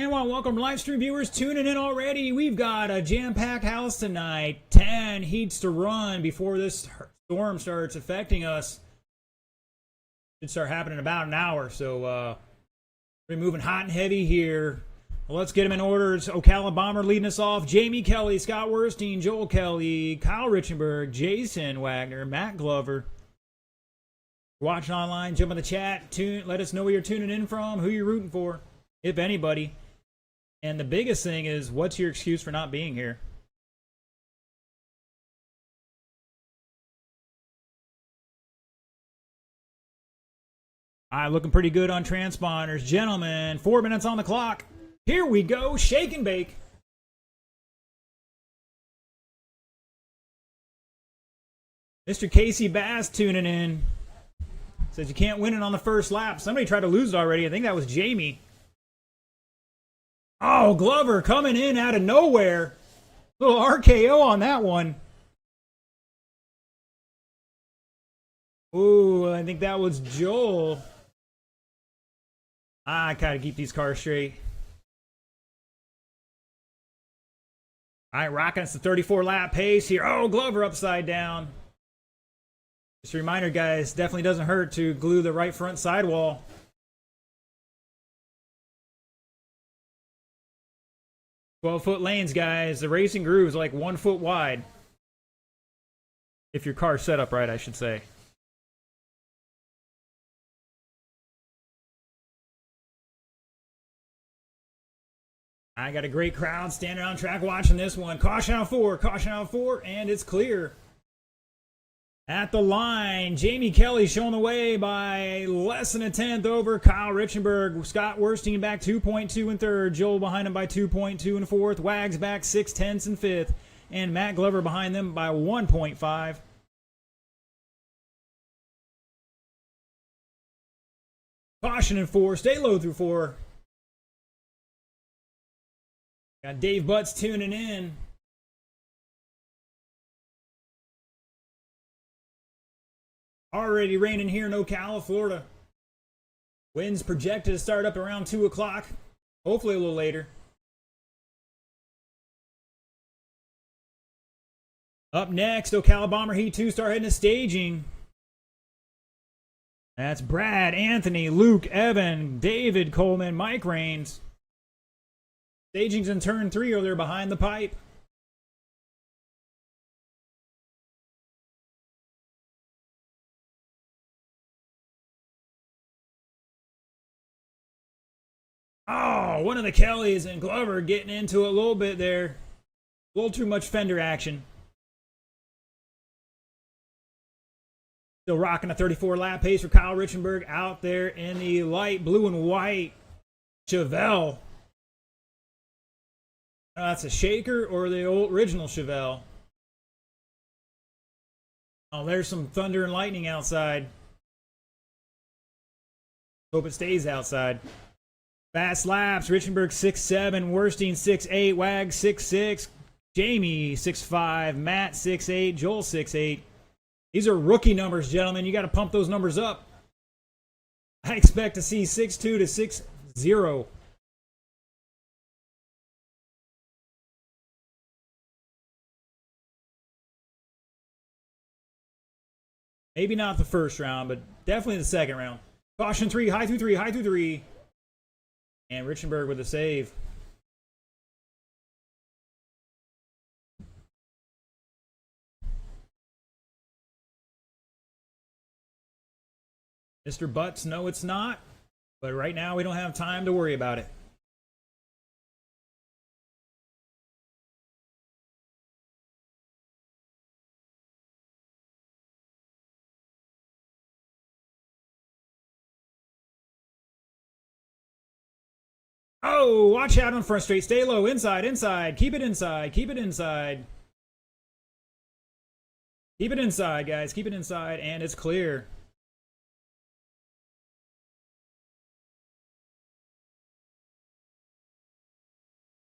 And welcome live stream viewers tuning in already. We've got a jam-packed house tonight. 10 heats to run before this storm starts affecting us. Should start happening in about an hour, so we're moving hot and heavy here. Well, let's get them in order. It's Ocala Bomber leading us off. Jamie Kelly, Scott Werstein, Joel Kelly, Kyle Richenberg, Jason Wagner, Matt Glover. Watching online, jump in the chat. Let us know where you're tuning in from, who you're rooting for, if anybody. And the biggest thing is, what's your excuse for not being here? All right, looking pretty good on transponders. Gentlemen, 4 minutes on the clock. Here we go, shake and bake. Mr. Casey Bass tuning in. Says you can't win it on the first lap. Somebody tried to lose it already. I think that was Jamie. Oh, Glover coming in out of nowhere. Little RKO on that one. Ooh, I think that was Joel. I gotta keep these cars straight. All right, rocking us the 34 lap pace here. Oh, Glover upside down. Just a reminder, guys, definitely doesn't hurt to glue the right front sidewall. "12-foot lanes, guys. The racing groove is like 1 foot wide. If your car's set up right, I should say. I got a great crowd standing on track watching this one. Caution out 4, and it's clear. At the line, Jamie Kelly showing the way by less than a tenth over Kyle Richenberg. Scott Werstein back 2.2 in third. Joel behind him by 2.2 in fourth. Wags back 0.6 in fifth. And Matt Glover behind them by 1.5. Caution in 4. Stay low through 4. Got Dave Butts tuning in. Already raining here in Ocala, Florida. Winds projected to start up around 2 o'clock. Hopefully a little later. Up next, Ocala Bomber Heat 2 start heading to staging. That's Brad, Anthony, Luke, Evan, David, Coleman, Mike Rains. Staging's in turn 3 over there behind the pipe. Oh, one of the Kellys and Glover getting into it a little bit there. A little too much fender action. Still rocking a 34 lap pace for Kyle Richenberg out there in the light blue and white Chevelle. That's a shaker or the old original Chevelle. Oh, there's some thunder and lightning outside. Hope it stays outside. Fast laps, Richenberg 6.7, Werstein 6.8, Wag 6.6, Jamie 6.5, Matt 6.8, Joel 6.8. These are rookie numbers, gentlemen. You got to pump those numbers up. I expect to see 6.2 to 6.0. Maybe not the first round, but definitely the second round. Caution 3, high through 3, high through 3. And Richenberg with a save. Mr. Butts, no it's not. But right now we don't have time to worry about it. Oh, watch out on front straight. Stay low. Inside, inside. Keep it inside. Keep it inside. Keep it inside, guys. Keep it inside. And it's clear.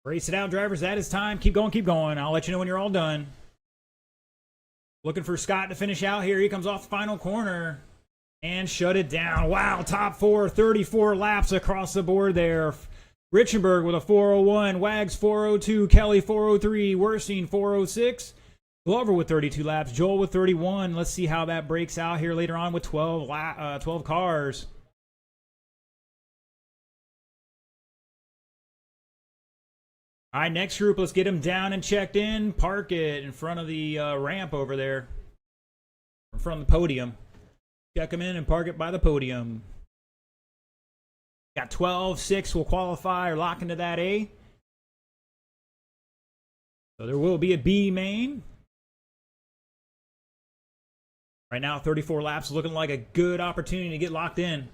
Race it out, drivers. That is time. Keep going, keep going. I'll let you know when you're all done. Looking for Scott to finish out here. He comes off the final corner. And shut it down. Wow, top 4, 34 laps across the board there. Richenberg with a 401. Wags 402. Kelly 403. Werstein 406. Glover with 32 laps. Joel with 31. Let's see how that breaks out here later on with 12 cars. All right, next group, let's get them down and checked in. Park it in front of the ramp over there. In front of the podium. Check them in and park it by the podium. Got 12, 6 will qualify or lock into that A. So there will be a B main. Right now, 34 laps, looking like a good opportunity to get locked in.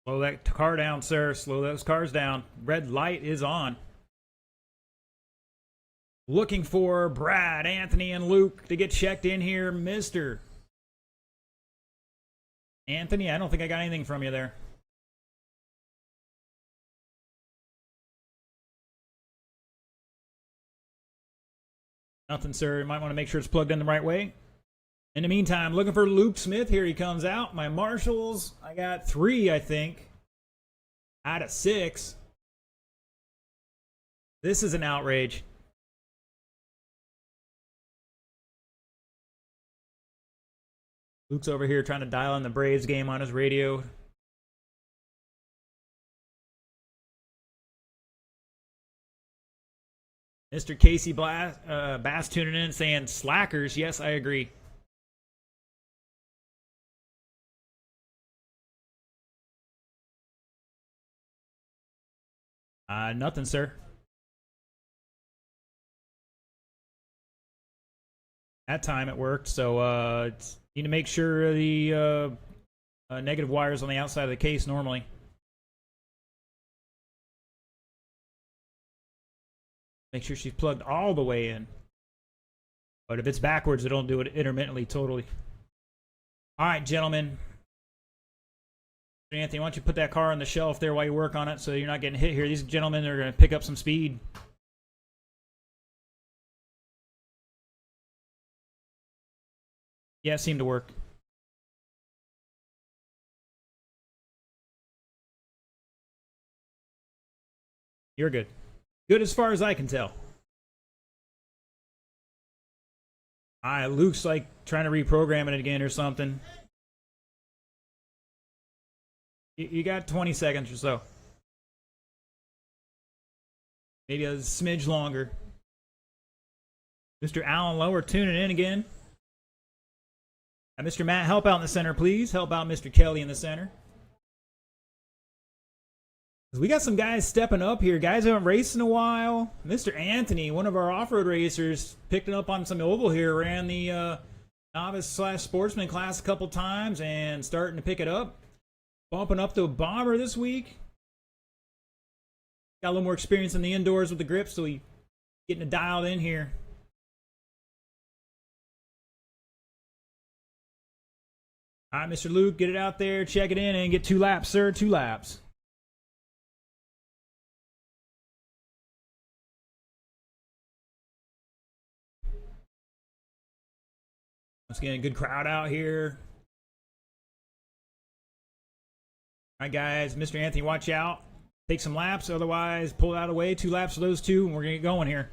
Slow that car down, sir. Slow those cars down. Red light is on. Looking for Brad, Anthony, and Luke to get checked in here. Mr. Anthony, I don't think I got anything from you there. Nothing, sir. You might want to make sure it's plugged in the right way. In the meantime, looking for Luke Smith. Here he comes out. My marshals, I got 3, I think, out of 6. This is an outrage. Luke's over here trying to dial in the Braves game on his radio. Mr. Casey Bass tuning in saying slackers. Yes, I agree. Nothing, sir. That time it worked, so need to make sure the negative wire's on the outside of the case normally. Make sure she's plugged all the way in. But if it's backwards, it'll do it intermittently, totally. All right, gentlemen. Anthony, why don't you put that car on the shelf there while you work on it so you're not getting hit here. These gentlemen are going to pick up some speed. Yeah, it seemed to work. You're good. Good as far as I can tell. Luke's like trying to reprogram it again or something. You got 20 seconds or so. Maybe a smidge longer. Mr. Alan Lower tuning in again. Mr. Matt, help out in the center, please. Help out Mr. Kelly in the center. We got some guys stepping up here. Guys haven't raced in a while. Mr. Anthony, one of our off-road racers, picked it up on some oval here. Ran the novice/sportsman class a couple times and starting to pick it up. Bumping up to a bomber this week. Got a little more experience in the indoors with the grip, so he getting it dialed in here. All right, Mr. Luke, get it out there, check it in, and get 2 laps, sir. 2 laps. Once again, good crowd out here. All right, guys, Mr. Anthony, watch out. Take some laps, otherwise pull out of the way. 2 laps for those 2, and we're going to get going here.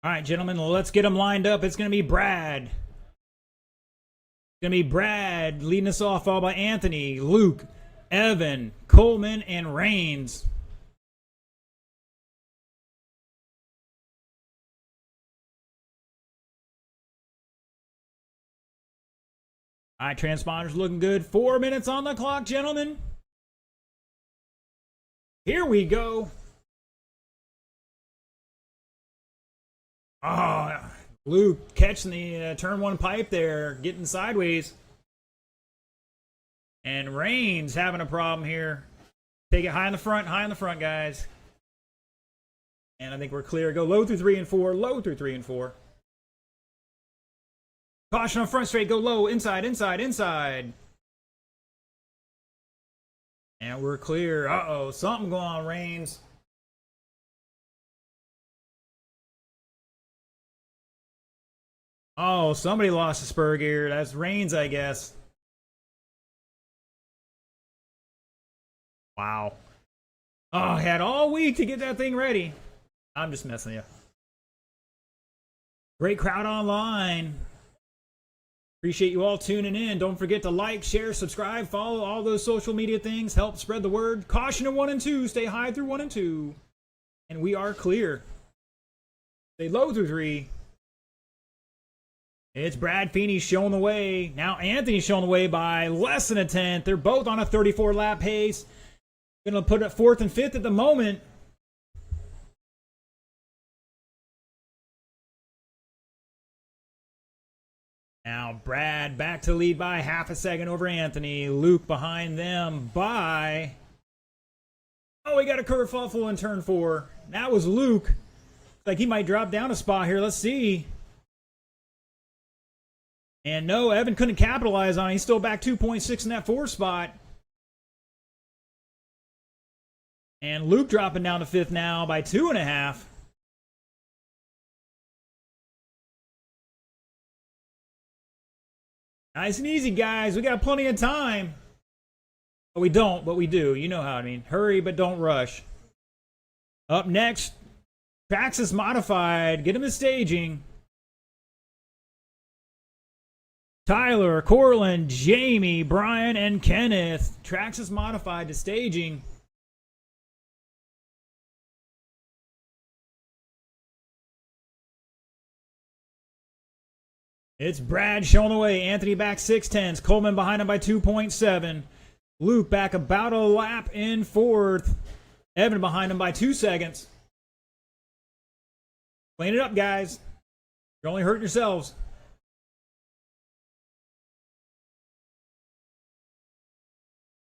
All right, gentlemen, let's get them lined up. It's going to be Brad. It's going to be Brad leading us off, followed by Anthony, Luke, Evan, Coleman, and Rains. All right, transponders looking good. 4 minutes on the clock, gentlemen. Here we go. Oh, Luke catching the turn 1 pipe there, getting sideways. And Rains having a problem here. Take it high in the front, guys. And I think we're clear. Go low through 3 and 4, low through 3 and 4. Caution on front straight, go low, inside, inside, inside. And we're clear. Uh-oh, something going on, Reigns. Oh, somebody lost a spur gear. That's Reigns, I guess. Wow. Oh, I had all week to get that thing ready. I'm just messing you. Great crowd online. Appreciate you all tuning in. Don't forget to like, share, subscribe, follow all those social media things. Help spread the word. Caution in 1 and 2. Stay high through 1 and 2. And we are clear. Stay low through 3. It's Brad Feeney showing the way. Now Anthony's showing the way by less than a tenth. They're both on a 34 lap pace. Gonna put it 4th and 5th at the moment. Now Brad back to lead by half a second over Anthony. Luke behind them by... Oh, we got a kerfuffle in turn 4. That was Luke. Like he might drop down a spot here. Let's see. And no, Evan couldn't capitalize on it. He's still back 2.6 in that 4 spot. And Luke dropping down to 5th now by 2.5. Nice and easy, guys. We got plenty of time. But we don't, but we do. You know how I mean. Hurry, but don't rush. Up next, Traxxas Modified. Get him to staging. Tyler, Corlin, Jamie, Brian, and Kenneth. Traxxas Modified to staging. It's Brad showing the way. Anthony back 6/10. Coleman behind him by 2.7. Luke back about a lap in 4th. Evan behind him by 2 seconds. Clean it up, guys. You're only hurting yourselves.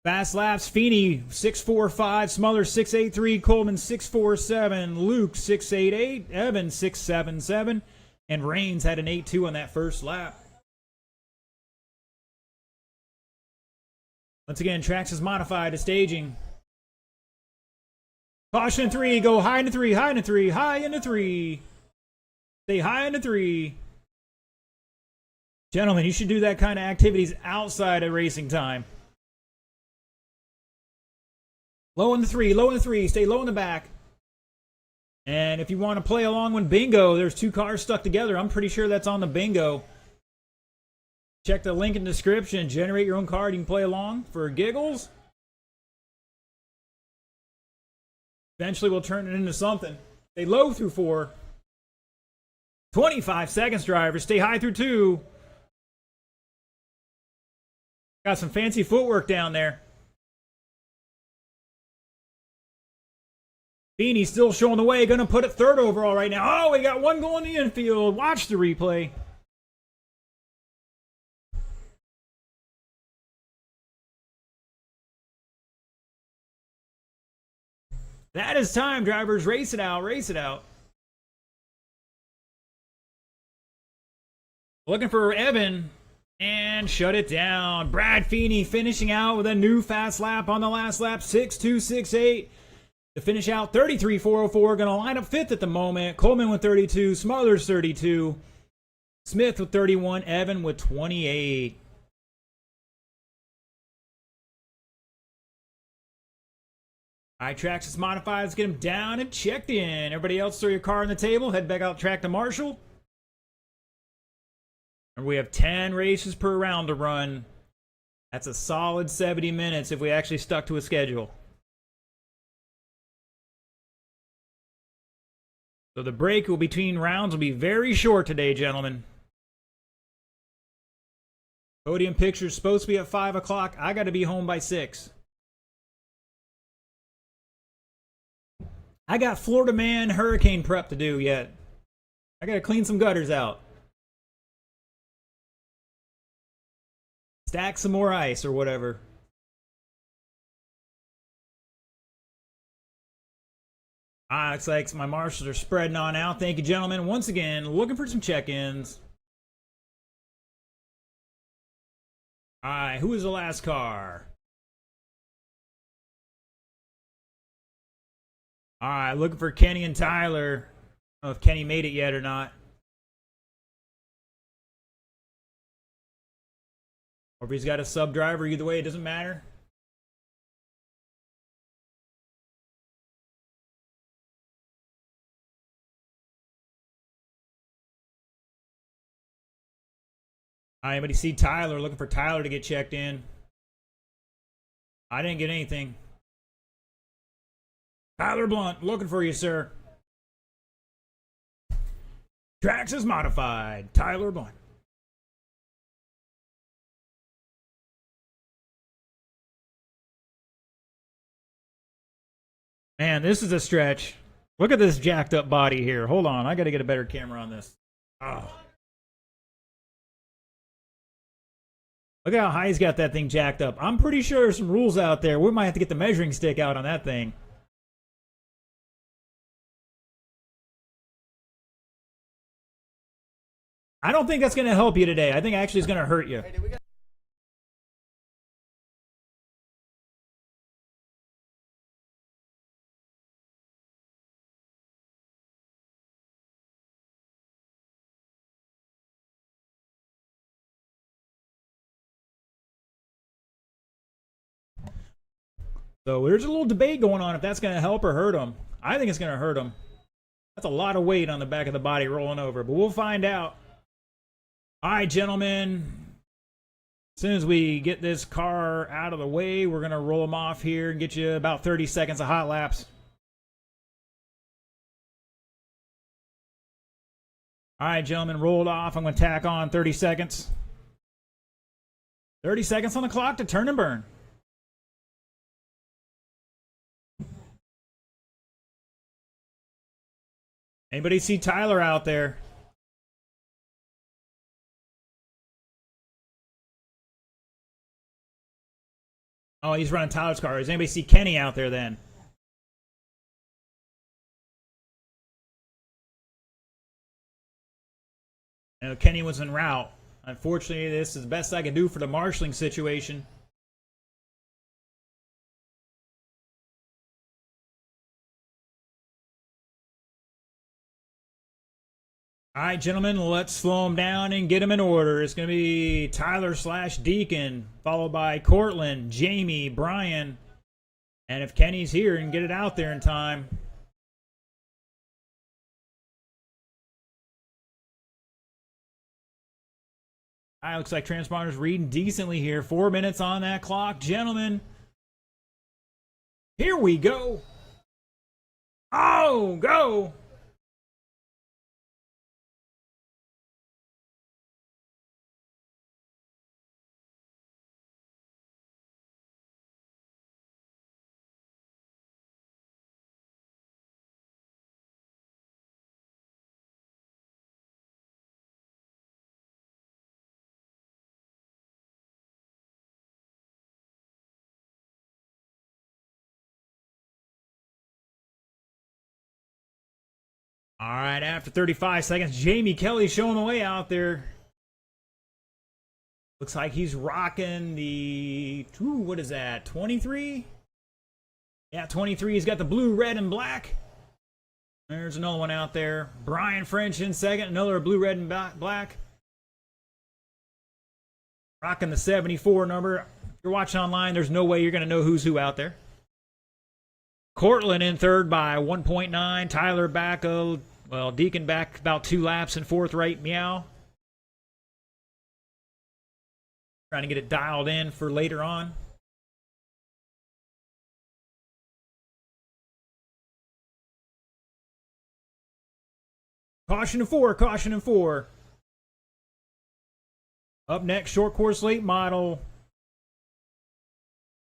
Fast laps, Feeney 6.45, Smuller 6.83, Coleman 6.47, Luke 6.88, Evan 6.77, and Reigns had an 8.2 on that first lap. Once again, Traxxas Modified to staging. Caution 3, go high into 3, high into 3, high into 3. Stay high into 3. Gentlemen, you should do that kind of activities outside of racing time. Low in the 3, low in the 3. Stay low in the back. And if you want to play along with bingo, there's 2 cars stuck together. I'm pretty sure that's on the bingo. Check the link in the description. Generate your own card. You can play along for giggles. Eventually, we'll turn it into something. Stay low through 4. 25 seconds, drivers. Stay high through 2. Got some fancy footwork down there. Feeney still showing the way. Gonna put it 3rd overall right now. Oh, we got one going in the infield. Watch the replay. That is time, drivers. Race it out. Race it out. Looking for Evan. And shut it down. Brad Feeney finishing out with a new fast lap on the last lap. 6.268. To finish out 33.404, going to line up 5th at the moment. Coleman with 32, Smothers 32, Smith with 31, Evan with 28. All right, Traxxas Modified. Let's get him down and checked in. Everybody else throw your car on the table. Head back out track to Marshall. And we have 10 races per round to run. That's a solid 70 minutes if we actually stuck to a schedule. So the break between rounds will be very short today, gentlemen. Podium picture's supposed to be at 5 o'clock. I got to be home by 6. I got Florida Man hurricane prep to do yet. I got to clean some gutters out. Stack some more ice or whatever. Looks like my marshals are spreading on out. Thank you, gentlemen. Once again, looking for some check-ins. All right, who is the last car? All right, looking for Kenny and Tyler. I don't know if Kenny made it yet or not. Or if he's got a sub driver, either way, it doesn't matter. All right, anybody see Tyler? Looking for Tyler to get checked in. I didn't get anything. Tyler Blunt, looking for you, sir. Tracks is modified. Tyler Blunt. Man, this is a stretch. Look at this jacked up body here. Hold on, I got to get a better camera on this. Oh. Look at how high he's got that thing jacked up. I'm pretty sure there's some rules out there. We might have to get the measuring stick out on that thing. I don't think that's going to help you today. I think actually it's going to hurt you. So there's a little debate going on if that's going to help or hurt him. I think it's going to hurt him. That's a lot of weight on the back of the body rolling over, but we'll find out. All right, gentlemen. As soon as we get this car out of the way, we're going to roll them off here and get you about 30 seconds of hot laps. All right, gentlemen, rolled off. I'm going to tack on 30 seconds. 30 seconds on the clock to turn and burn. Anybody see Tyler out there? Oh, he's running Tyler's car. Does anybody see Kenny out there then? No, Kenny was en route. Unfortunately, this is the best I can do for the marshalling situation. All right, gentlemen, let's slow them down and get them in order. It's going to be Tyler / Deacon, followed by Cortland, Jamie, Brian, and if Kenny's here and get it out there in time. All right, looks like transponder's reading decently here. 4 minutes on that clock, gentlemen. Here we go. Oh, go. All right, after 35 seconds, Jamie Kelly showing the way out there. Looks like he's rocking the, what is that, 23? Yeah, 23. He's got the blue, red, and black. There's another one out there. Brian French in second, another blue, red, and black. Rocking the 74 number. If you're watching online, there's no way you're going to know who's who out there. Cortland in third by 1.9. Tyler back, Deacon back about 2 laps in fourth, right? Meow. Trying to get it dialed in for later on. Caution in 4, caution in 4. Up next, short course late model.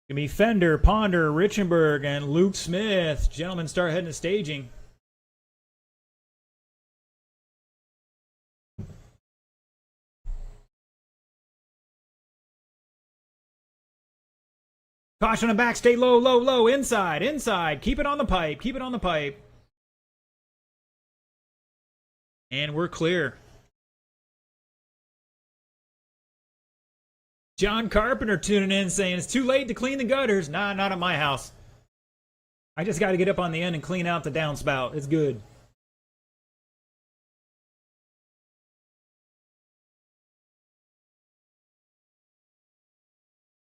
Gonna be Fender, Ponder, Richenberg, and Luke Smith. Gentlemen, start heading to staging. Caution on back, stay low, low, low, inside, inside. Keep it on the pipe, keep it on the pipe. And we're clear. John Carpenter tuning in saying it's too late to clean the gutters. Nah, not at my house. I just got to get up on the end and clean out the downspout. It's good.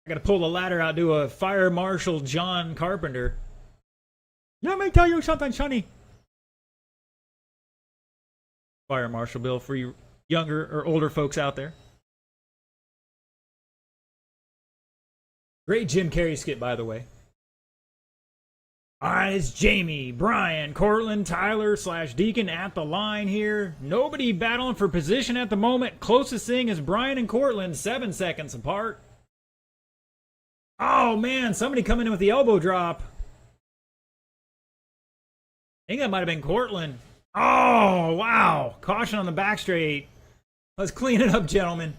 I got to pull the ladder out, do a Fire Marshal John Carpenter. Let me tell you something, Sonny. Fire Marshal Bill for you younger or older folks out there. Great Jim Carrey skit, by the way. All right, it's Jamie, Brian, Cortland, Tyler / Deacon at the line here. Nobody battling for position at the moment. Closest thing is Brian and Cortland, 7 seconds apart. Oh, man, somebody coming in with the elbow drop. I think that might have been Cortland. Oh, wow. Caution on the back straight. Let's clean it up, gentlemen.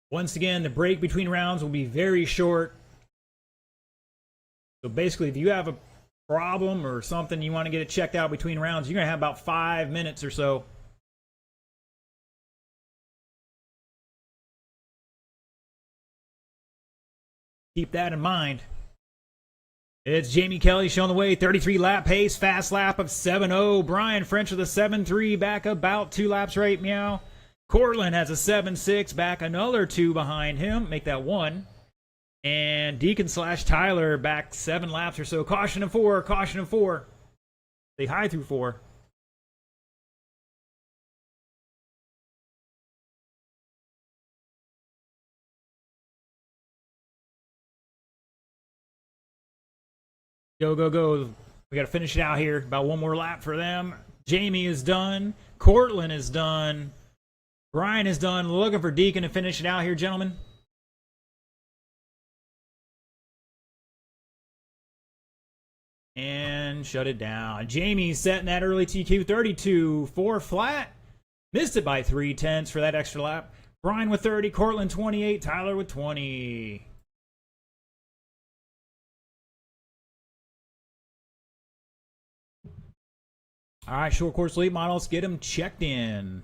Once again, the break between rounds will be very short. So basically, if you have a problem or something you want to get it checked out between rounds, you're going to have about 5 minutes or so. Keep that in mind. It's Jamie Kelly showing the way. 33 lap pace, fast lap of 7.0. Brian French with a 7.3, back about 2 laps right meow. Cortland has a 7.6, back another 2 behind him. Make that 1. And Deacon / Tyler back 7 laps or so. Caution and 4, caution and 4. They high through 4. Go, go, go. We got to finish it out here. About 1 more lap for them. Jamie is done. Cortland is done. Brian is done. Looking for Deacon to finish it out here, gentlemen. And shut it down. Jamie setting that early TQ 32. 4 flat. Missed it by 3/10 for that extra lap. Brian with 30. Cortland 28. Tyler with 20. All right, short course late models. Get them checked in.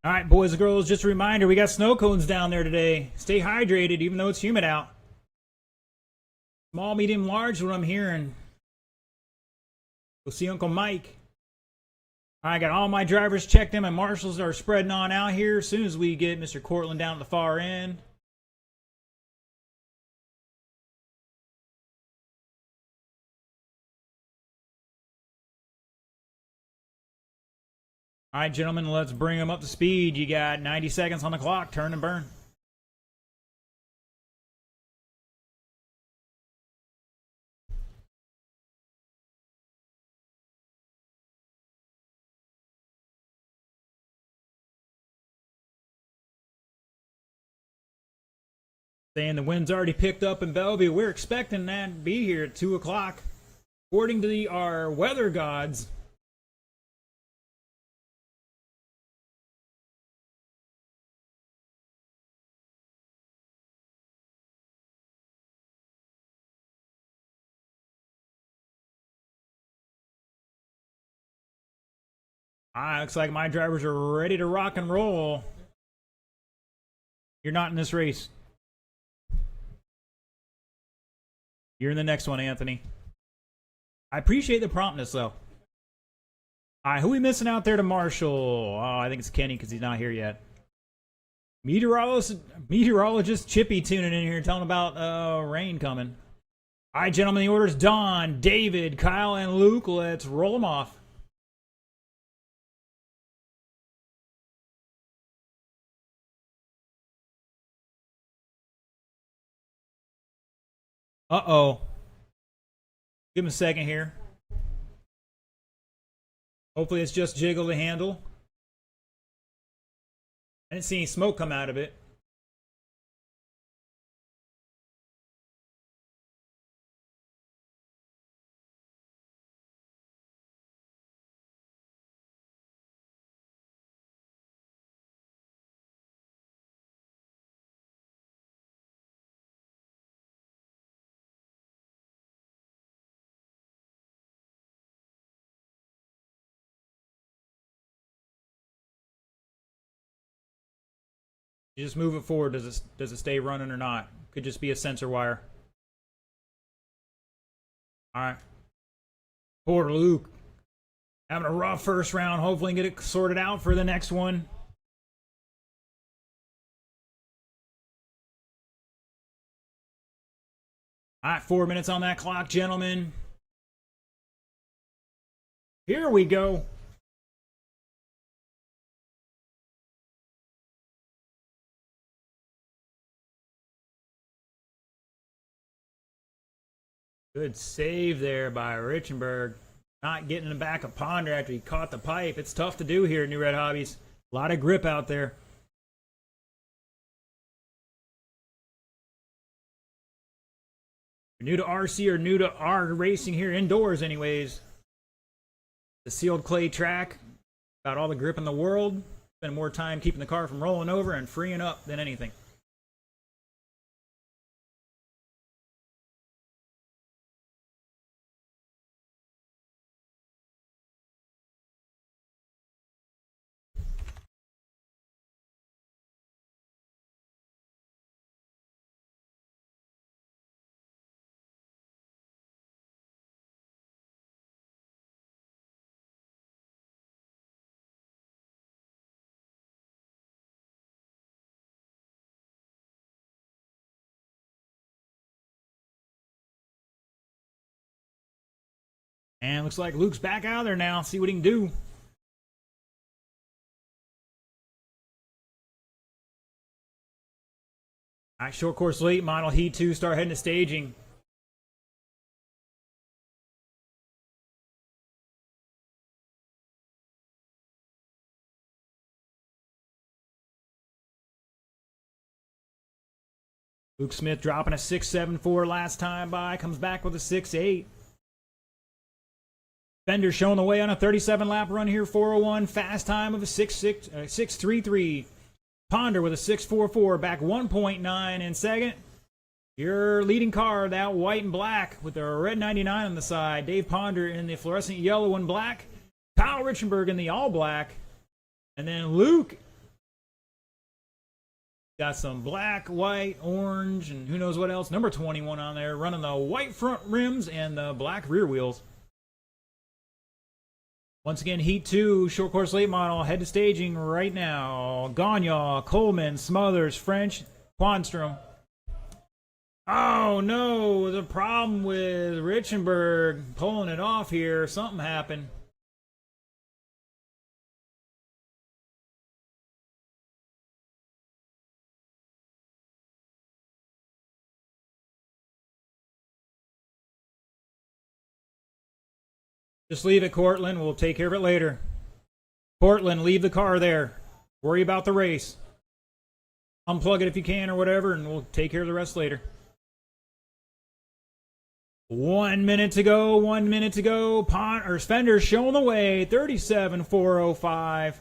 All right, boys and girls, just a reminder, we got snow cones down there today. Stay hydrated, even though it's humid out. Small, medium, large is what I'm hearing. We'll see Uncle Mike. All right, got all my drivers checked in. My marshals are spreading on out here as soon as we get Mr. Cortland down at the far end. All right, gentlemen, let's bring them up to speed. You got 90 seconds on the clock. Turn and burn. Saying the wind's already picked up in Bellevue. We're expecting that to be here at 2 o'clock. According to our weather gods. Looks like my drivers are ready to rock and roll. You're not in this race. You're in the next one, Anthony. I appreciate the promptness, though. All right, who we missing out there to Marshall? Oh, I think it's Kenny because he's not here yet. Meteorologist Chippy tuning in here, telling about rain coming. All right, gentlemen, the order's Don, David, Kyle, and Luke. Let's roll them off. Uh-oh. Give him a second here. Hopefully it's just jiggle the handle. I didn't see any smoke come out of it. You just move it forward. Does it stay running or not? Could just be a sensor wire. All right. Poor Luke. Having a rough first round. Hopefully get it sorted out for the next one. All right, 4 minutes on that clock, gentlemen. Here we go. Good save there by Richenberg. Not getting in the back of Ponder after he caught the pipe. It's tough to do here at Newred Hobbies. A lot of grip out there. If you're new to RC or new to R racing here indoors anyways. The sealed clay track. Got all the grip in the world. Spend more time keeping the car from rolling over and freeing up than anything. And looks like Luke's back out there now. See what he can do. All right, short course late model Heat 2 start heading to staging. Luke Smith dropping a 6.74 last time by. Comes back with a 6.8. Fender showing the way on a 37-lap run here, 401. Fast time of a 6.33. Ponder with a 6.44, back 1.9 in second. Your leading car, that white and black with the red 99 on the side. Dave Ponder in the fluorescent yellow and black. Kyle Richenberg in the all black. And then Luke got some black, white, orange, and who knows what else. Number 21 on there, running the white front rims and the black rear wheels. Once again, Heat 2, short course late model, head to staging right now. Gagne, Coleman, Smothers, French, Quanstrom. Oh no, the problem with Richenberg pulling it off here. Something happened. Just leave it, Cortland. We'll take care of it later. Cortland, leave the car there. Worry about the race. Unplug it if you can or whatever, and we'll take care of the rest later. 1 minute to go. 1 minute to go. Fender showing the way. 37.405.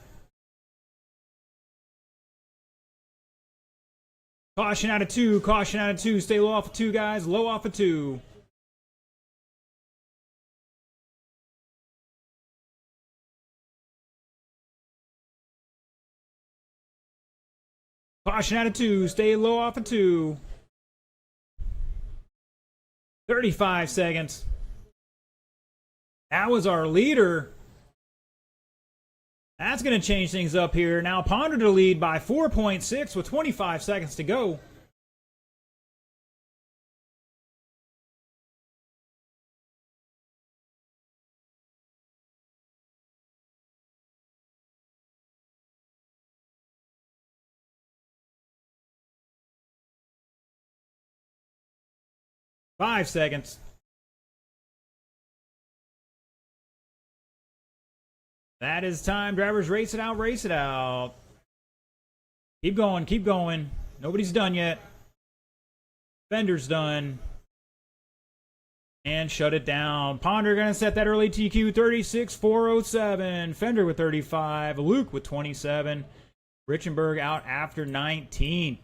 Caution out of 2. Caution out of 2. Stay low off of 2, guys. Low off of 2. Caution out of 2. Stay low off of 2. 35 seconds. That was our leader. That's going to change things up here. Now Ponder to lead by 4.6 with 25 seconds to go. Five seconds. That is time. Drivers, race it out, race it out. Keep going, keep going. Nobody's done yet. Fender's done. And shut it down. Ponder going to set that early TQ 36.407. Fender with 35. Luke with 27. Richenberg out after 19.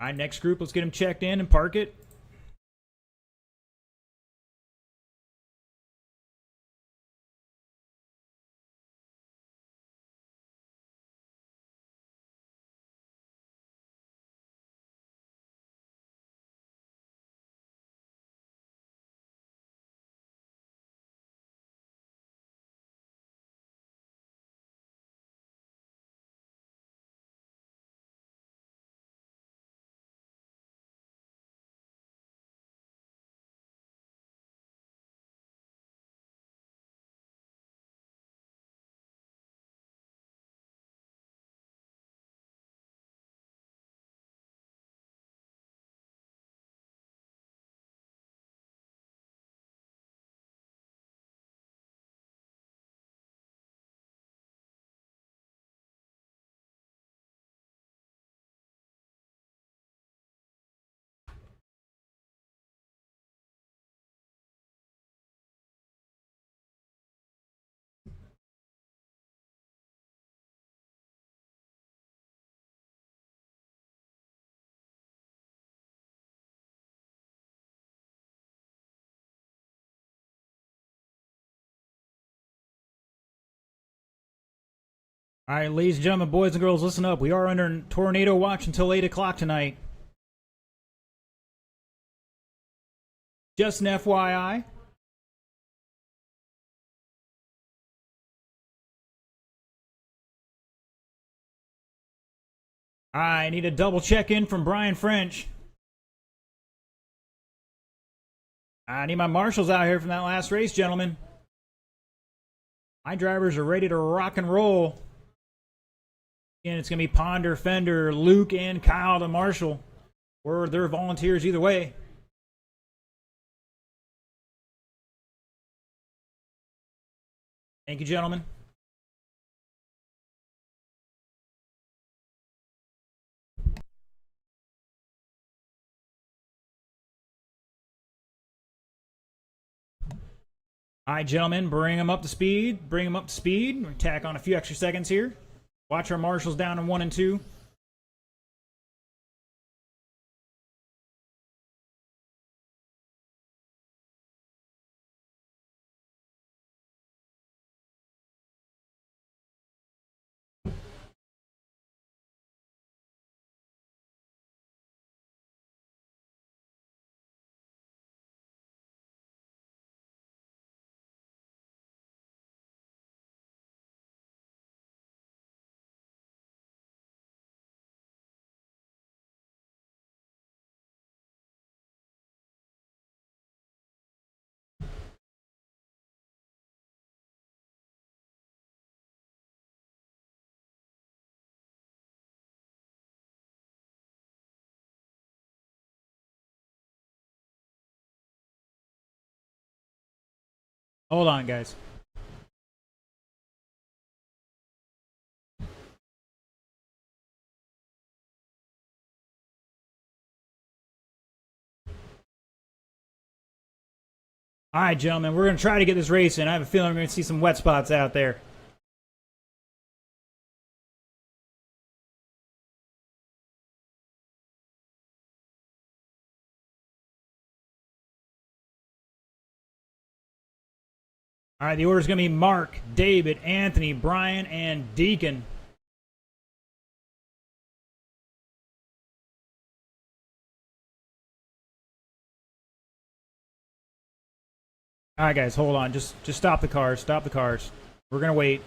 All right, next group, let's get him checked in and park it. All right, ladies and gentlemen, boys and girls, listen up. We are under tornado watch until 8 o'clock tonight. Just an FYI. All right, I need a double check-in from Brian French. I need my marshals out here from that last race, gentlemen. My drivers are ready to rock and roll. Again, it's going to be Ponder, Fender, Luke, and Kyle the marshal. Or they're volunteers either way. Thank you, gentlemen. All right, gentlemen, bring them up to speed. Bring them up to speed. We'll tack on a few extra seconds here. Watch our marshals down in 1 and 2. Hold on, guys. All right, gentlemen, we're going to try to get this race in. I have a feeling we're going to see some wet spots out there. All right, the order is going to be Mark, David, Anthony, Brian, and Deacon. All right, guys, hold on. Just stop the cars. Stop the cars. We're gonna wait.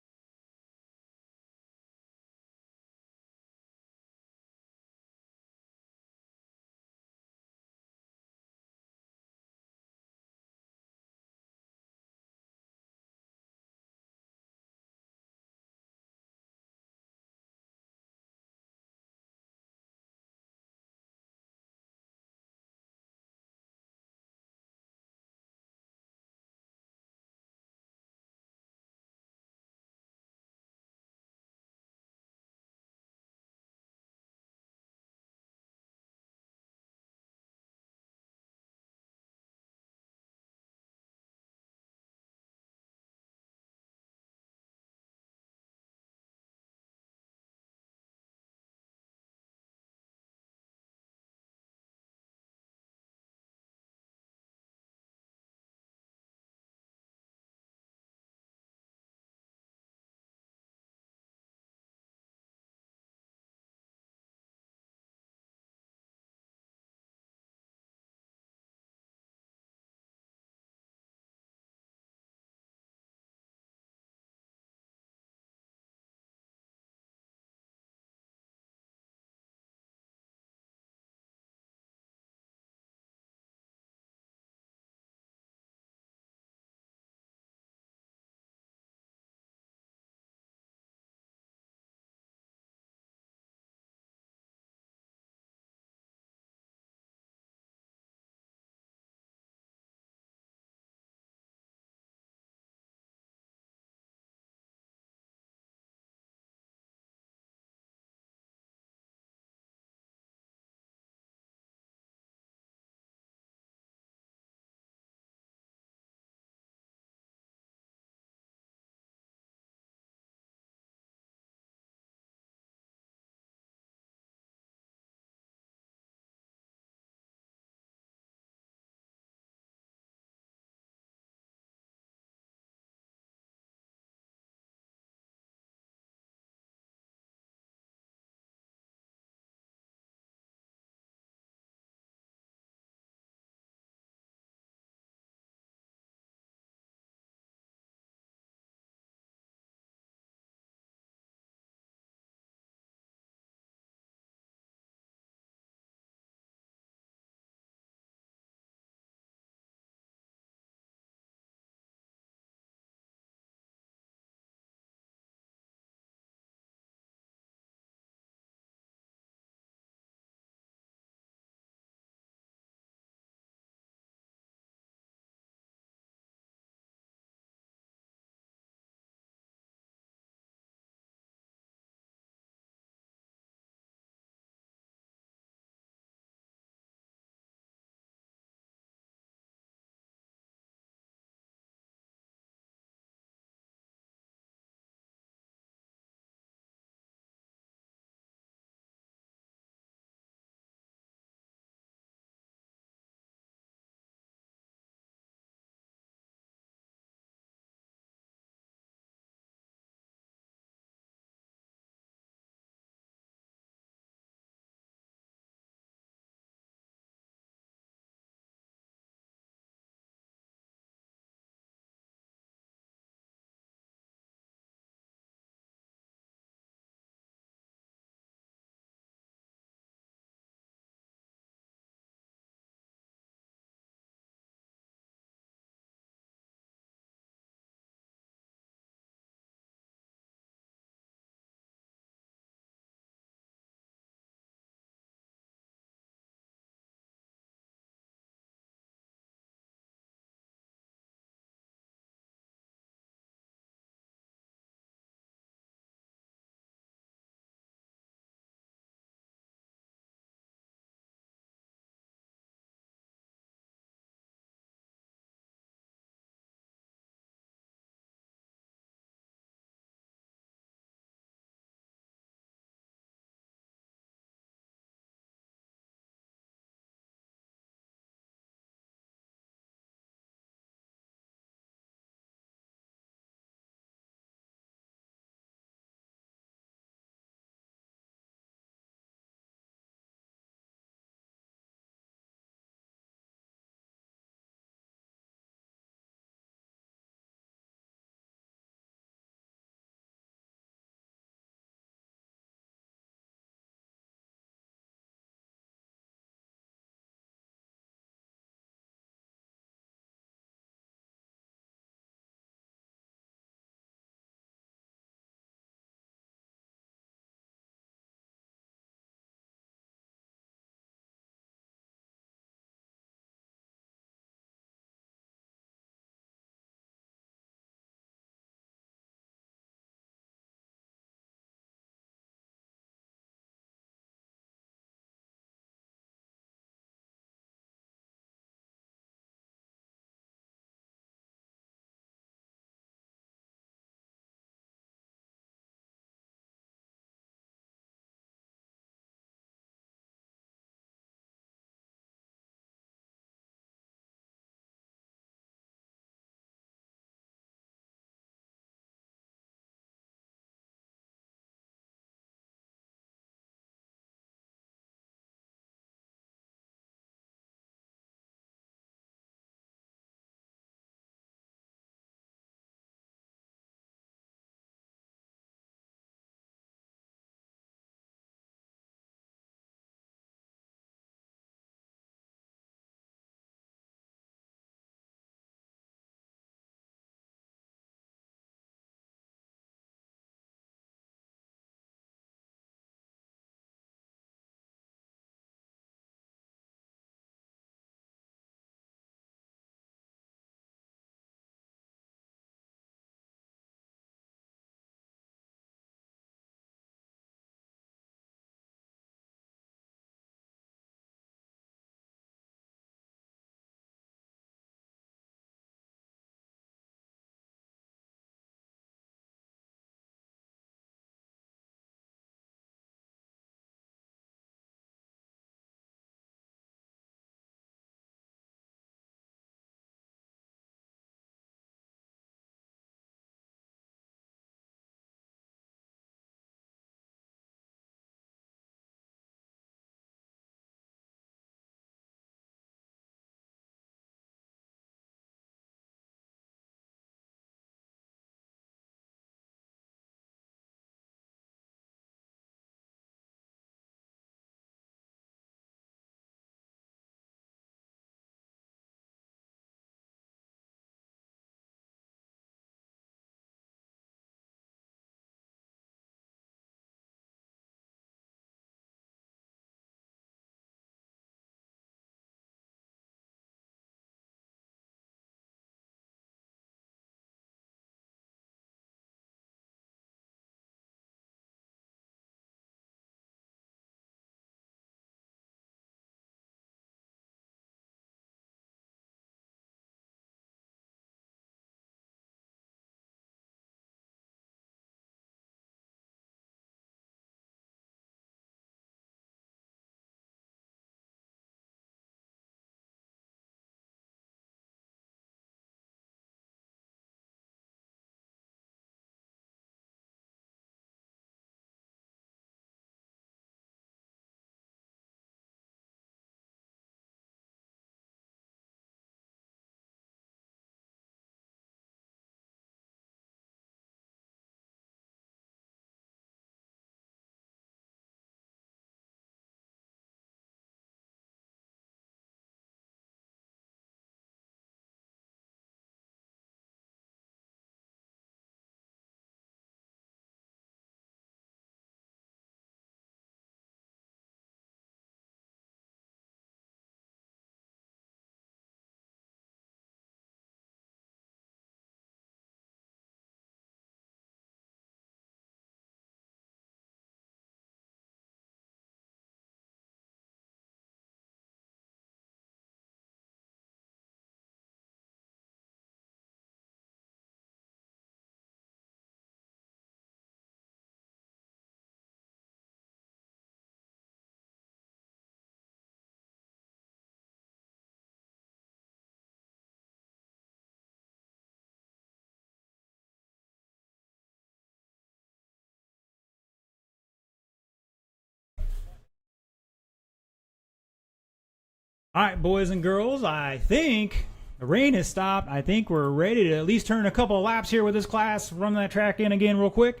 All right, boys and girls, I think the rain has stopped. I think we're ready to at least turn a couple of laps here with this class, run that track in again real quick,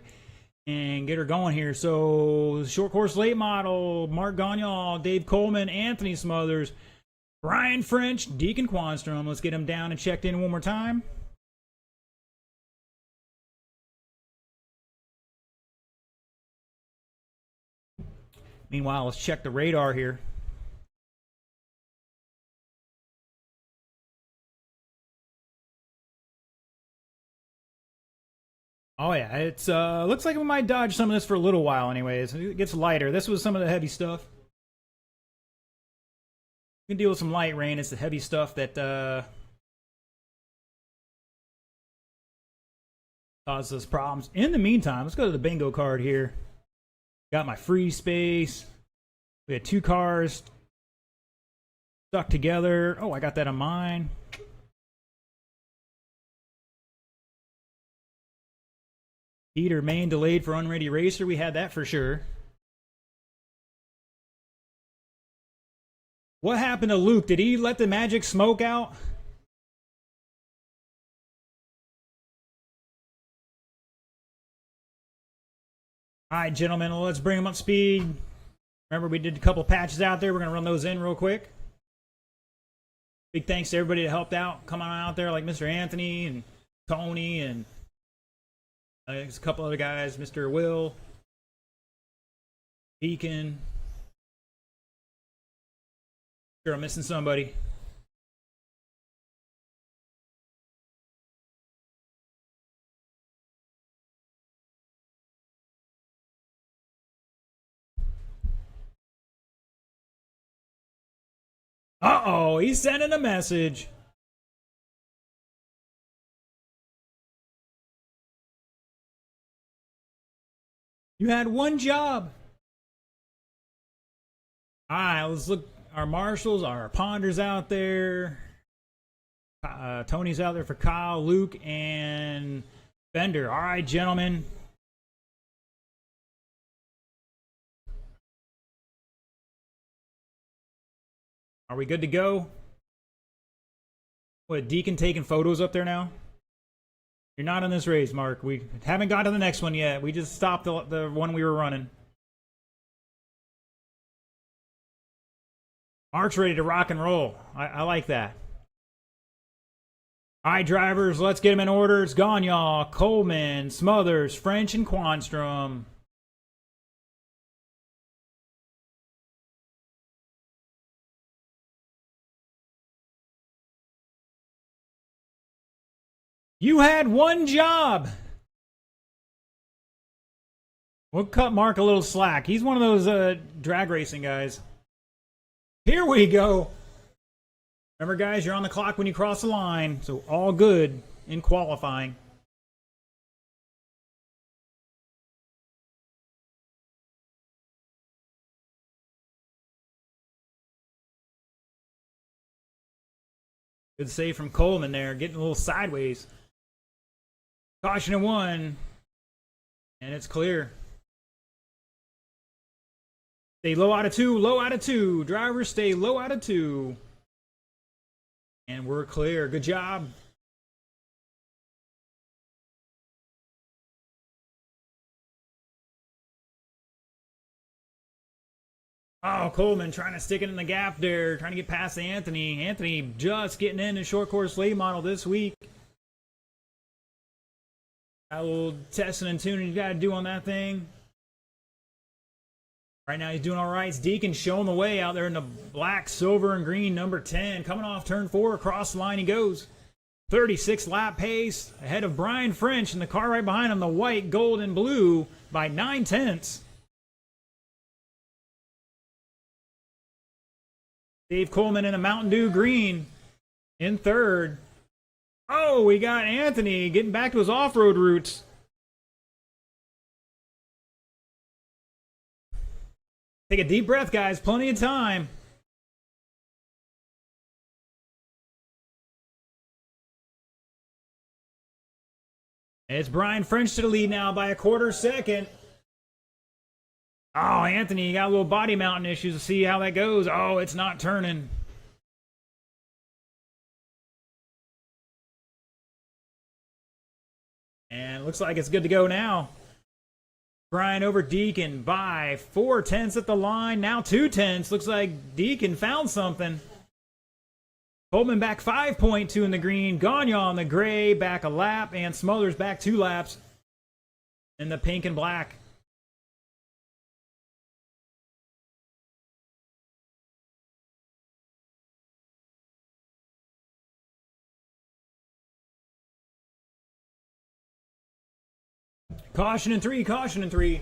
and get her going here. So, short course late model, Mark Gagnol, Dave Coleman, Anthony Smothers, Brian French, Deacon Quanstrom. Let's get him down and checked in one more time. Meanwhile, let's check the radar here. Oh yeah, it's looks like we might dodge some of this for a little while anyways. It gets lighter. This was some of the heavy stuff. We can deal with some light rain. It's the heavy stuff that causes us problems. In the meantime, let's go to the bingo card here. Got my free space. We had two cars stuck together. Oh, I got that on mine. Heater main delayed for unready racer. We had that for sure. What happened to Luke? Did he let the magic smoke out? All right, gentlemen, let's bring them up speed. Remember, we did a couple patches out there. We're going to run those in real quick. Big thanks to everybody that helped out. Come on out there, like Mr. Anthony and Tony and there's a couple other guys, Mr. Will, Deacon. Sure, I'm missing somebody. Uh-oh, he's sending a message. You had one job. All right, let's look. Our marshals, our ponders out there. Tony's out there for Kyle, Luke, and Bender. All right, gentlemen. Are we good to go? What, Deacon taking photos up there now? You're not in this race, Mark. We haven't got to the next one yet. We just stopped the one we were running. Mark's ready to rock and roll. I like that. All right, drivers, let's get them in order. It's Gagnol, Coleman, Smothers, French, and Quanstrom. You had one job. We'll cut Mark a little slack. He's one of those drag racing guys. Here we go. Remember, guys, you're on the clock when you cross the line, so all good in qualifying. Good save from Coleman there, getting a little sideways. Caution at one, and it's clear. Stay low out of two, low out of two. Drivers stay low out of two. And we're clear. Good job. Oh, Coleman trying to stick it in the gap there, trying to get past Anthony. Anthony just getting in the short course late model this week. Got a little testing and tuning you got to do on that thing. Right now he's doing all right. It's Deacon showing the way out there in the black, silver, and green number 10. Coming off turn 4, across the line he goes. 36 lap pace, ahead of Brian French, and the car right behind him, the white, gold, and blue, by 9/10. Dave Coleman in a Mountain Dew green in third. Oh, we got Anthony getting back to his off-road roots. Take a deep breath, guys. Plenty of time. It's Brian French to the lead now by a quarter second. Oh, Anthony, you got a little body mounting issues to see how that goes. Oh, it's not turning. And looks like it's good to go now. Brian over Deacon by 4/10 at the line. Now 2/10. Looks like Deacon found something. Coleman back 5.2 in the green. Gagne on the gray back a lap. And Smothers back 2 laps in the pink and black. Caution in 3, caution in 3.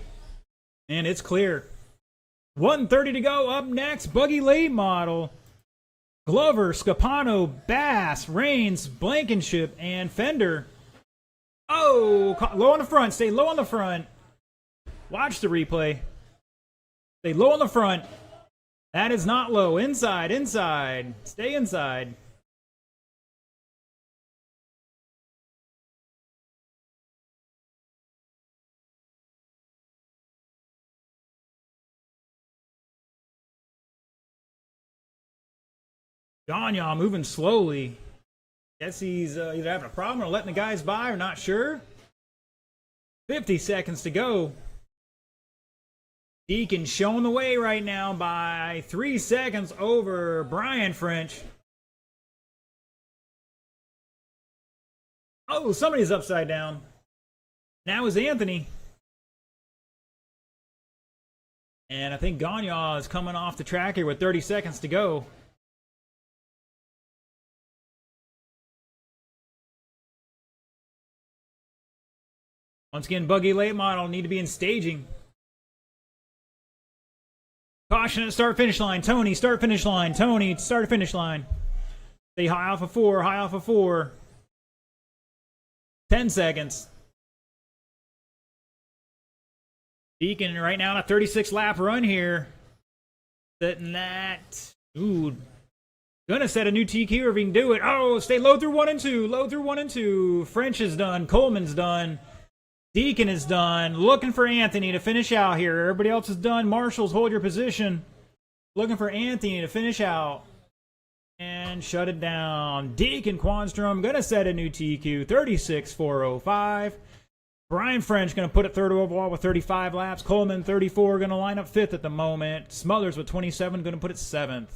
And it's clear. 1:30 to go. Up next, Buggy late model. Glover, Scapano, Bass, Rains, Blankenship, and Fender. Oh, low on the front. Stay low on the front. Watch the replay. Stay low on the front. That is not low. Inside, inside. Stay inside. Gagne moving slowly. Guess he's either having a problem or letting the guys by or not sure. 50 seconds to go. Deacon showing the way right now by 3 seconds over Brian French. Oh, somebody's upside down. Now is Anthony. And I think Gagne is coming off the track here with 30 seconds to go. Once again, Buggy late model need to be in staging. Caution at start finish line. Tony, start finish line. Tony, start finish line. Stay high off of 4, high off of 4. 10 seconds. Deacon right now on a 36 lap run here. Setting that. Ooh. Gonna set a new TQ if he can do it. Oh, stay low through 1 and 2. Low through 1 and 2. French is done. Coleman's done. Deacon is done. Looking for Anthony to finish out here. Everybody else is done. Marshals, hold your position. Looking for Anthony to finish out. And shut it down. Deacon Quanstrom going to set a new TQ. 36.405. Brian French going to put it third overall with 35 laps. Coleman, 34, going to line up 5th at the moment. Smothers with 27, going to put it 7th.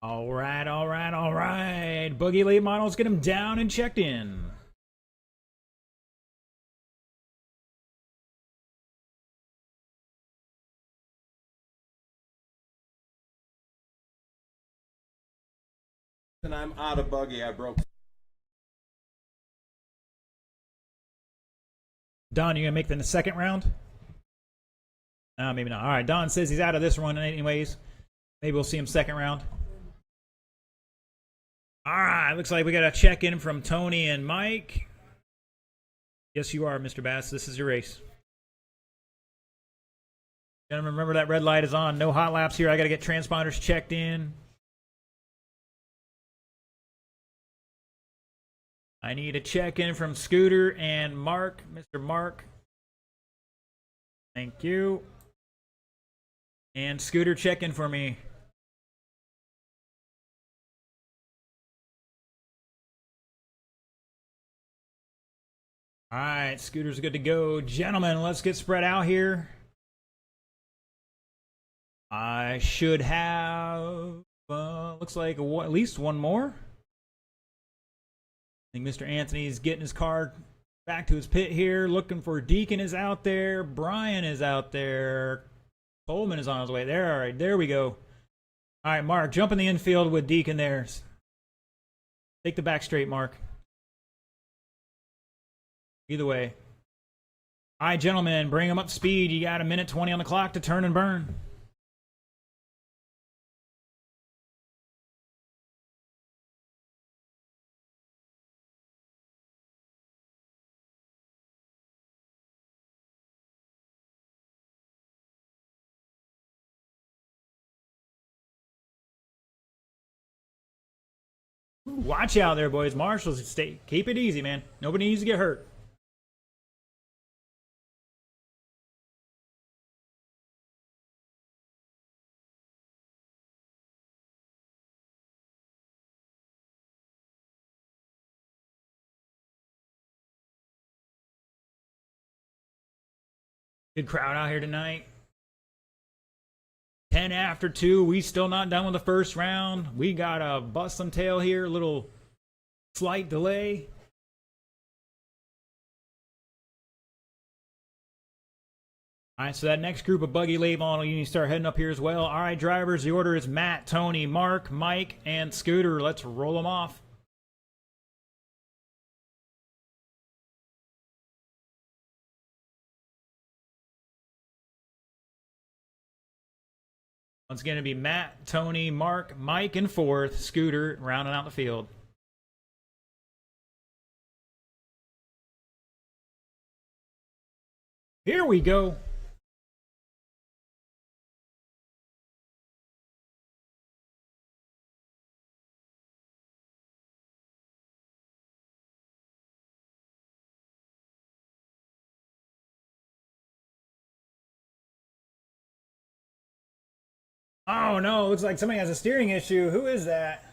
All right, all right, all right. Buggy late models, get him down and checked in. And I'm out of Buggy. I broke. Don, you going to make the second round? No, maybe not. All right, Don says he's out of this one anyways. Maybe we'll see him second round. All right, looks like we got a check-in from Tony and Mike. Yes, you are, Mr. Bass. This is your race. Gentlemen, remember that red light is on. No hot laps here. I got to get transponders checked in. I need a check-in from Scooter and Mark. Mr. Mark. Thank you. And Scooter, check in for me. All right, Scooter's good to go. Gentlemen, let's get spread out here. I should have, looks like at least one more. I think Mr. Anthony's getting his car back to his pit here. Looking for Deacon is out there. Brian is out there. Coleman is on his way there. All right, there we go. All right, Mark, jump in the infield with Deacon there. Take the back straight, Mark. Either way. All right, gentlemen, bring them up to speed. You got a minute 20 on the clock to turn and burn. Watch out there, boys. Marshals, keep it easy, man. Nobody needs to get hurt. Good crowd out here tonight. 10 after 2. We still not done with the first round. We got a bust some tail here. A little slight delay. All right, so that next group of Buggy late model, you need to start heading up here as well. All right, drivers, the order is Matt, Tony, Mark, Mike, and Scooter. Let's roll them off. Once again, it'll be Matt, Tony, Mark, Mike, and fourth, Scooter, rounding out the field. Here we go. Oh no, looks like somebody has a steering issue. Who is that?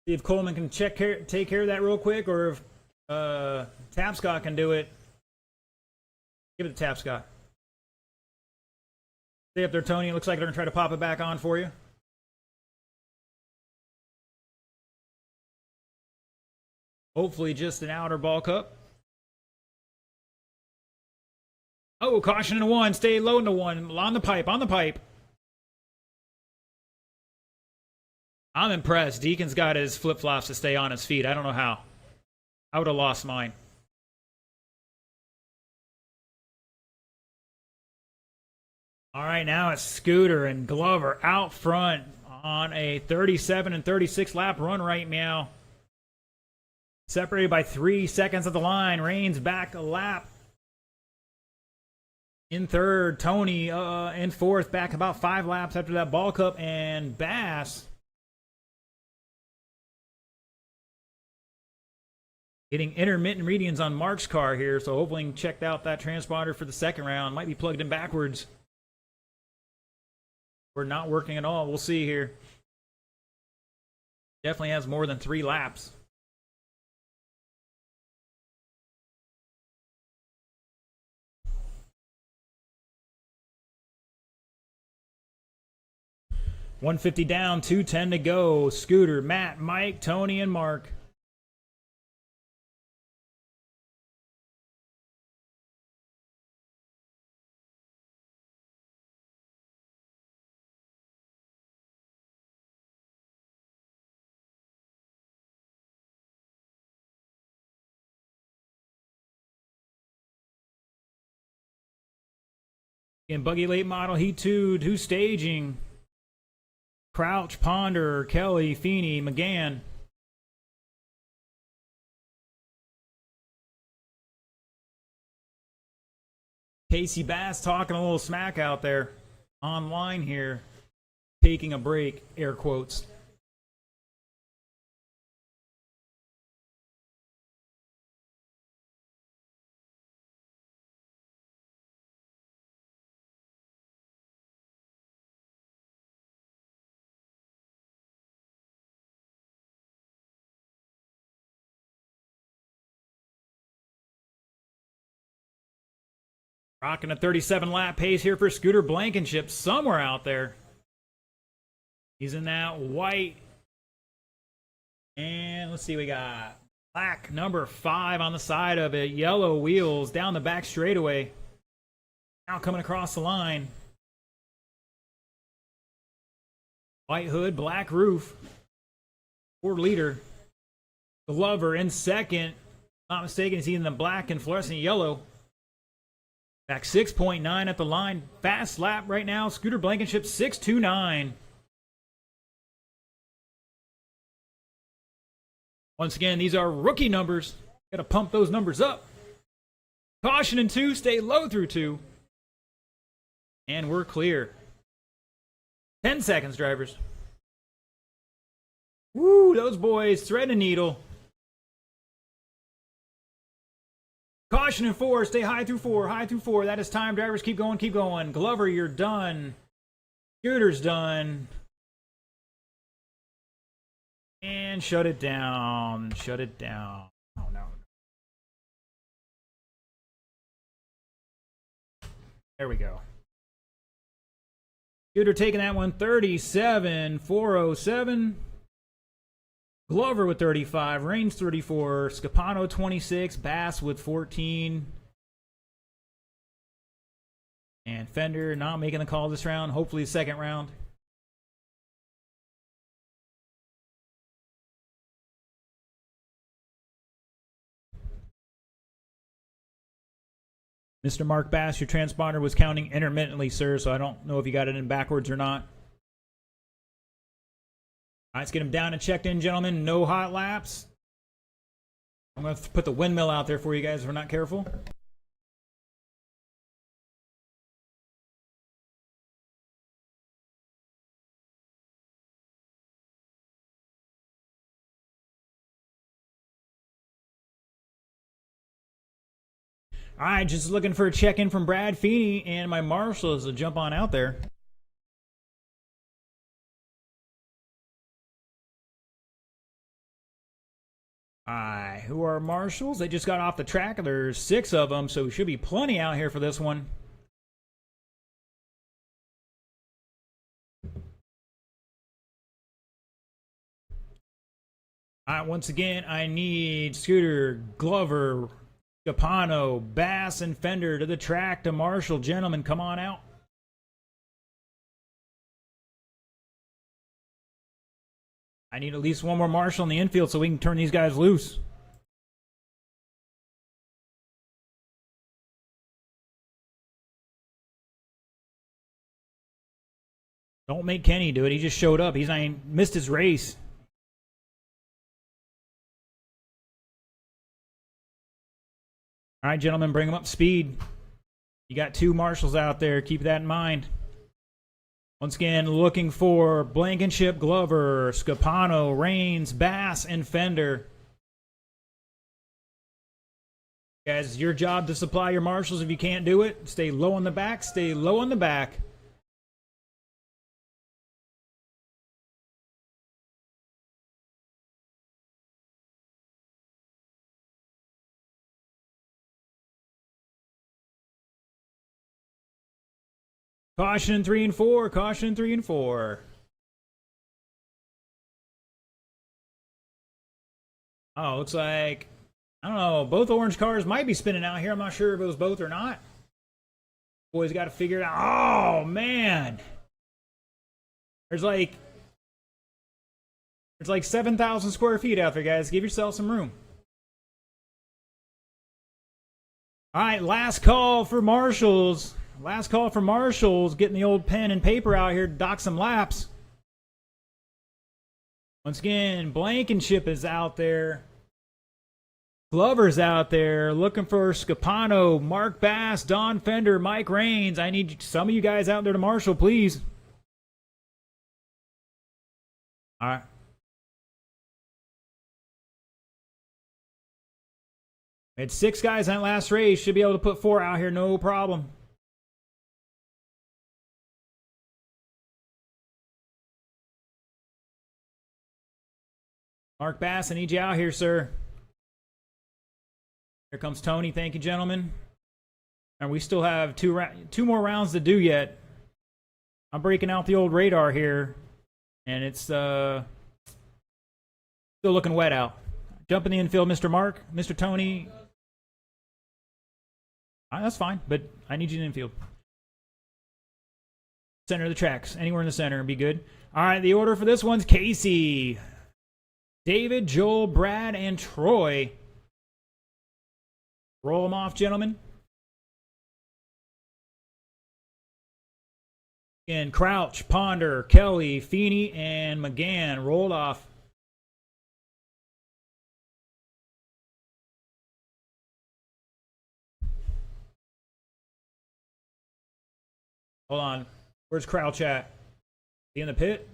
See if Coleman can take care of that real quick, or if Tapscott can do it. Give it to Tapscott. Stay up there, Tony. It looks like they're going to try to pop it back on for you. Hopefully just an outer ball cup. Oh, caution in one. Stay low in the one. On the pipe, on the pipe. I'm impressed. Deacon's got his flip-flops to stay on his feet. I don't know how. I would have lost mine. All right, now it's Scooter and Glover out front on a 37 and 36 lap run right now. Separated by 3 seconds at the line. Reigns back a lap. In third, Tony in fourth, back about 5 laps after that ball cup, and Bass getting intermittent readings on Mark's car here, so hopefully checked out that transponder for the second round. Might be plugged in backwards. We're not working at all. We'll see here. Definitely has more than 3 laps. $150 down, $210 to go. Scooter, Matt, Mike, Tony, and Mark. In Buggy late model, Heat 2, who's staging? Crouch, Ponder, Kelly, Feeney, McGann. Casey Bass talking a little smack out there online here. Taking a break, air quotes. Rocking a 37 lap pace here for Scooter Blankenship somewhere out there. He's in that white. And let's see, we got black number 5 on the side of it. Yellow wheels down the back straightaway. Now coming across the line. White hood, black roof. 4 liter. Glover in second. Not mistaken, he's in the black and fluorescent yellow. Back 6.9 at the line. Fast lap right now. Scooter Blankenship 6.29. Once again, these are rookie numbers. Got to pump those numbers up. Caution in 2. Stay low through 2. And we're clear. 10 seconds, drivers. Woo, those boys thread a needle. Caution in 4. Stay high through 4. High through 4. That is time. Drivers, keep going. Keep going. Glover, you're done. Scooter's done. And shut it down. Shut it down. Oh, no. There we go. Scooter taking that one, 37,407. Glover with 35, Reigns 34, Scapano 26, Bass with 14. And Fender not making the call this round, hopefully second round. Mr. Mark Bass, your transponder was counting intermittently, sir, so I don't know if you got it in backwards or not. All right, let's get him down and checked in, gentlemen. No hot laps. I'm going to put the windmill out there for you guys if we're not careful. All right, just looking for a check-in from Brad Feeney and my marshals to jump on out there. All right, who are marshals? They just got off the track. There's 6 of them, so should be plenty out here for this one. All right, once again, I need Scooter, Glover, Capano, Bass, and Fender to the track to Marshall. Gentlemen, come on out. I need at least one more Marshall in the infield so we can turn these guys loose. Don't make Kenny do it. He just showed up. He's not even missed his race. All right, gentlemen, bring them up speed. You got 2 marshals out there. Keep that in mind. Once again, looking for Blankenship, Glover, Scapano, Reigns, Bass, and Fender. Guys, your job to supply your marshals. If you can't do it, stay low on the back. Stay low on the back. Caution 3 and 4. Caution 3 and 4. Oh, looks like, I don't know, both orange cars might be spinning out here. I'm not sure if it was both or not. Boys got to figure it out. Oh, man. There's like 7,000 square feet out there, guys. Give yourself some room. All right, last call for marshals. Last call for marshals. Getting the old pen and paper out here to dock some laps. Once again, Blankenship is out there. Glover's out there looking for Scapano, Mark Bass, Don Fender, Mike Reigns. I need some of you guys out there to marshal, please. All right. We had 6 guys in that last race. Should be able to put 4 out here, no problem. Mark Bass, I need you out here, sir. Here comes Tony. Thank you, gentlemen. And we still have 2 more rounds to do yet. I'm breaking out the old radar here, and it's still looking wet out. Jump in the infield, Mr. Mark. Mr. Tony. That's fine, but I need you in the infield. Center of the tracks. Anywhere in the center would be good. All right, the order for this one's Casey, David, Joel, Brad, and Troy. Roll them off, gentlemen. Again, Crouch, Ponder, Kelly, Feeney, and McGann rolled off. Hold on. Where's Crouch at? He in the pit?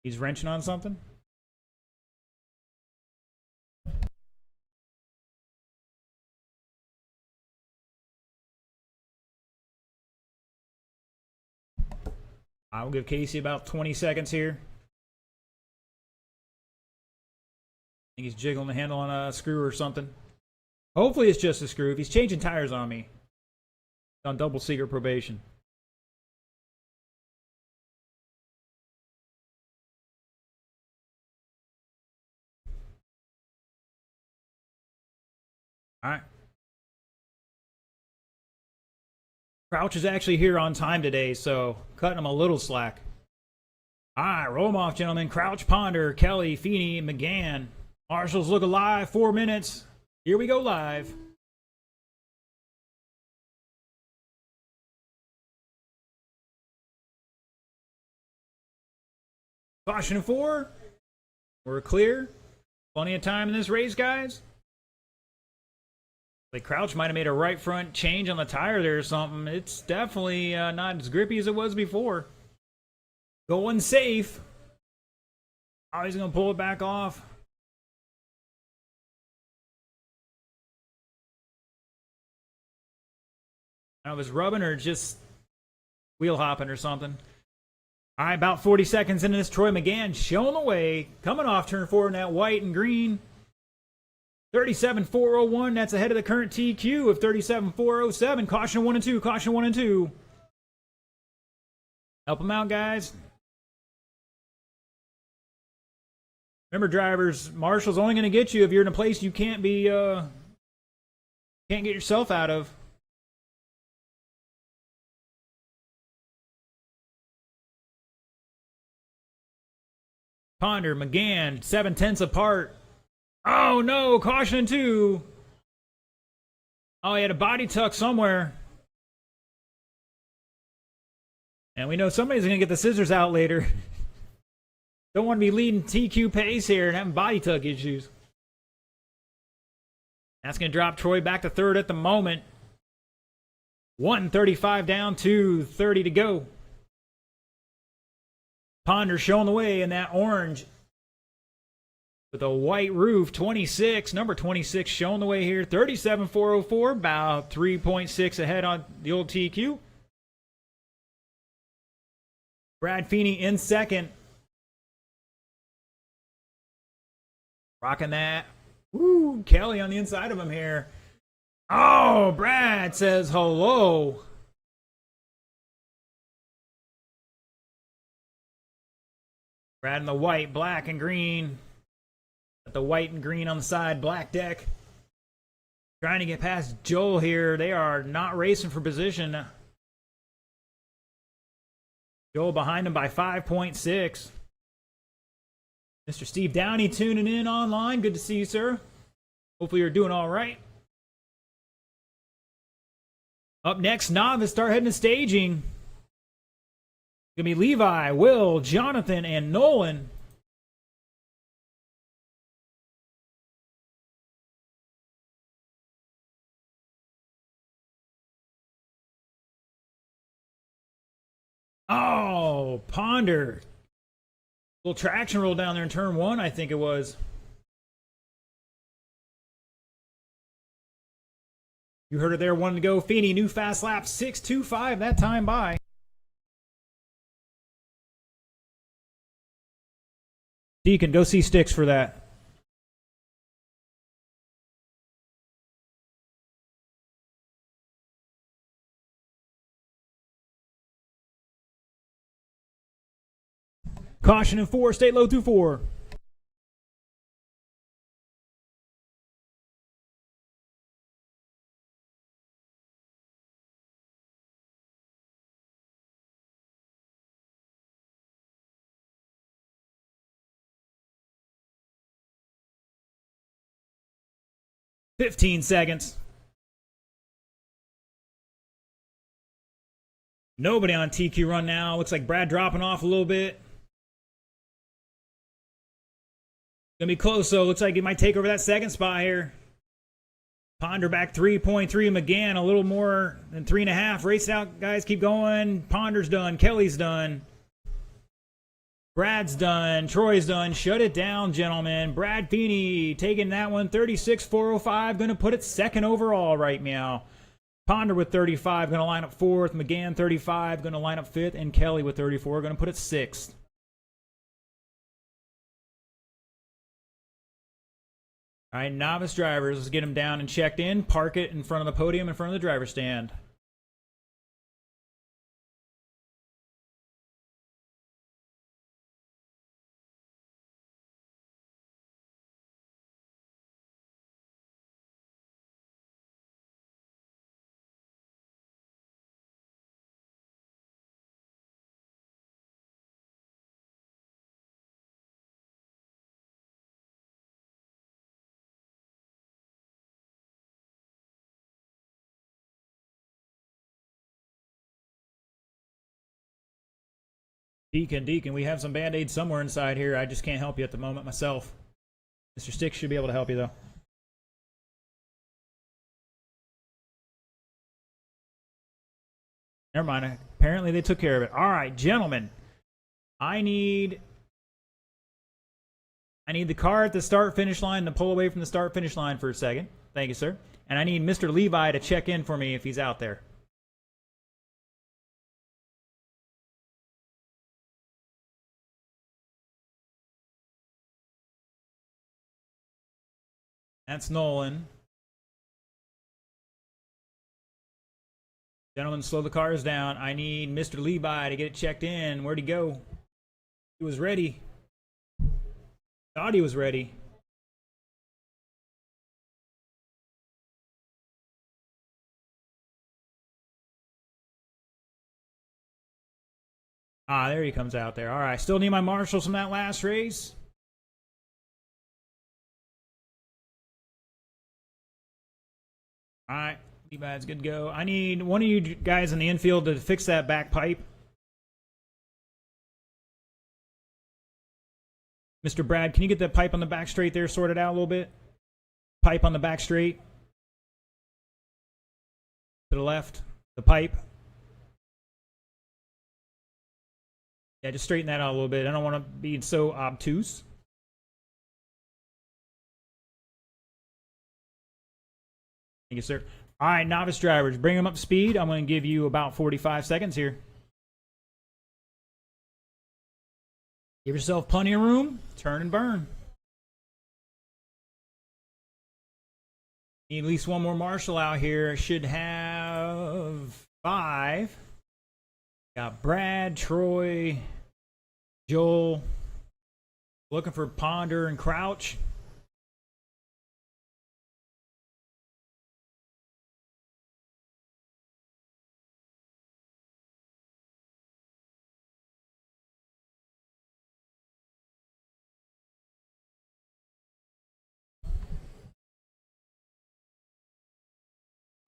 He's wrenching on something? I'll give Casey about 20 seconds here. think he's jiggling the handle on a screw or something. Hopefully it's just a screw. If he's changing tires on me, on double secret probation. All right. Crouch is actually here on time today, so cutting him a little slack. All right, roll them off, gentlemen. Crouch, Ponder, Kelly, Feeney, McGann. Marshall's look alive, 4 minutes. Here we go live. Caution 4. We're clear. Plenty of time in this race, guys. Like Crouch might have made a right front change on the tire there or something. It's definitely not as grippy as it was before. Going safe. Oh, he's going to pull it back off. I don't know if it's rubbing or just wheel hopping or something. All right, about 40 seconds into this, Troy McGann showing the way. Coming off turn 4 in that white and green. 37.401, that's ahead of the current TQ of 37.407. Caution 1 and 2, caution 1 and 2. Help them out, guys. Remember, drivers, Marshall's only going to get you if you're in a place you can't be, can't get yourself out of. Ponder, McGann, 7/10 apart. Oh no, caution 2. Oh, he had a body tuck somewhere. And we know somebody's going to get the scissors out later. Don't want to be leading TQ pace here and having body tuck issues. That's going to drop Troy back to 3rd at the moment. 1:35 down, 2:30 to go. Ponder showing the way in that orange with a white roof. 26, number 26 showing the way here. 37.404, about 3.6 ahead on the old TQ. Brad Feeney in 2nd. Rocking that. Woo, Kelly on the inside of him here. Oh, Brad says hello. Brad in the white, black, and green. Got the white and green on the side, black deck. Trying to get past Joel here. They are not racing for position. Joel behind him by 5.6. Mr. Steve Downey tuning in online. Good to see you, sir. Hopefully you're doing all right. Up next, Novice start heading to staging. Gonna be Levi, Will, Jonathan, and Nolan. Oh, Ponder. Little traction roll down there in turn 1, I think it was. You heard it there, 1 to go. Feeney, new fast lap, 6.25 that time by. Deacon, go see Sticks for that. Caution in 4, stay low through 4. $15 seconds. Nobody on TQ run now. Looks like Brad dropping off a little bit. Gonna be close though. Looks like he might take over that 2nd spot here. Ponder back 3.3. McGann a little more than 3.5. Race out, guys. Keep going. Ponder's done. Kelly's done. Brad's done. Troy's done. Shut it down, gentlemen. Brad Feeney taking that one. 36.405. Gonna put it 2nd overall right now. Ponder with 35. Gonna line up 4th. McGann 35. Gonna line up 5th. And Kelly with 34. Gonna put it 6th. All right, novice drivers, let's get them down and checked in. Park it in front of the podium, in front of the driver's stand. Deacon, we have some Band-Aids somewhere inside here. I just can't help you at the moment myself. Mr. Sticks should be able to help you, though. Never mind. Apparently they took care of it. All right, gentlemen. I need the car at the start-finish line to pull away from the start-finish line for a second. Thank you, sir. And I need Mr. Levi to check in for me if he's out there. That's Nolan. Gentlemen, slow the cars down. I need Mr. Levi to get it checked in. Where'd he go? He was ready. Thought he was ready. Ah, there he comes out there. All right, still need my marshals from that last race. All right, Levi's good to go. I need one of you guys in the infield to fix that back pipe. Mr. Brad, can you get that pipe on the back straight there sorted out a little bit? Pipe on the back straight. To the left. The pipe. Yeah, just straighten that out a little bit. I don't want to be so obtuse. Thank you, sir. All right, novice drivers, bring them up to speed. I'm going to give you about 45 seconds here. Give yourself plenty of room. Turn and burn. Need at least one more marshal out here. Should have 5. Got Brad, Troy, Joel. Looking for Ponder and Crouch.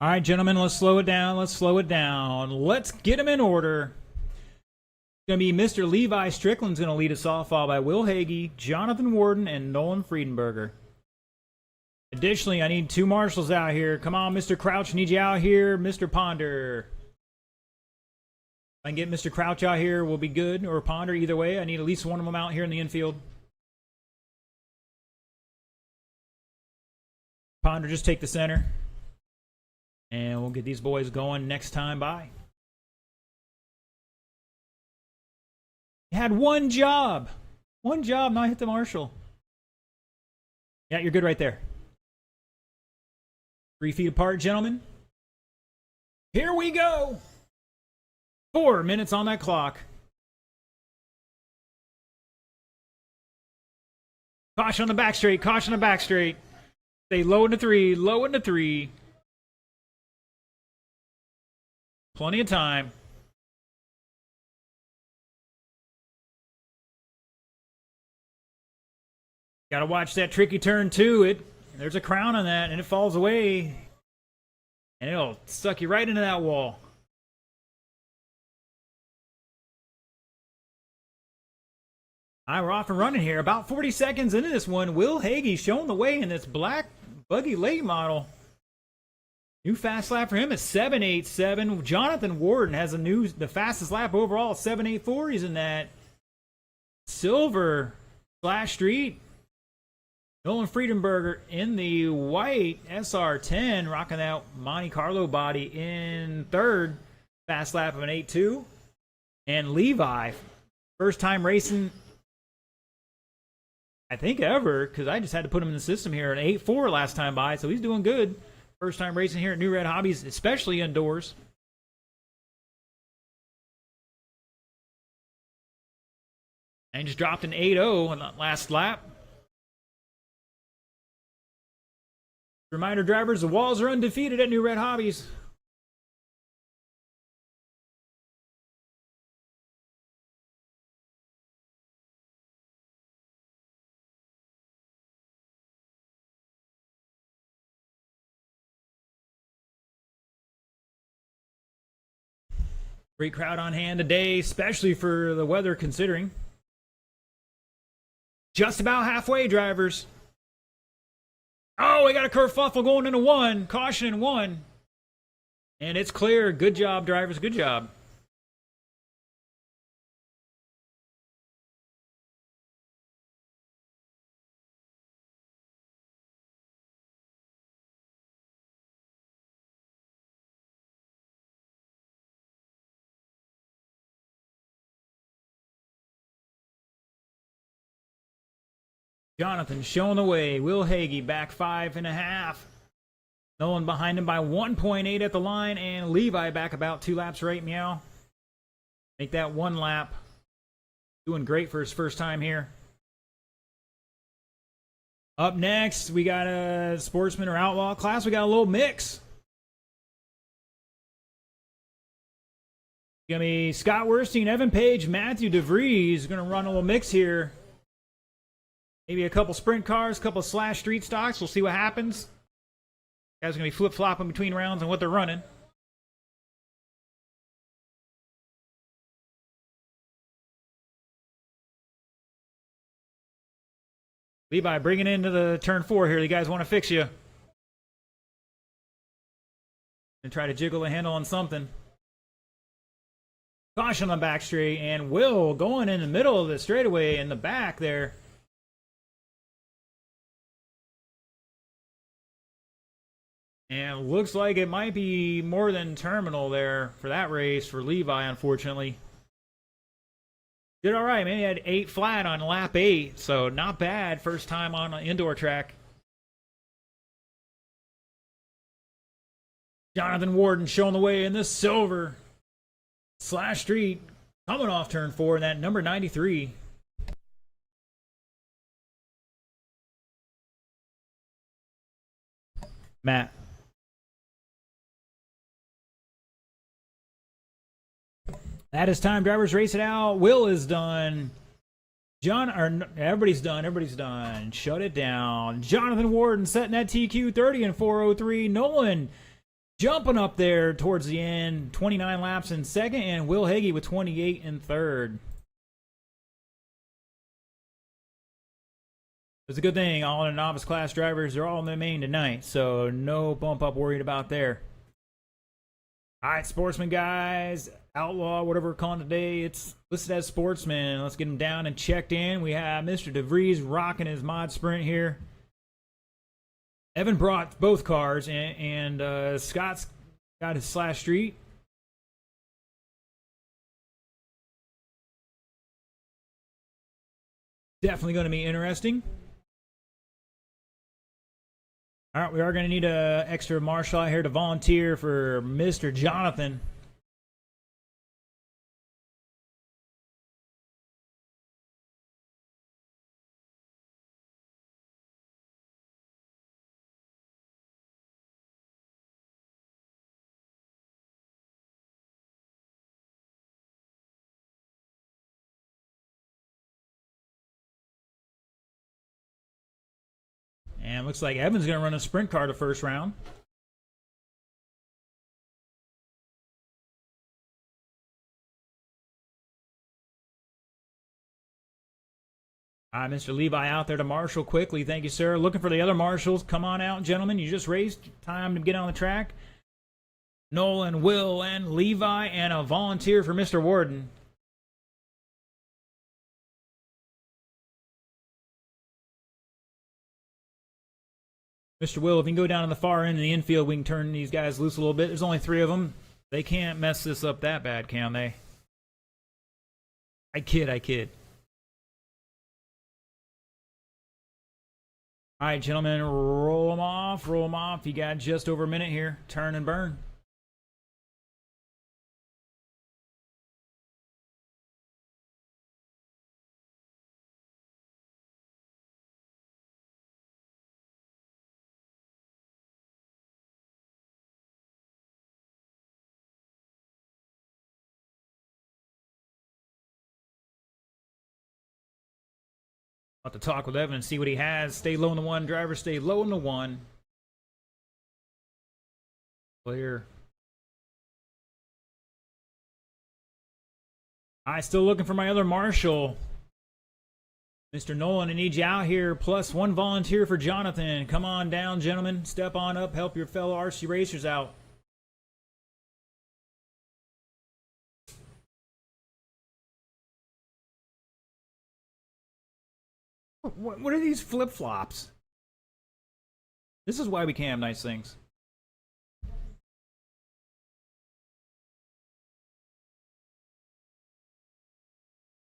All right, gentlemen, let's slow it down. Let's slow it down. Let's get them in order. It's going to be Mr. Levi Strickland's going to lead us off, followed by Will Hagee, Jonathan Warden, and Nolan Friedenberger. Additionally, I need 2 marshals out here. Come on, Mr. Crouch, need you out here. Mr. Ponder. If I can get Mr. Crouch out here, we'll be good. Or Ponder, either way. I need at least one of them out here in the infield. Ponder, just take the center. And we'll get these boys going next time by. You had one job. One job, not hit the marshal. Yeah, you're good right there. 3 feet apart, gentlemen. Here we go. 4 minutes on that clock. Caution on the back straight. Caution on the back straight. Stay low into 3. Low into 3. Plenty of time. Got to watch that tricky turn too. There's a crown on that, and it falls away, and it'll suck you right into that wall. All right, we're off and running here. About 40 seconds into this one, Will Hagee showing the way in this black Buggy late model. New fast lap for him is 7.87. Jonathan Warden has the fastest lap overall, 7.84. He's in that silver Slash Street. Nolan Friedenberger in the white SR10, rocking that Monte Carlo body in 3rd. Fast lap of an 8.2. And Levi, first time racing I think ever, because I just had to put him in the system here. An 8-4 last time by, so he's doing good. First time racing here at Newred Hobbies, especially indoors. And just dropped an 8-0 on that last lap. Reminder, drivers, the walls are undefeated at Newred Hobbies. Great crowd on hand today, especially for the weather considering. Just about halfway, drivers. Oh, we got a kerfuffle going into one. Caution in one. And it's clear. Good job, drivers. Good job. Jonathan showing the way. Will Hagee back 5.5. Nolan behind him by 1.8 at the line. And Levi back about 2 laps right, meow. Make that 1 lap. Doing great for his first time here. Up next, we got a Sportsman or Outlaw class. We got a little mix. Gonna be Scott Werstein, Evan Page, Matthew DeVries. Gonna run a little mix here. Maybe a couple sprint cars, a couple slash street stocks. We'll see what happens. Guys are going to be flip-flopping between rounds and what they're running. Levi bringing into the turn 4 here. You guys want to fix you. And try to jiggle the handle on something. Caution on the back straight. And Will going in the middle of the straightaway in the back there. And looks like it might be more than terminal there for that race for Levi, unfortunately. Did all right, man. He had 8 flat on lap 8, so not bad. First time on an indoor track. Jonathan Warden showing the way in the silver slash street, coming off turn 4 in that number 93. Matt. That is time. Drivers race it out. Will is done. Everybody's done. Everybody's done. Shut it down. Jonathan Warden setting that TQ 30 and 403. Nolan jumping up there towards the end. 29 laps in second. And Will Hagee with 28 in third. It's a good thing. All the novice class drivers are all in the main tonight. So no bump up worried about there. All right, Sportsman guys. Outlaw, whatever we're calling today, it's listed as Sportsman. Let's get him down and checked in. We have Mr. DeVries rocking his mod sprint here. Evan brought both cars, and Scott's got his slash street. Definitely going to be interesting. All right, we are going to need an extra marshal out here to volunteer for Mr. Jonathan. And looks like Evan's going to run a sprint car the first round. All right, Mr. Levi out there to marshal quickly. Thank you, sir. Looking for the other marshals. Come on out, gentlemen. You just raced. Time to get on the track. Nolan, Will, and Levi, and a volunteer for Mr. Warden. Mr. Will, if you can go down to the far end of the infield, we can turn these guys loose a little bit. There's only 3 of them. They can't mess this up that bad, can they? I kid. All right, gentlemen, roll them off. Roll them off. You got just over a minute here. Turn and burn. About to talk with Evan and see what he has. Stay low in the one. Driver, stay low in the one. Clear. I still looking for my other marshal. Mr. Nolan, I need you out here. Plus one volunteer for Jonathan. Come on down, gentlemen. Step on up. Help your fellow RC racers out. What are these flip-flops? This is why we can't have nice things.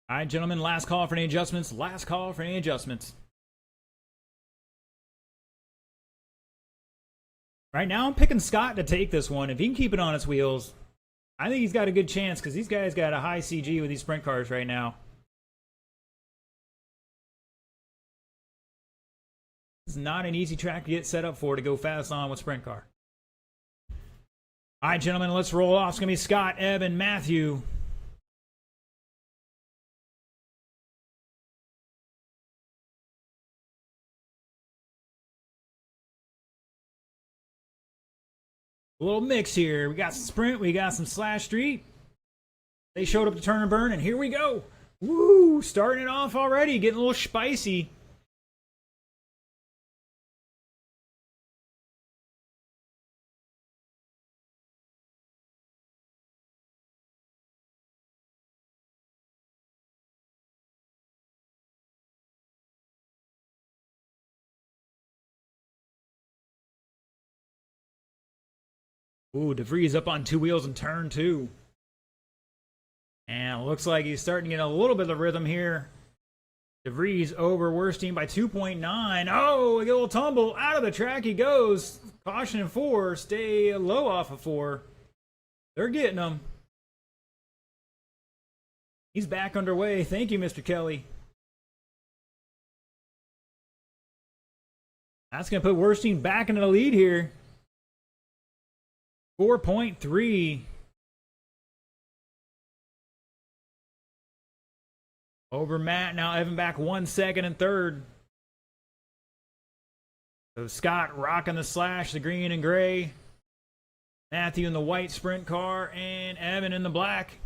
All right, gentlemen, last call for any adjustments. Last call for any adjustments. Right now, I'm picking Scott to take this one. If he can keep it on its wheels, I think he's got a good chance because these guys got a high CG with these sprint cars right now. It's not an easy track to get set up for to go fast on with sprint car. All right, gentlemen, let's roll off. It's going to be Scott, Evan, Matthew. A little mix here. We got some sprint, we got some slash street. They showed up to turn and burn, and here we go. Woo! Starting it off already, getting a little spicy. Ooh, DeVries up on two wheels in turn two. And it looks like he's starting to get a little bit of rhythm here. DeVries over Werstein by 2.9. Oh, a little tumble. Out of the track he goes. Caution in 4. Stay low off of 4. They're getting him. He's back underway. Thank you, Mr. Kelly. That's going to put Werstein back into the lead here. 4.3. Over Matt. Now Evan back 1 second and third. So Scott rocking the slash, the green and gray. Matthew in the white sprint car. And Evan in the black.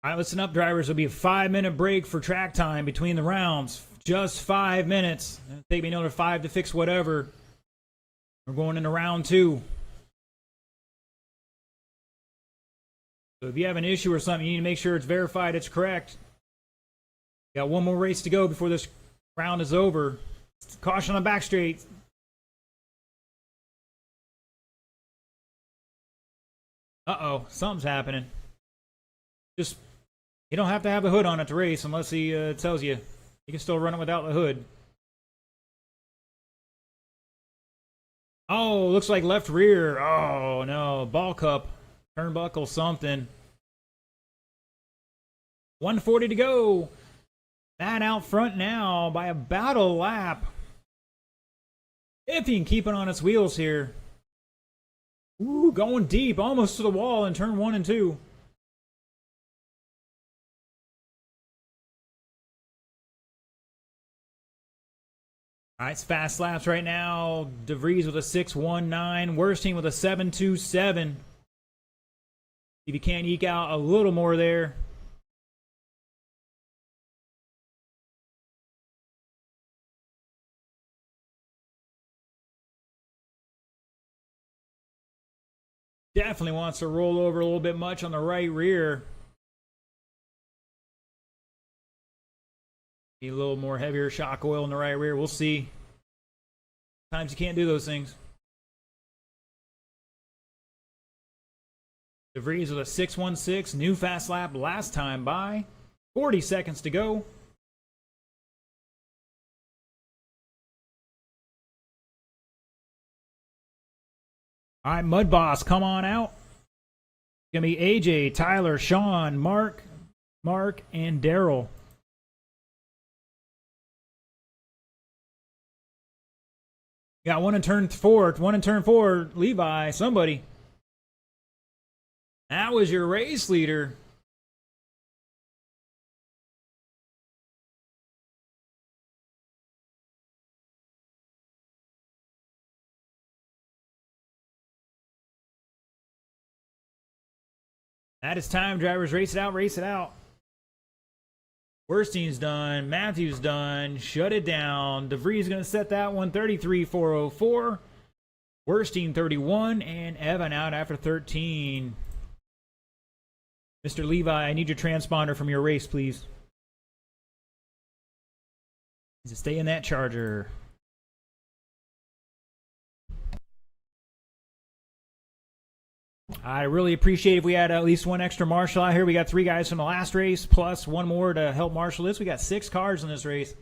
All right, listen up, drivers. There'll be a 5-minute break for track time between the rounds. Just 5 minutes. It'll take me another 5 to fix whatever. We're going into round 2. So if you have an issue or something, you need to make sure it's verified it's correct. Got one more race to go before this round is over. Caution on the back straight. Uh-oh, something's happening. Just... You don't have to have a hood on it to race unless he tells you. You can still run it without the hood. Oh, looks like left rear. Oh, no. Ball cup. Turnbuckle something. 140 to go. Matt out front now by about a lap. If he can keep it on its wheels here. Ooh, going deep. Almost to the wall in turn 1 and 2. All right, it's fast laps right now. DeVries with a 6.19. Werstein with a 7.27. If you can't eke out a little more there. Definitely wants to roll over a little bit much on the right rear. Need a little more heavier shock oil in the right rear. We'll see. Sometimes you can't do those things. DeVries with a 6.16. New fast lap last time by. 40 seconds to go. All right, Mud Boss, come on out. It's going to be AJ, Tyler, Sean, Mark, and Daryl. Got one in turn 4. One in turn 4. Levi, somebody. That was your race leader. That is time, drivers. Race it out, race it out. Werstein's done. Matthews done. Shut it down. DeVries going to set that one. 33.404. Werstein 31. And Evan out after 13. Mr. Levi, I need your transponder from your race, please. Needs to stay in that charger. I really appreciate if we had at least one extra marshal out here. We got 3 guys from the last race, plus one more to help marshal this. We got 6 cars in this race.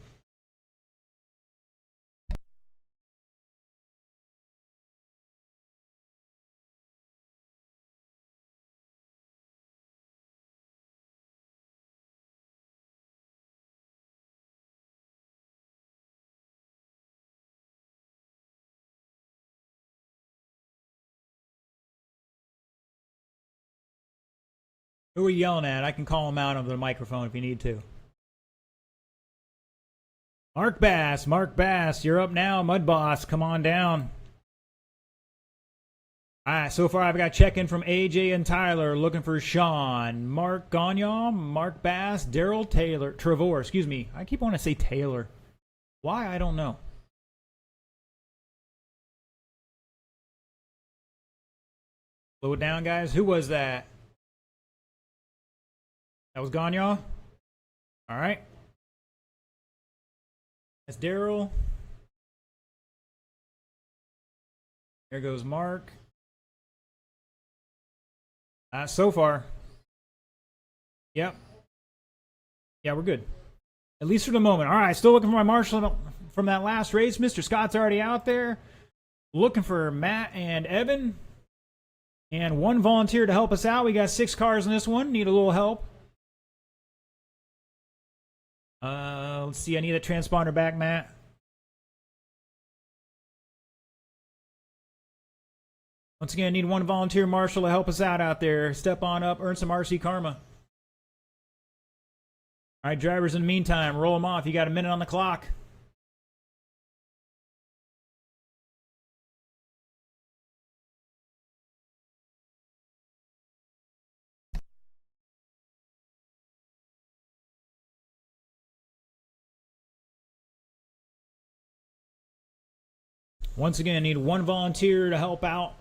Who are you yelling at? I can call him out over the microphone if you need to. Mark Bass, you're up now. Mud Boss, come on down. All right, so far I've got check-in from AJ and Tyler, looking for Sean, Mark Gagnon, Mark Bass, Daryl Trevor, excuse me. I keep wanting to say Taylor. Why? I don't know. Slow it down, guys. Who was that? That was Gagnon? All right. That's Daryl. There goes Mark. So far. Yep. Yeah, we're good. At least for the moment. All right, still looking for my marshal from that last race. Mr. Scott's already out there. Looking for Matt and Evan. And one volunteer to help us out. We got 6 cars in this one. Need a little help. Let's see. I need a transponder back, Matt. Once again, I need one volunteer marshal to help us out there. Step on up, earn some RC karma. All right, drivers, in the meantime, roll them off. You got a minute on the clock. Once again, I need one volunteer to help out.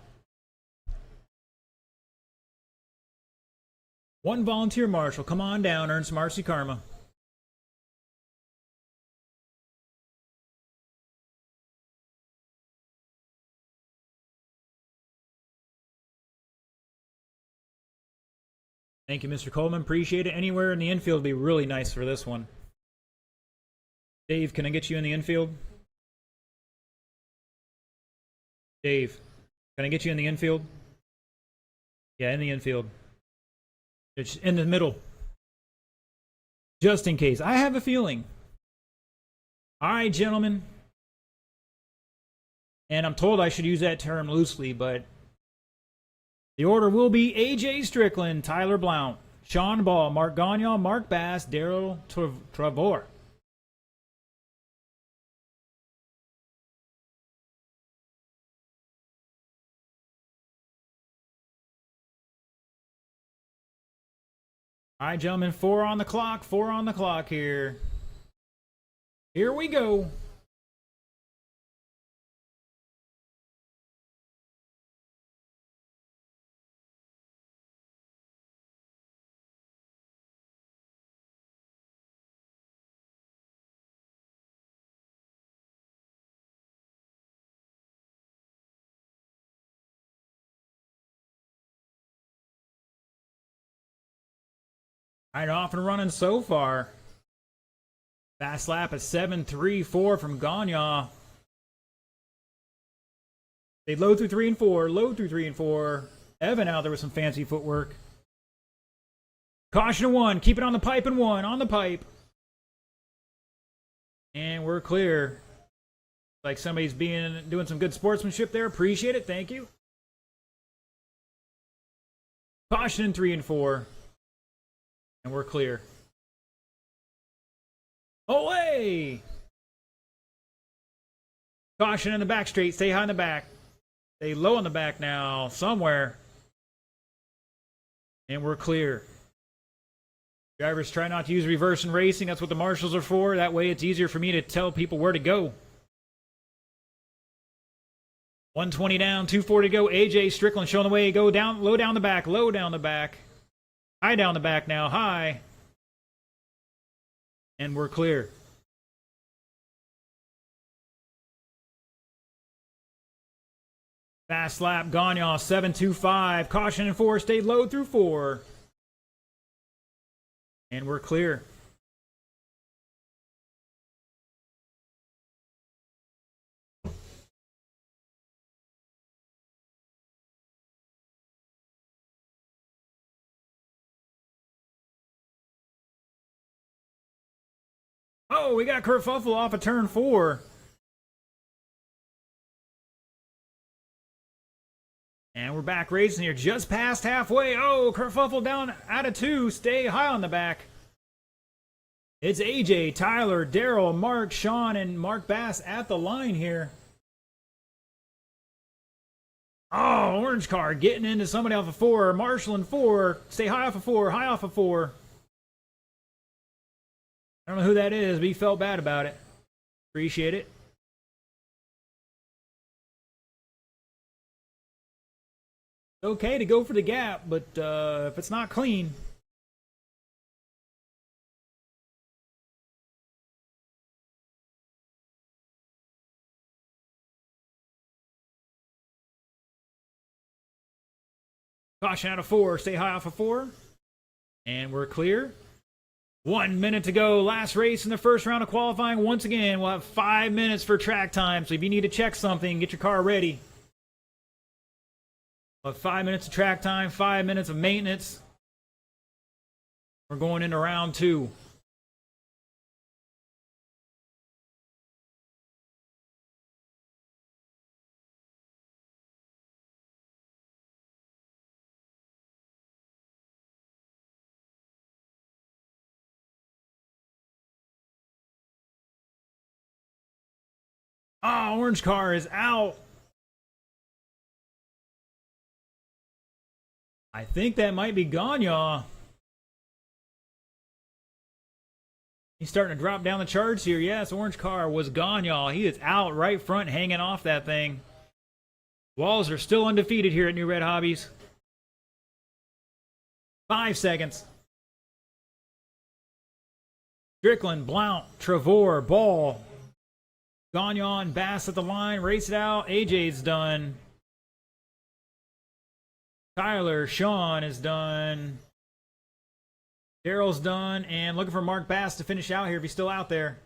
One volunteer marshal, come on down, earn some RC karma. Thank you, Mr. Coleman. Appreciate it. Anywhere in the infield would be really nice for this one. Dave, can I get you in the infield? Dave, can I get you in the infield? Yeah, in the infield. It's in the middle. Just in case. I have a feeling. All right, gentlemen. And I'm told I should use that term loosely, but the order will be AJ Strickland, Tyler Blount, Sean Ball, Mark Gagnon, Mark Bass, Daryl Trevor. All right, gentlemen, 4 on the clock. 4 on the clock here. Here we go. Right off and running so far. Fast lap at 7.34 from Gagne. They load through 3 and 4. Load through 3 and 4. Evan out there with some fancy footwork. Caution to 1. Keep it on the pipe and 1. On the pipe. And we're clear. Like somebody's doing some good sportsmanship there. Appreciate it. Thank you. Caution in 3 and 4. And we're clear. Away! Caution in the back straight. Stay high in the back. Stay low in the back now. Somewhere. And we're clear. Drivers try not to use reverse in racing. That's what the marshals are for. That way it's easier for me to tell people where to go. 120 down, 240 to go. AJ Strickland showing the way. Go down, low down the back, low down the back. High down the back now, high. And we're clear. Fast lap, Gagne, 7.25. Caution in 4, stay low through 4. And we're clear. Oh, we got kerfuffle off of turn 4. And we're back racing here just past halfway. Oh, kerfuffle down out of 2. Stay high on the back. It's AJ, Tyler, Daryl, Mark, Sean, and Mark Bass at the line here. Oh, orange car getting into somebody off of 4. Marshall in 4. Stay high off of 4. High off of 4. I don't know who that is, but he felt bad about it. Appreciate it. It's okay to go for the gap, but if it's not clean. Caution out of 4. Stay high off of 4. And we're clear. 1 minute to go. Last race in the first round of qualifying. Once again, we'll have 5 minutes for track time. So if you need to check something, get your car ready. We'll have 5 minutes of track time, 5 minutes of maintenance. We're going into round 2. Oh, orange car is out. I think that might be Gagne. He's starting to drop down the charts here. Yes, orange car was Gagne. He is out right front, hanging off that thing. Walls are still undefeated here at Newred Hobbies. 5 seconds. Strickland, Blount, Trevor, Ball. Gagnon, Bass at the line. Race it out. AJ's done. Tyler, Sean is done. Daryl's done. And looking for Mark Bass to finish out here if he's still out there.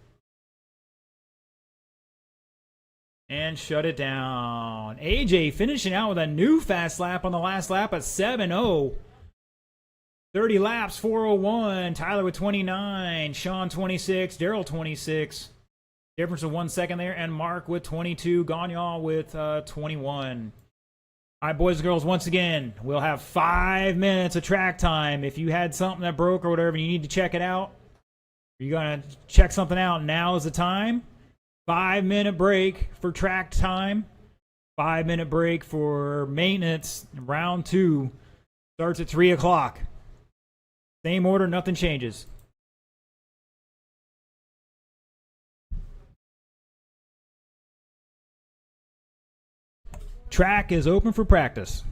And shut it down. AJ finishing out with a new fast lap on the last lap at 7.0. 30 laps, 4:01. Tyler with 29. Sean 26. Daryl 26. Difference of 1 second there. And Mark with 22. Gagnon with 21. All right, boys and girls, once again, we'll have 5 minutes of track time. If you had something that broke or whatever and you need to check it out, you're going to check something out, now is the time. 5 minute break for track time. 5 minute break for maintenance. Round 2 starts at 3 o'clock. Same order, nothing changes. Track is open for practice.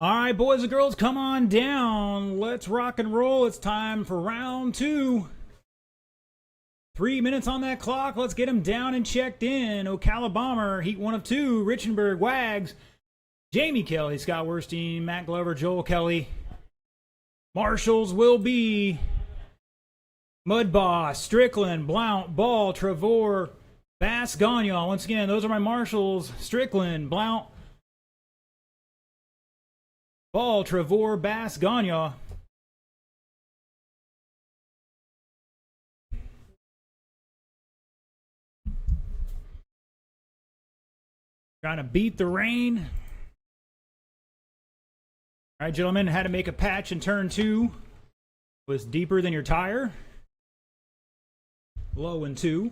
All right, boys and girls, come on down. Let's rock and roll. It's time for round 2. 3 minutes on that clock. Let's get them down and checked in. Ocala Bomber, heat 1 of 2. Richenberg, Wags, Jamie Kelly, Scott Werstein, Matt Glover, Joel Kelly. Marshals will be Mud Boss, Strickland, Blount, Ball, Trevor, Bass, Gagnon. Once again, those are my marshals. Strickland, Blount, Ball, Trevor, Bass, Gagnon. Trying to beat the rain. All right, gentlemen, had to make a patch in turn 2. Was deeper than your tire. Low in 2.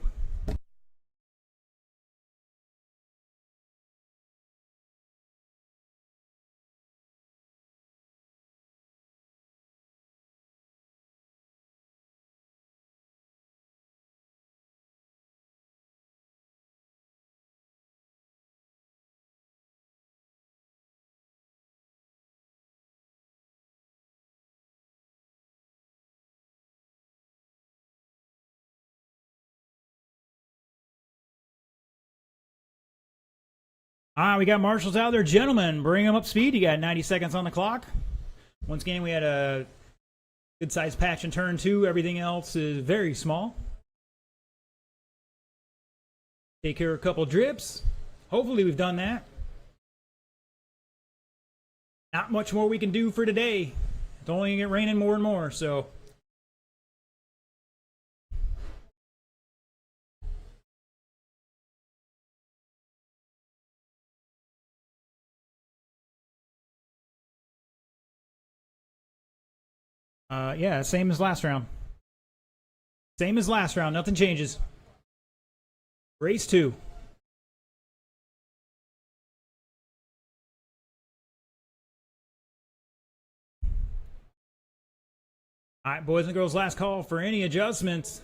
We got marshals out there. Gentlemen, bring them up speed. You got 90 seconds on the clock. Once again, we had a good-sized patch in turn 2. Everything else is very small. Take care of a couple drips. Hopefully we've done that. Not much more we can do for today. It's only going to get raining more and more, so... yeah, same as last round. Same as last round, nothing changes. Race 2. All right, boys and girls, last call for any adjustments.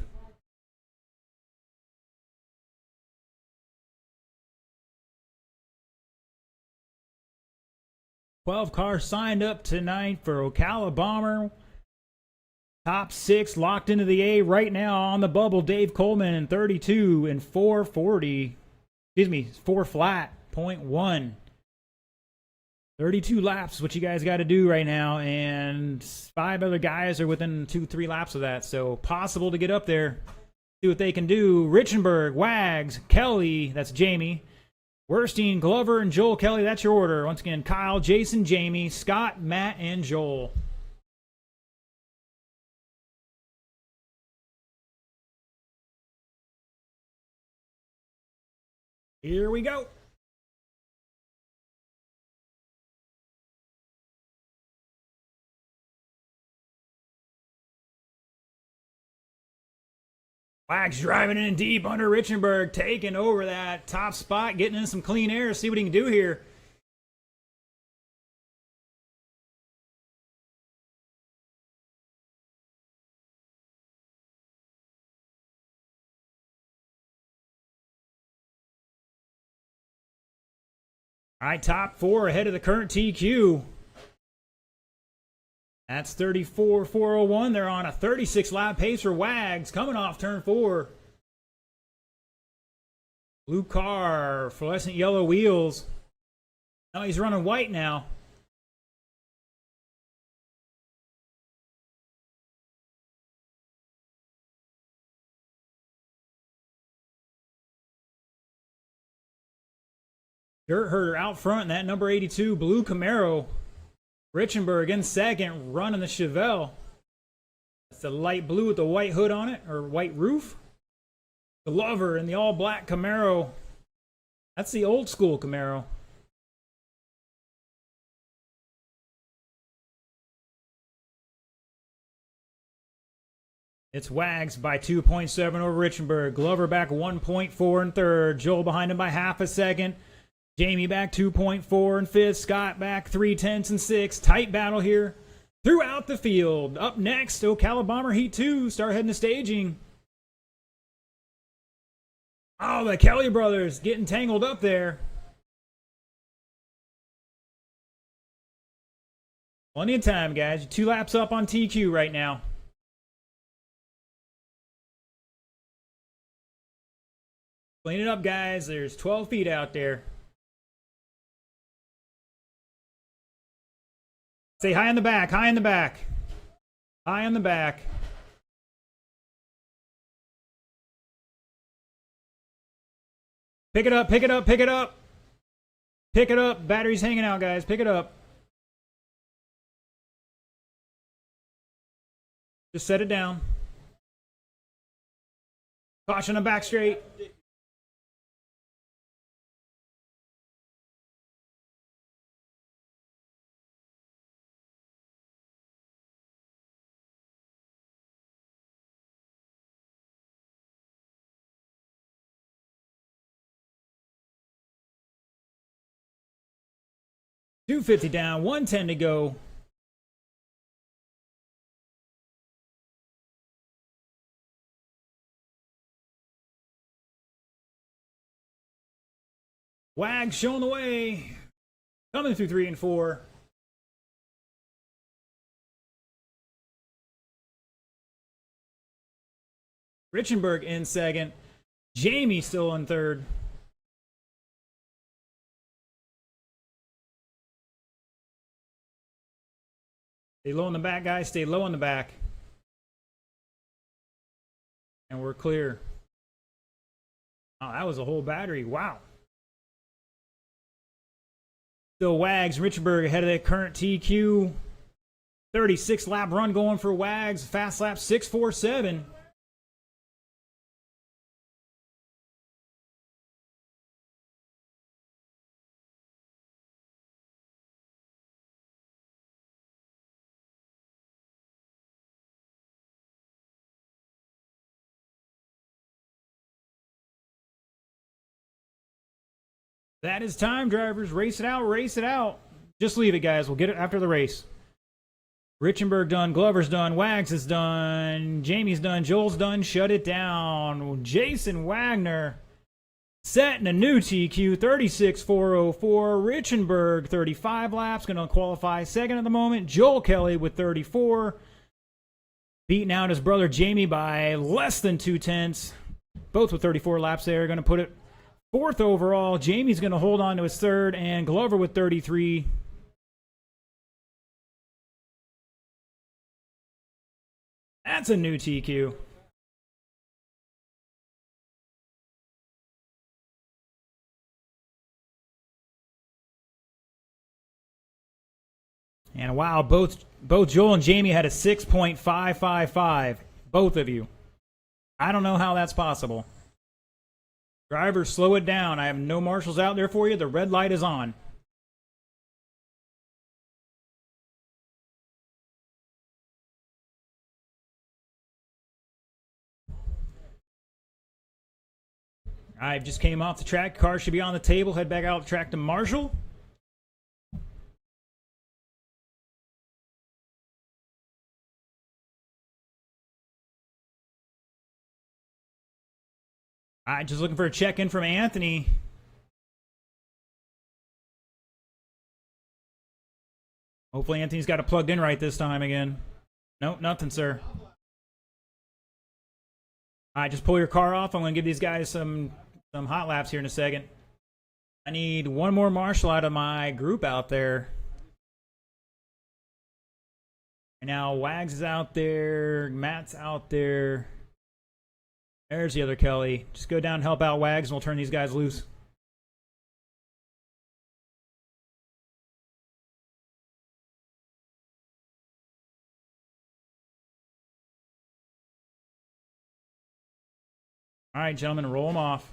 $12 cars signed up tonight for Ocala Bomber. Top 6 locked into the A right now on the bubble. Dave Coleman in 32 and 440. Excuse me, 4 flat, 0.1. 32 laps, what you guys got to do right now, and 5 other guys are within 2-3 laps of that, so possible to get up there. See what they can do. Richenberg, Wags, Kelly, that's Jamie, Werstein, Glover, and Joel Kelly, that's your order. Once again, Kyle, Jason, Jamie, Scott, Matt, and Joel. Here we go. Wax driving in deep under Richenberg, taking over that top spot, getting in some clean air, see what he can do here. All right, top 4 ahead of the current TQ. That's 34.401. They're on a 36 lap pace for Wags, coming off turn 4. Blue car, fluorescent yellow wheels. Oh, he's running white now. Dirt Herder out front in that number 82 blue Camaro. Richenberg in second, running the Chevelle. That's the light blue with the white hood on it, or white roof. Glover in the all-black Camaro. That's the old school Camaro. It's Wags by 2.7 over Richenberg. Glover back 1.4 in third. Joel behind him by half a second. Jamie back 2.4 in fifth. Scott back 0.3 in sixth. Tight battle here throughout the field. Up next, Ocala Bomber Heat 2. Start heading to staging. Oh, the Kelly brothers getting tangled up there. Plenty of time, guys. You're 2 laps up on TQ right now. Clean it up, guys. There's 12 feet out there. Stay high in the back, high in the back. High on the back. Pick it up, pick it up, pick it up. Pick it up. Battery's hanging out, guys. Pick it up. Just set it down. Caution on back straight. $250 down, 110 to go. Wags showing the way. Coming through 3 and 4. Richenberg in second. Jamie still in third. Stay low in the back, guys. Stay low in the back. And we're clear. Oh, that was a whole battery. Wow. Still Wags. Richenberg ahead of the current TQ. 36 lap run going for Wags. Fast lap 6:47. That is time, drivers. Race it out, race it out. Just leave it, guys. We'll get it after the race. Richenberg done. Glover's done. Wags is done. Jamie's done. Joel's done. Shut it down. Jason Wagner setting a new TQ, 36.404. Richenberg, 35 laps. Going to qualify second at the moment. Joel Kelly with 34. Beating out his brother Jamie by less than 2/10. Both with 34 laps there. Going to put it fourth overall. Jamie's going to hold on to his third, and Glover with 33. That's a new TQ. And wow, both Joel and Jamie had a 6.555. Both of you. I don't know how that's possible. Drivers, slow it down. I have no marshals out there for you. The red light is on. I just came off the track. Car should be on the table. Head back out the track to Marshall. All right, just looking for a check-in from Anthony. Hopefully Anthony's got it plugged in right this time again. Nope, nothing, sir. All right, just pull your car off. I'm going to give these guys some hot laps here in a second. I need one more marshal out of my group out there. And now Wags is out there. Matt's out there. There's the other Kelly. Just go down and help out Wags, and we'll turn these guys loose. All right, gentlemen, roll them off.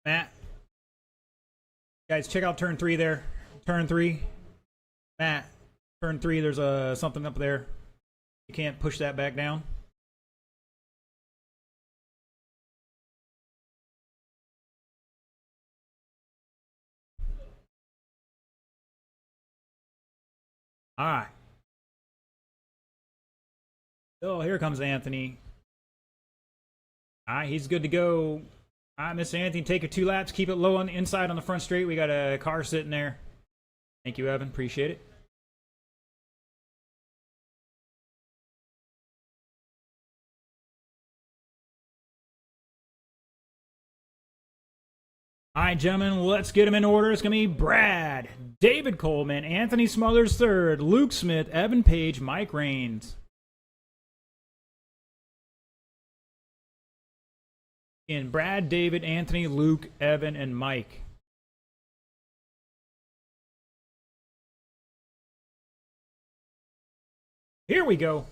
Matt. Guys, check out turn 3 there. Turn 3. Matt, turn 3, there's something up there. You can't push that back down. All right. Oh, here comes Anthony. All right, he's good to go. All right, Mr. Anthony, take your 2 laps. Keep it low on the inside on the front straight. We got a car sitting there. Thank you, Evan. Appreciate it. All right, gentlemen, let's get them in order. It's going to be Brad, David Coleman, Anthony Smothers third, Luke Smith, Evan Page, Mike Raines. In Brad, David, Anthony, Luke, Evan, and Mike. Here we go.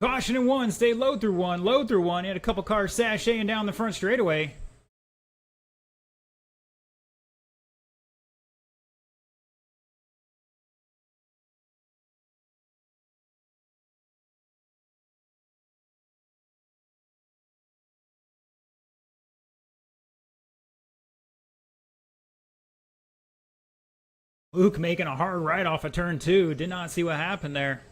Caution in 1, stay low through 1, low through 1. You had a couple cars sashaying down the front straightaway. Luke making a hard right off of turn 2. Did not see what happened there.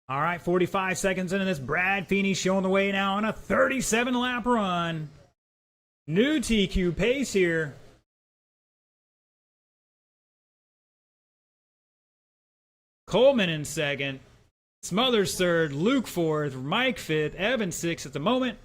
All right, 45 seconds into this. Brad Feeney showing the way now on a 37-lap run. New TQ pace here. Coleman in second. Smothers third. Luke fourth. Mike fifth. Evan sixth at the moment.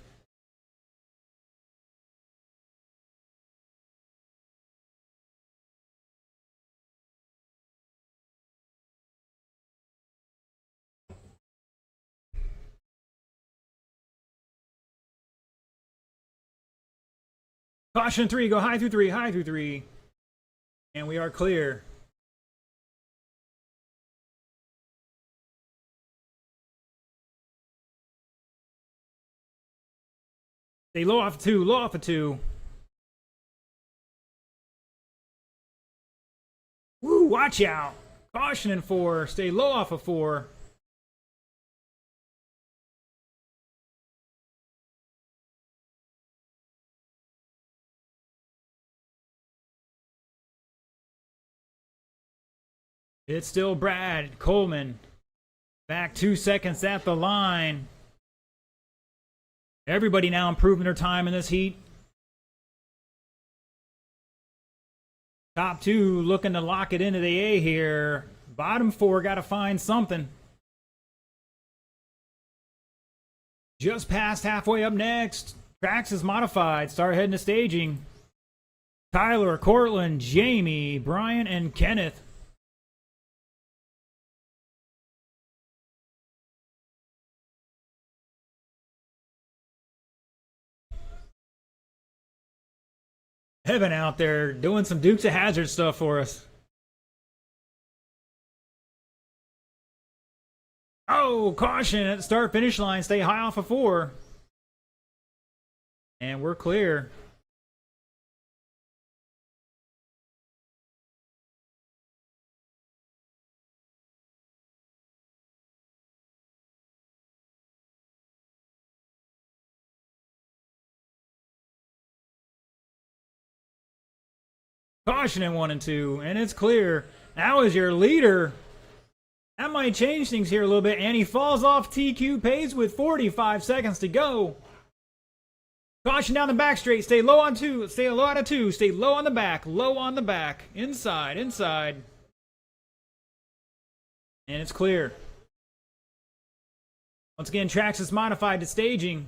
Caution 3, go high through 3, high through 3. And we are clear. Stay low off of 2, low off of 2. Woo, watch out. Caution in 4, stay low off of 4. It's still Brad Coleman. Back 2 seconds at the line. Everybody now improving their time in this heat. Top 2 looking to lock it into the A here. Bottom 4 got to find something. Just past halfway up next. Tracks is modified. Start heading to staging. Tyler, Cortland, Jamie, Brian, and Kenneth. Evan out there doing some Dukes of Hazzard stuff for us. Oh, caution at the start finish line. Stay high off of 4. And we're clear. Caution in 1 and 2, and it's clear. Now is your leader. That might change things here a little bit, and he falls off TQ pace with 45 seconds to go. Caution down the back straight. Stay low on 2. Stay low out of 2. Stay low on the back. Low on the back. Inside. Inside. And it's clear. Once again, tracks is modified to staging.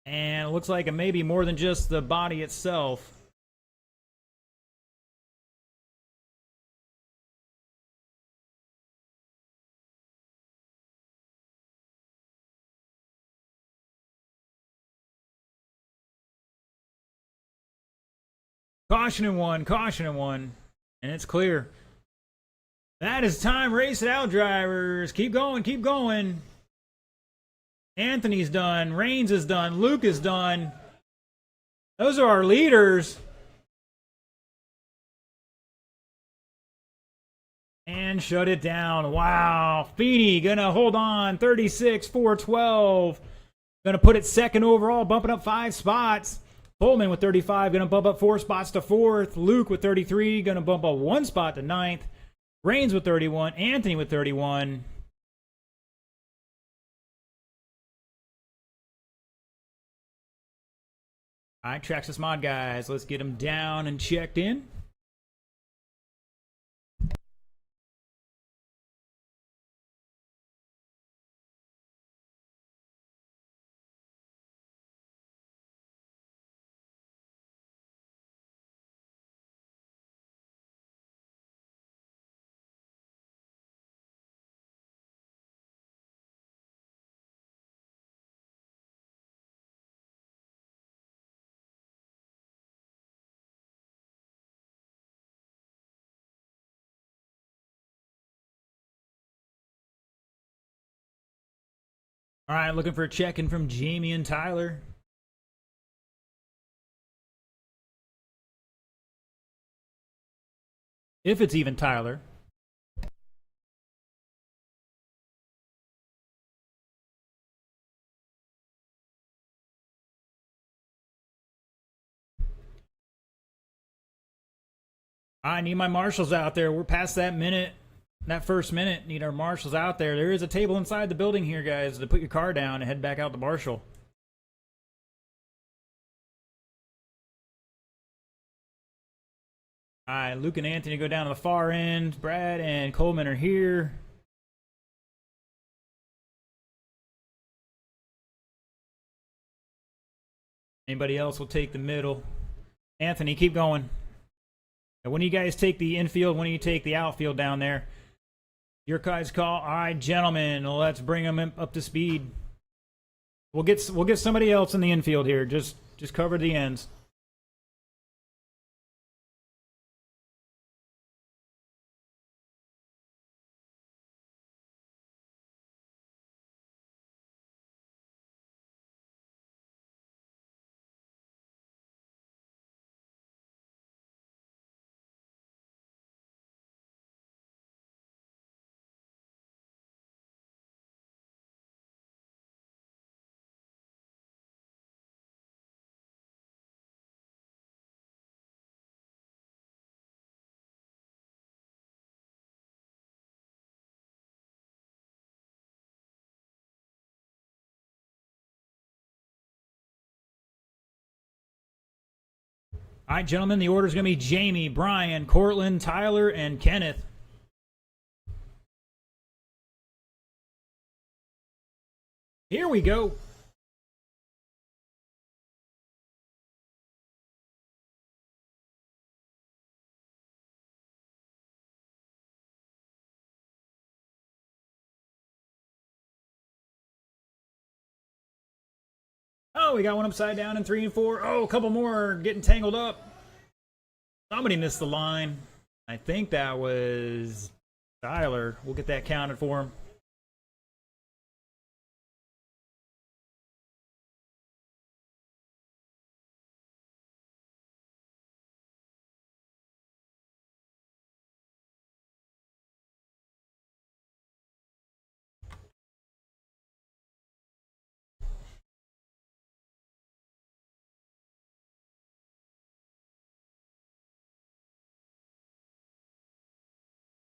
And it looks like it may be more than just the body itself. Caution in one, caution in one. And it's clear. That is time. Race it out, drivers. Keep going, keep going. Anthony's done. Reigns is done. Luke is done. Those are our leaders. And shut it down. Wow. Feeney gonna hold on. 36, 412. Gonna put it second overall, bumping up 5 spots. Pullman with 35, gonna bump up 4 spots to 4th. Luke with 33, gonna bump up 1 spot to 9th. Reigns with 31. Anthony with 31. All right, Traxxas Mod guys, let's get them down and checked in. All right, looking for a check-in from Jamie and Tyler. If it's even Tyler. I need my marshals out there. We're past that minute. That first minute, need our marshals out there. There is a table inside the building here, guys, to put your car down and head back out to marshal. All right, Luke and Anthony go down to the far end. Brad and Coleman are here. Anybody else will take the middle. Anthony, keep going. And when you guys take the infield, when you take the outfield down there, your guys' call. All right, gentlemen, let's bring them up to speed. We'll get somebody else in the infield here. Just cover the ends. All right, gentlemen, the order is going to be Jamie, Brian, Cortland, Tyler, and Kenneth. Here we go. Oh, we got one upside down in 3 and 4. Oh, a couple more getting tangled up. Somebody missed the line. I think that was Tyler. We'll get that counted for him.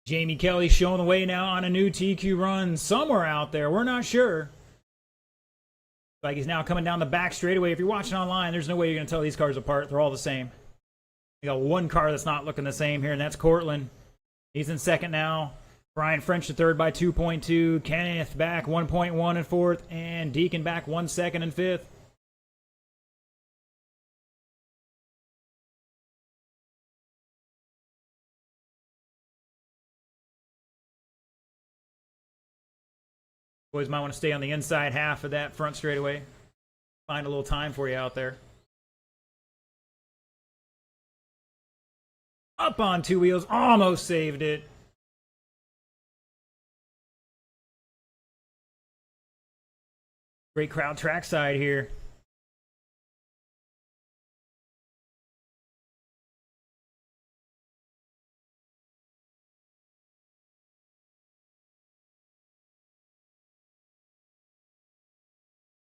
Jamie Kelly showing the way now on a new TQ run somewhere out there. We're not sure. Like he's now coming down the back straightaway. If you're watching online, there's no way you're going to tell these cars apart. They're all the same. You got one car that's not looking the same here, and that's Cortland. He's in second now. Brian French to third by 2.2. Kenneth back 1.1 in fourth. And Deacon back 1 second in fifth. Boys might want to stay on the inside half of that front straightaway. Find a little time for you out there. Up on two wheels. Almost saved it. Great crowd trackside here.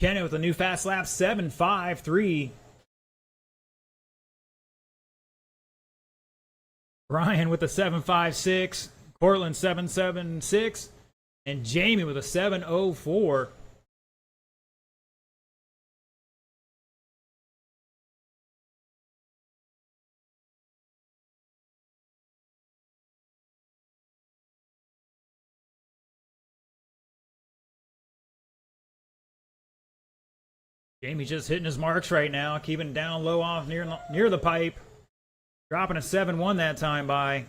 Kenny with a new fast lap, 7.53. Brian with a 7.56. Cortland 7.76. And Jamie with a 7.04. Jamie's just hitting his marks right now, keeping it down low off near the pipe. Dropping a 7-1 that time by.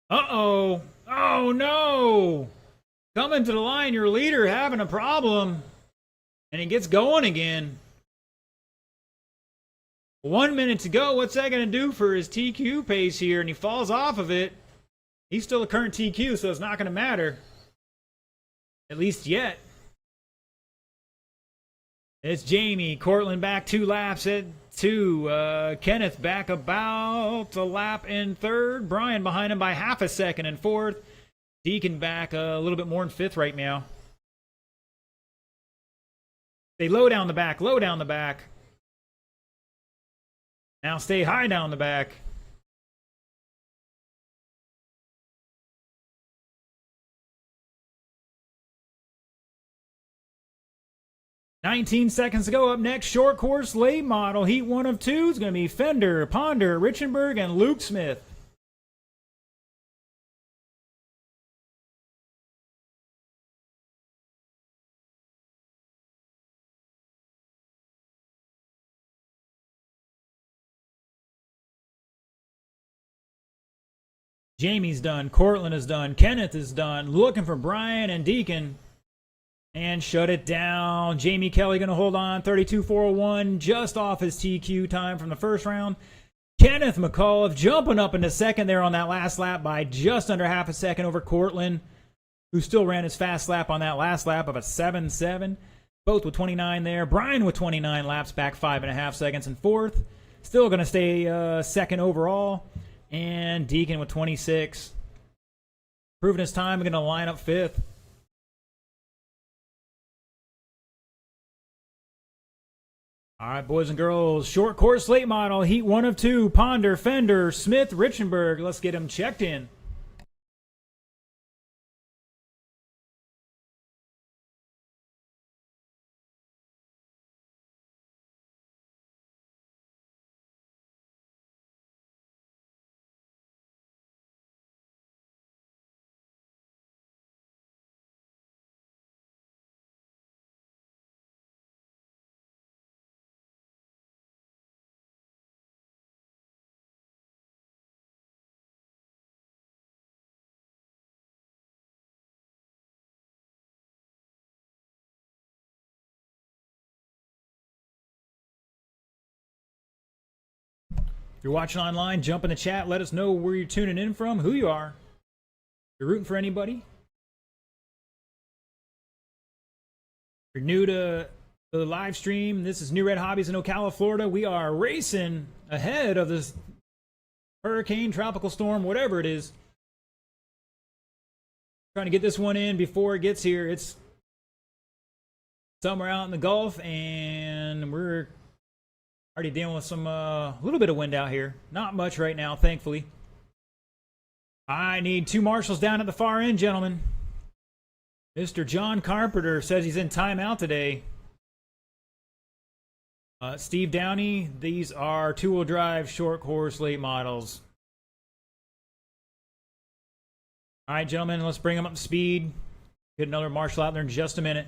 Uh-oh. Oh, no. Coming to the line, your leader having a problem. And he gets going again. 1 minute to go. What's that going to do for his TQ pace here? And he falls off of it. He's still a current TQ, so it's not going to matter. At least yet. It's Jamie. Cortland back 2 laps at 2. Kenneth back about a lap in 3rd. Brian behind him by half a second in 4th. Deacon back a little bit more in 5th right now. They low down the back, low down the back. Now stay high down the back. $19 seconds to go. Up next, short course late model. Heat 1 of 2 is going to be Fender, Ponder, Richenberg, and Luke Smith. Jamie's done. Cortland is done. Kenneth is done. Looking for Brian and Deacon. And shut it down. Jamie Kelly going to hold on. 32.401. Just off his TQ time from the first round. Kenneth McAuliffe jumping up into second there on that last lap by just under half a second over Cortland, who still ran his fast lap on that last lap of a 7.7. Both with 29 there. Brian with 29 laps, back 5.5 seconds in 4th. Still going to stay second overall. And Deacon with 26. Proving his time, going to line up 5th. All right, boys and girls. Short course late model. Heat 1 of 2. Ponder, Fender, Smith, Richenberg. Let's get him checked in. If you're watching online, jump in the chat. Let us know where you're tuning in from, who you are. If you're rooting for anybody. If you're new to the live stream, this is Newred Hobbies in Ocala, Florida. We are racing ahead of this hurricane, tropical storm, whatever it is. Trying to get this one in before it gets here. It's somewhere out in the Gulf, and we're already dealing with some little bit of wind out here. Not much right now, thankfully. I need 2 marshals down at the far end, gentlemen. Mr. John Carpenter says he's in timeout today. Steve Downey, these are 2-wheel drive short course late models. All right, gentlemen, let's bring them up to speed. Get another marshal out there in just a minute.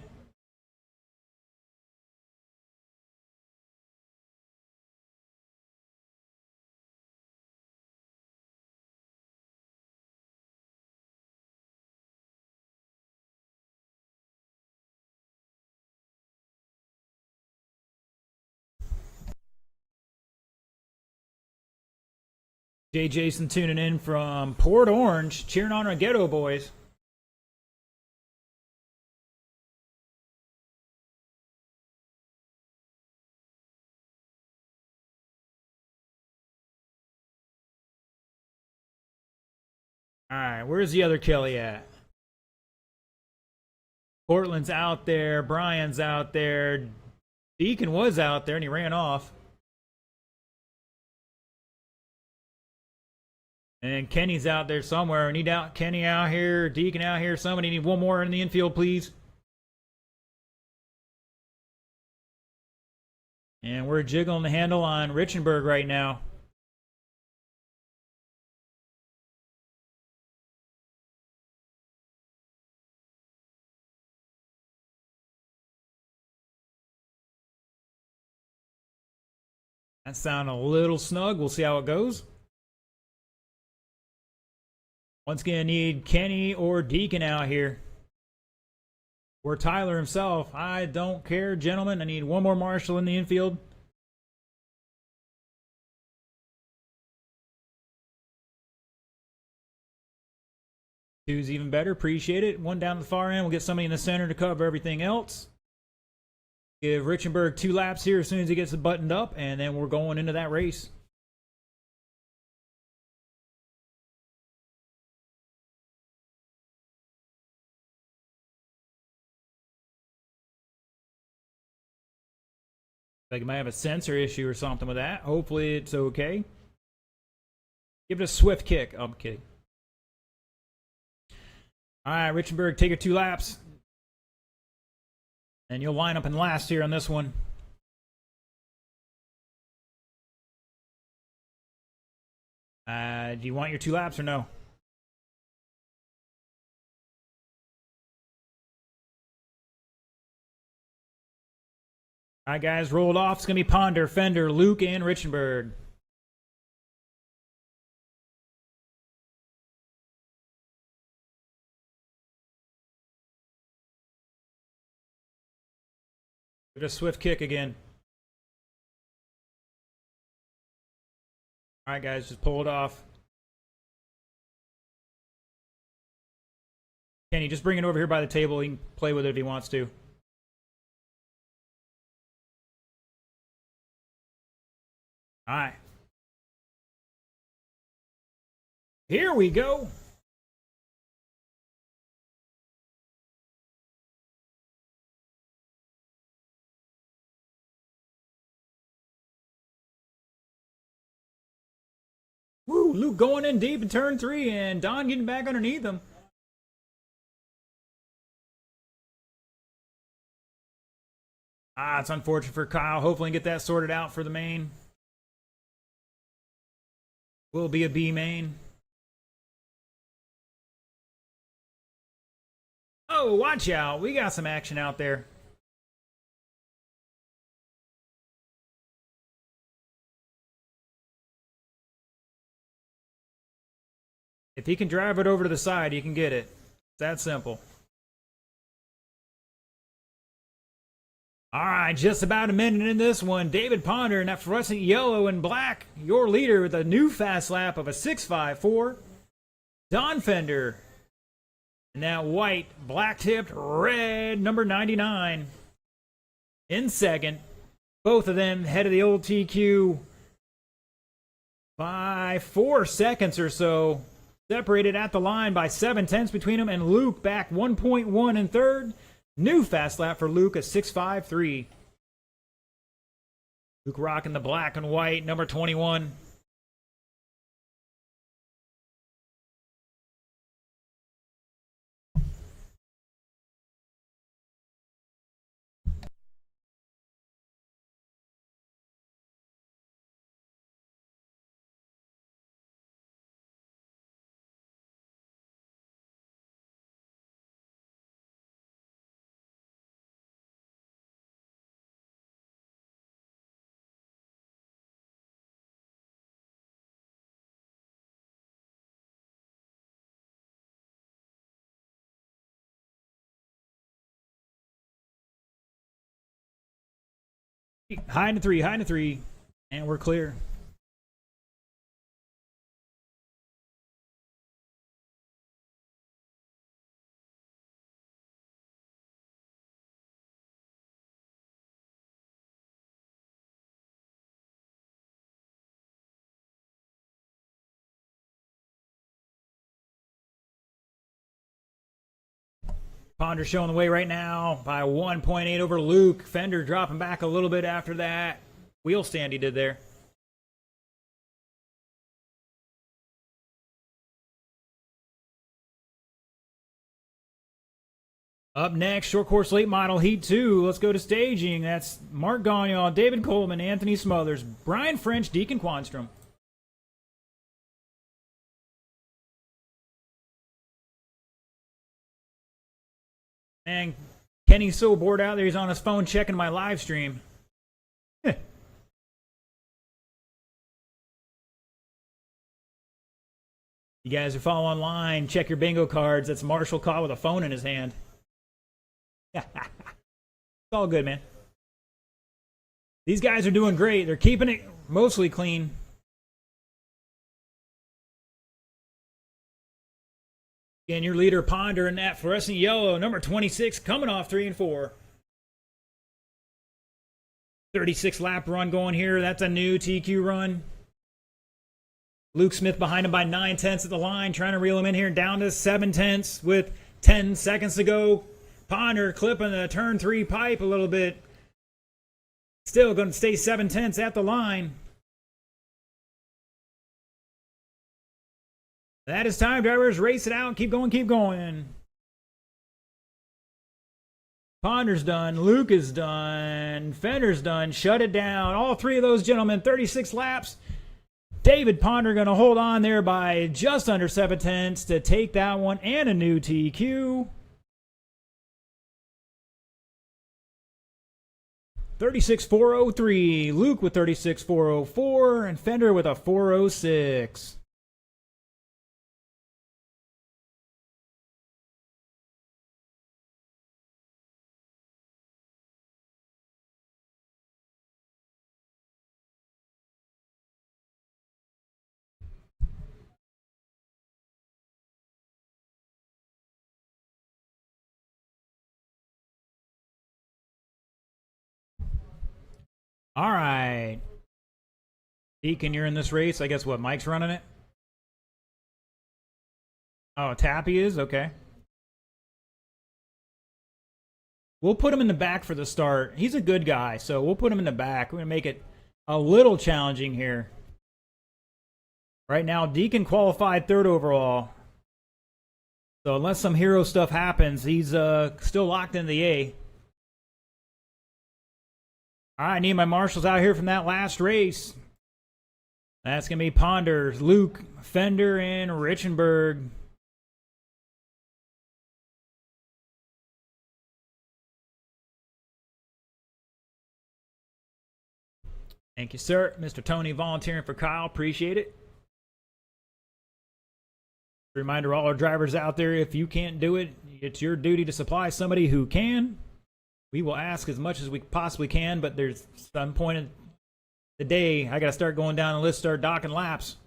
Jay Jason tuning in from Port Orange, cheering on our ghetto boys. All right, where's the other Kelly at? Portland's out there. Brian's out there. Deacon was out there and he ran off. And Kenny's out there somewhere. I need Kenny out here. Deacon out here. Somebody need one more in the infield, please. And we're jiggling the handle on Richenberg right now. That sounded a little snug. We'll see how it goes. Once again, need Kenny or Deacon out here. Or Tyler himself. I don't care, gentlemen. I need one more Marshall in the infield. Two's even better. Appreciate it. One down the far end. We'll get somebody in the center to cover everything else. Give Richenberg 2 laps here as soon as he gets it buttoned up, and then we're going into that race. Like, it might have a sensor issue or something with that. Hopefully it's okay. Give it a swift kick. I'm kidding. All right, Richenberg, take it 2 laps. And you'll line up in last here on this one. Do you want your 2 laps or no? All right, guys, rolled off. It's going to be Ponder, Fender, Luke, and Richenberg. Give it a swift kick again. All right, guys, just pull it off. Kenny, just bring it over here by the table. He can play with it if he wants to. All right. Here we go. Woo, Luke going in deep in turn 3, and Don getting back underneath him. It's unfortunate for Kyle. Hopefully get that sorted out for the main. Will be a B main. Oh, watch out. We got some action out there. If he can drive it over to the side, he can get it. It's that simple. All right, just about a minute in this one. David Ponder in that fluorescent yellow and black. Your leader with a new fast lap of a 6.54. Don Fender in that white, black-tipped, red number 99 in second. Both of them head of the old TQ by 4 seconds or so. Separated at the line by 7/10 between them, and Luke back 1.1 in third. New fast lap for Luke, a 6.53. Luke rocking the black and white, number 21. High into three, and we're clear. Ponder showing the way right now by 1.8 over Luke. Fender dropping back a little bit after that wheel stand he did there. Up next, short course late model heat 2. Let's go to staging. That's Mark Gagnon, David Coleman, Anthony Smothers, Brian French, Deacon Quanstrom. And Kenny's so bored out there, he's on his phone checking my live stream. You guys are following online, check your bingo cards. That's Marshall caught with a phone in his hand. It's all good, man. These guys are doing great. They're keeping it mostly clean. And your leader, Ponder, in that fluorescent yellow, number 26, coming off 3 and 4. 36 lap run going here. That's a new TQ run. Luke Smith behind him by 9/10 at the line, trying to reel him in here down to 7/10 with 10 seconds to go. Ponder clipping the turn 3 pipe a little bit. Still going to stay 7/10 at the line. That is time, drivers. Race it out. Keep going, keep going. Ponder's done. Luke is done. Fender's done. Shut it down. All three of those gentlemen, 36 laps. David Ponder going to hold on there by just under 7/10 to take that one and a new TQ. 36.403. Luke with 36.404 and Fender with a 406. All right. Deacon, you're in this race. I guess what, Mike's running it? Oh, Tappy is? Okay. We'll put him in the back for the start. He's a good guy, so we'll put him in the back. We're going to make it a little challenging here. Right now, Deacon qualified 3rd overall. So unless some hero stuff happens, he's still locked in the A. All right, I need my marshals out here from that last race. That's going to be Ponder, Luke, Fender, and Richenberg. Thank you, sir. Mr. Tony volunteering for Kyle. Appreciate it. Reminder to all our drivers out there, if you can't do it, it's your duty to supply somebody who can. We will ask as much as we possibly can, but there's some point in the day I got to start going down the list, start docking laps.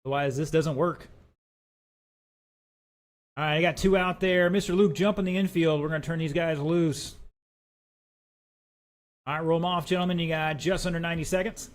Otherwise, this doesn't work. All right, I got 2 out there. Mr. Luke jumping the infield. We're going to turn these guys loose. All right, roll them off, gentlemen. You got just under 90 seconds.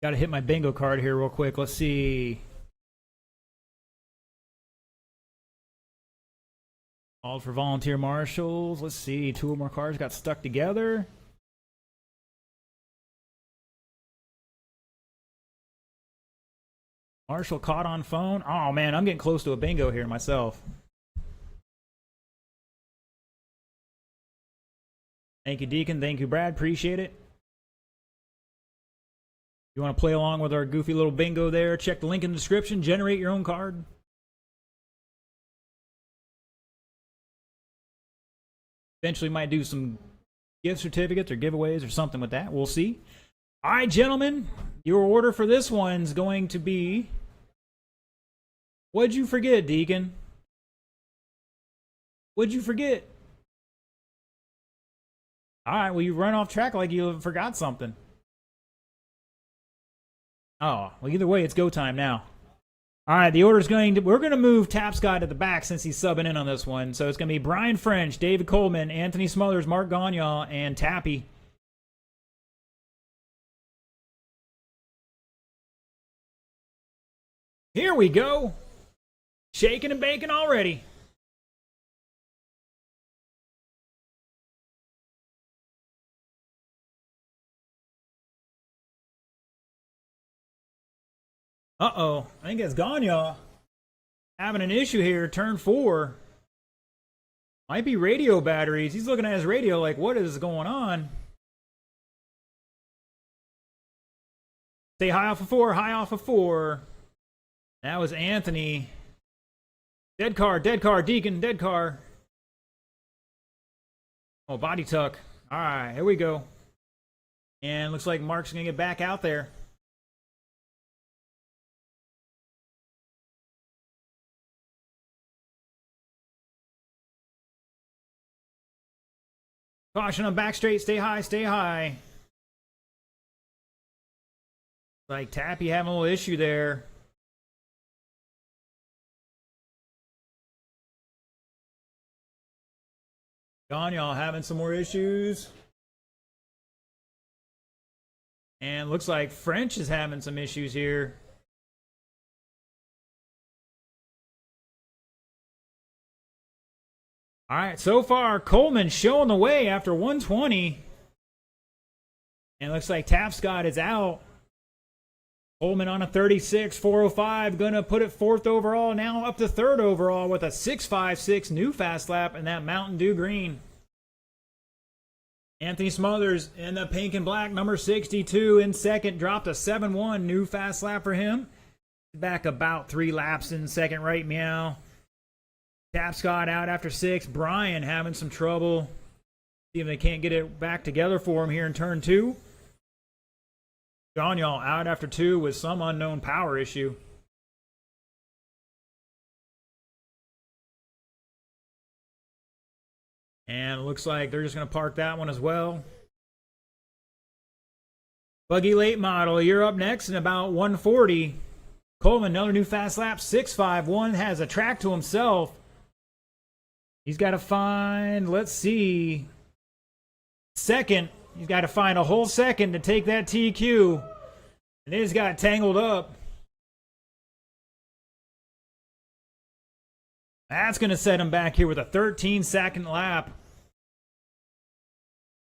Got to hit my bingo card here real quick. Let's see. Called for volunteer marshals. Let's see. 2 more cars got stuck together. Marshall caught on phone. Oh, man, I'm getting close to a bingo here myself. Thank you, Deacon. Thank you, Brad. Appreciate it. You want to play along with our goofy little bingo there, check the link in the description, generate your own card. Eventually might do some gift certificates or giveaways or something with that. We'll see. All right, gentlemen, your order for this one's going to be... What'd you forget, Deacon? What'd you forget? All right, well, you run off track like you forgot something. Oh, well, either way, it's go time now. All right, the order's going to, we're going to move Tapscott at the back since he's subbing in on this one. So it's going to be Brian French, David Coleman, Anthony Smothers, Mark Gagnon, and Tappy. Here we go. Shaking and baking already. Uh-oh. I think it's Gagnon having an issue here. Turn 4. Might be radio batteries. He's looking at his radio like, what is going on? Stay high off of 4. High off of 4. That was Anthony. Dead car, Deacon, dead car. Oh, body tuck. All right, here we go. And looks like Mark's going to get back out there. Caution on back straight. Stay high, stay high. Like Tappy having a little issue there. Gagnon having some more issues. And looks like French is having some issues here. All right, so far, Coleman showing the way after 120. And looks like Tapscott is out. Coleman on a 36, 405, gonna put it 4th overall, now up to 3rd overall with a 6.56 new fast lap in that Mountain Dew green. Anthony Smothers in the pink and black, number 62 in 2nd, dropped a 7.1 new fast lap for him. Back about 3 laps in 2nd, right meow. Tapscott out after 6. Brian having some trouble. See if they can't get it back together for him here in turn 2. Gagnon out after 2 with some unknown power issue. And it looks like they're just going to park that one as well. Buggy late model, you're up next in about 140. Coleman, another new fast lap, 6.51, has a track to himself. He's got to find, let's see, 2nd. He's got to find a whole 2nd to take that TQ. And then he's got tangled up. That's going to set him back here with a 13-second lap.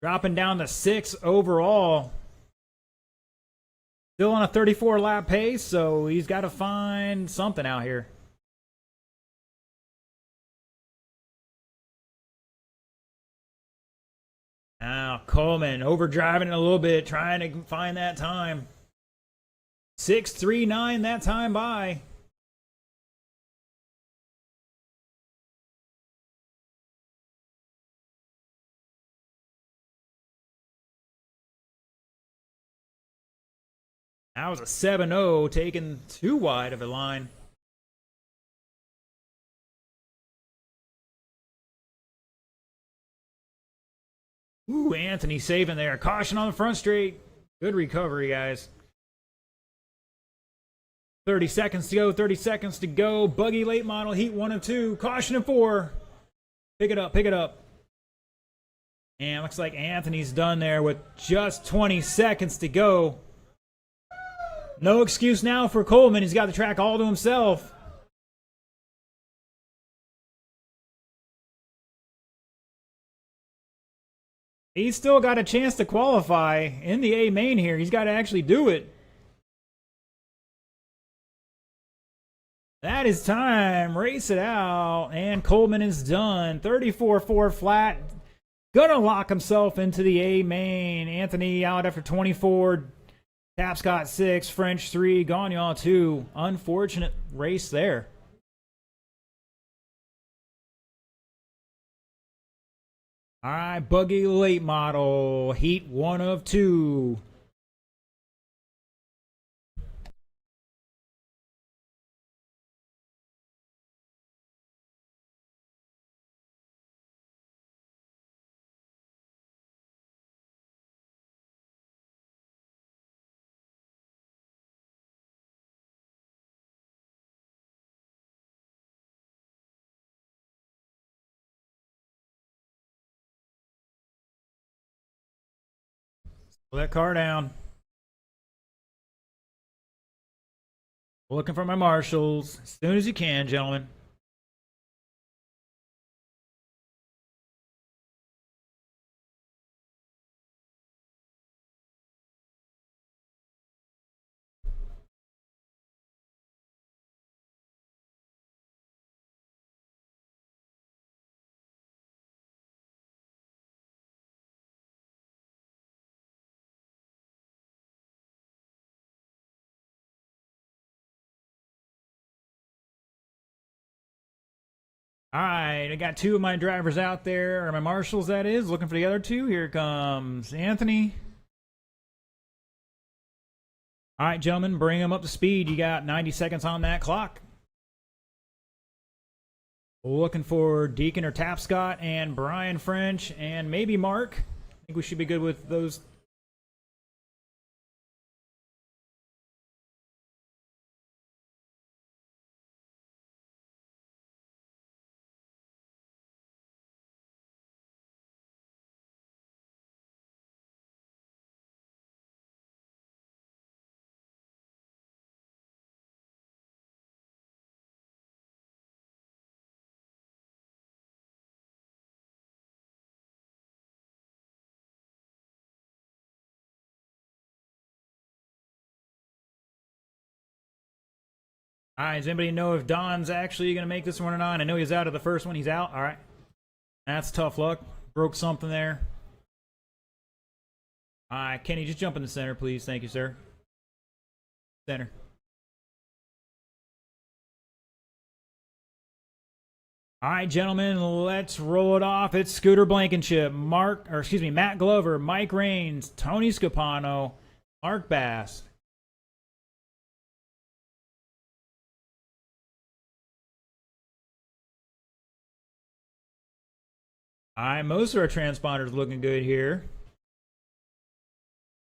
Dropping down to 6 overall. Still on a 34-lap pace, so he's got to find something out here. Now, Coleman overdriving it a little bit, trying to find that time. 6.39 that time by. That was a 7.0, taking too wide of a line. Ooh, Anthony saving there. Caution on the front straight. Good recovery, guys. 30 seconds to go, 30 seconds to go. Buggy late model, heat 1 of 2. Caution in 4. Pick it up, pick it up. And looks like Anthony's done there with just 20 seconds to go. No excuse now for Coleman. He's got the track all to himself. He's still got a chance to qualify in the A main here. He's got to actually do it. That is time. Race it out. And Coleman is done. 34-4 flat. Gonna lock himself into the A main. Anthony out after 24. Tapscott 6. French 3. Gagnon 2. Unfortunate race there. All right, Buggy late model. Heat 1 of 2. Pull that car down. Looking for my marshals as soon as you can, gentlemen. All right, I got two of my drivers out there, or my marshals, that is, looking for the other two. Here comes Anthony. All right, gentlemen, bring them up to speed. You got 90 seconds on that clock. Looking for Deacon or Tapscott and Brian French and maybe Mark. I think we should be good with those. All right, does anybody know if Don's actually going to make this one or not? I know he's out of the first one. He's out. All right. That's tough luck. Broke something there. All right, Kenny, just jump in the center, please. Thank you, sir. Center. All right, gentlemen, let's roll it off. It's Scooter Blankenship, Matt Glover, Mike Raines, Tony Scapano, Mark Bass. All right, most of our transponders looking good here.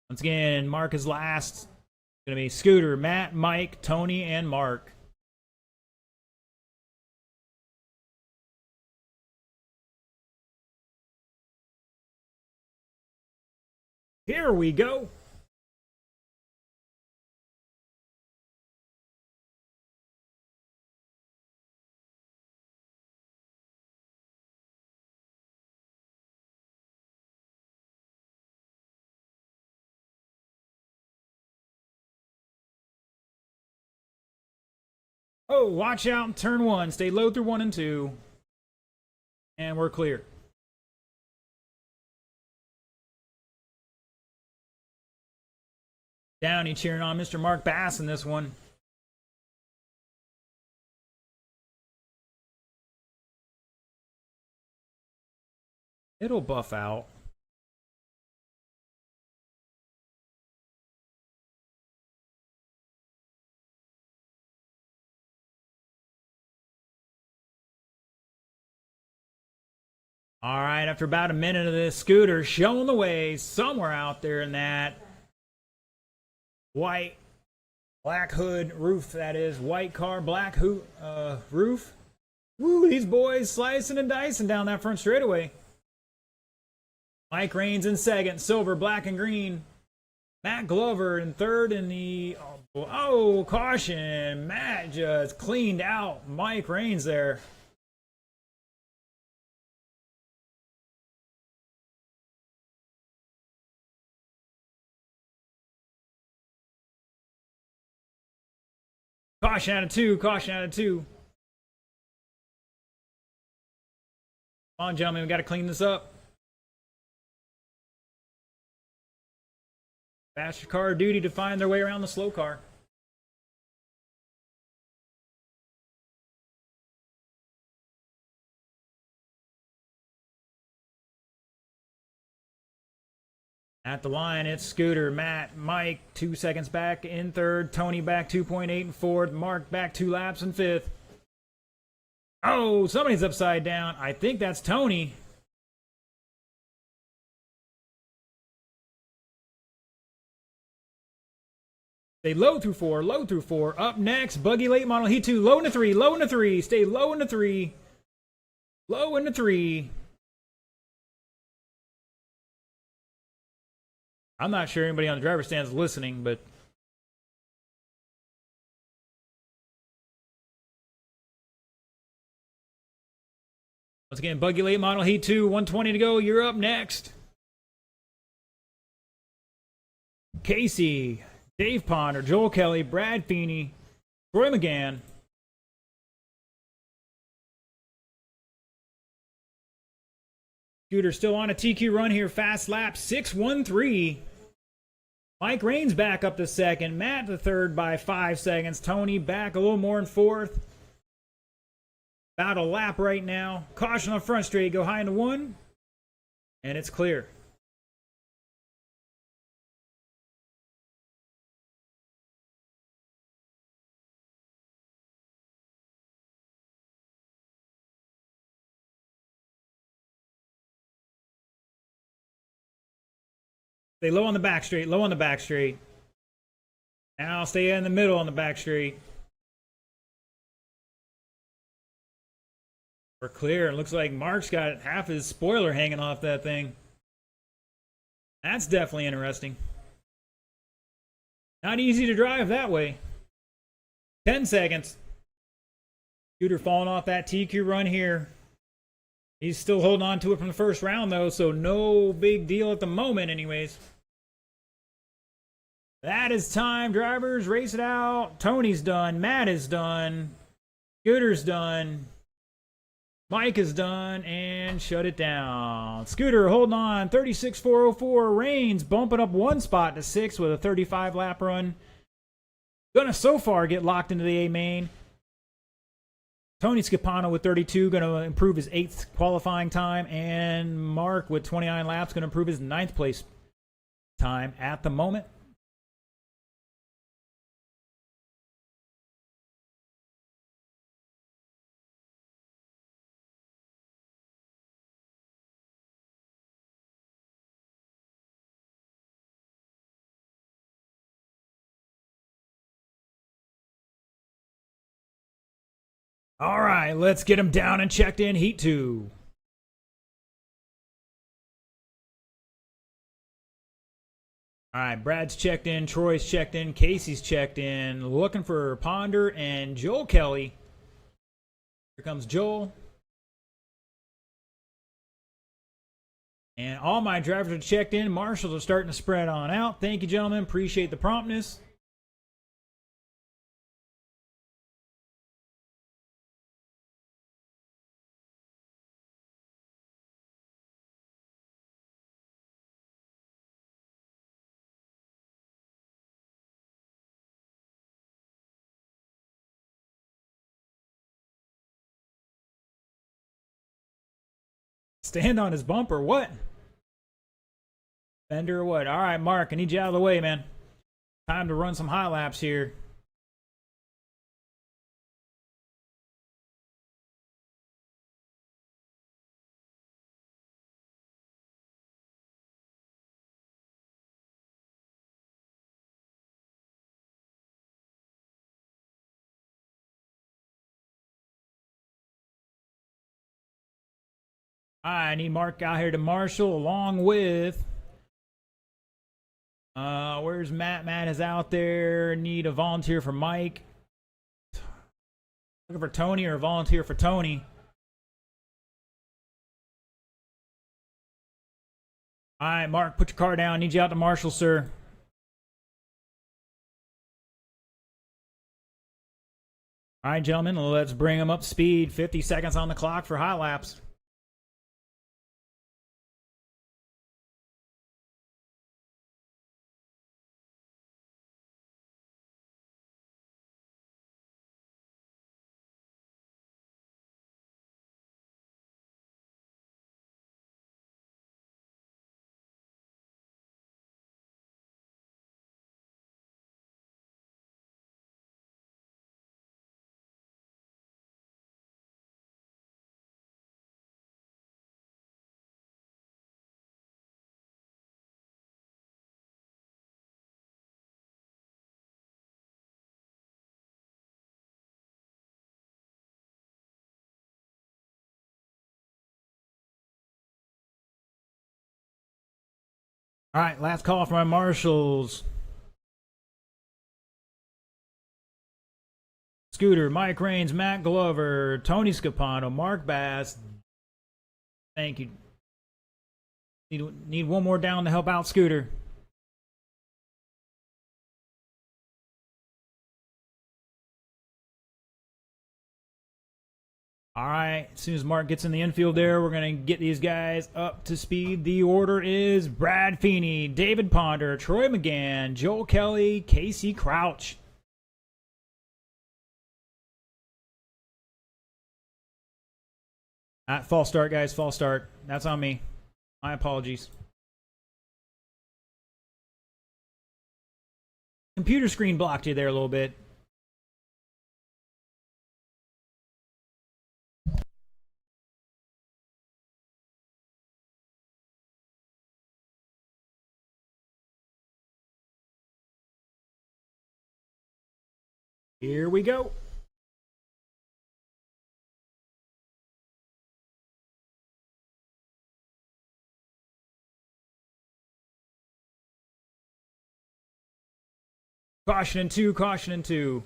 Once again, Mark is last. It's going to be Scooter, Matt, Mike, Tony, and Mark. Here we go. Oh, watch out in turn one. Stay low through 1 and 2. And we're clear. Downey cheering on Mr. Mark Bass in this one. It'll buff out. All right, after about a minute of this, Scooter showing the way somewhere out there in that white, black hood roof, that is. White car, black roof. Woo, these boys slicing and dicing down that front straightaway. Mike Raines in second, silver, black, and green. Matt Glover in third in the... Oh, caution. Matt just cleaned out Mike Raines there. Caution out of 2, caution out of 2. Come on, gentlemen, we got to clean this up. Faster car duty to find their way around the slow car. At the line, it's Scooter, Matt, Mike, 2 seconds back in third, Tony back 2.8 in fourth, Mark back 2 laps in fifth. Oh, somebody's upside down. I think that's Tony. Stay low through 4, low through 4. Up next, Buggy late model, Heat 2, low into 3, low into 3. Stay low into 3. Low into 3. I'm not sure anybody on the driver's stand is listening, but once again, Buggy late model Heat 2, 120 to go. You're up next. Casey, Dave Ponder, Joel Kelly, Brad Feeney, Troy McGann. Scooter still on a TQ run here. Fast lap 6:13. Mike Rains back up to second. Matt to third by 5 seconds. Tony back a little more in fourth. About a lap right now. Caution on front straight. Go high into 1. And it's clear. Stay low on the back straight. Low on the back straight. Now stay in the middle on the back straight. We're clear. It looks like Mark's got half his spoiler hanging off that thing. That's definitely interesting. Not easy to drive that way. 10 seconds. Scooter falling off that TQ run here. He's still holding on to it from the first round, though, so no big deal at the moment, anyways. That is time, drivers. Race it out. Tony's done. Matt is done. Scooter's done. Mike is done. And shut it down. Scooter holding on. 36.404. Rains bumping up 1 spot to 6 with a 35 lap run. Gonna so far get locked into the A main. Tony Scapano with 32, going to improve his 8th qualifying time. And Mark with 29 laps, going to improve his 9th place time at the moment. All right, let's get him down and checked in. Heat 2. All right, Brad's checked in. Troy's checked in. Casey's checked in. Looking for Ponder and Joel Kelly. Here comes Joel. And all my drivers are checked in. Marshals are starting to spread on out. Thank you, gentlemen. Appreciate the promptness. Stand on his bumper. What? Fender or what? All right, Mark, I need you out of the way, man. Time to run some high laps here. I need Mark out here to marshal along with... where's Matt? Matt is out there. Need a volunteer for Mike. Looking for Tony or a volunteer for Tony. All right, Mark, put your car down. Need you out to marshal, sir. All right, gentlemen, let's bring them up to speed. 50 seconds on the clock for high laps. All right, last call for my marshals. Scooter, Mike Raines, Matt Glover, Tony Scapano, Mark Bass. Thank you. Need one more down to help out Scooter. All right, as soon as Mark gets in the infield there, we're going to get these guys up to speed. The order is Brad Feeney, David Ponder, Troy McGann, Joel Kelly, Casey Crouch. False start, guys, false start. That's on me. My apologies. Computer screen blocked you there a little bit. Here we go. Caution in two, caution in two.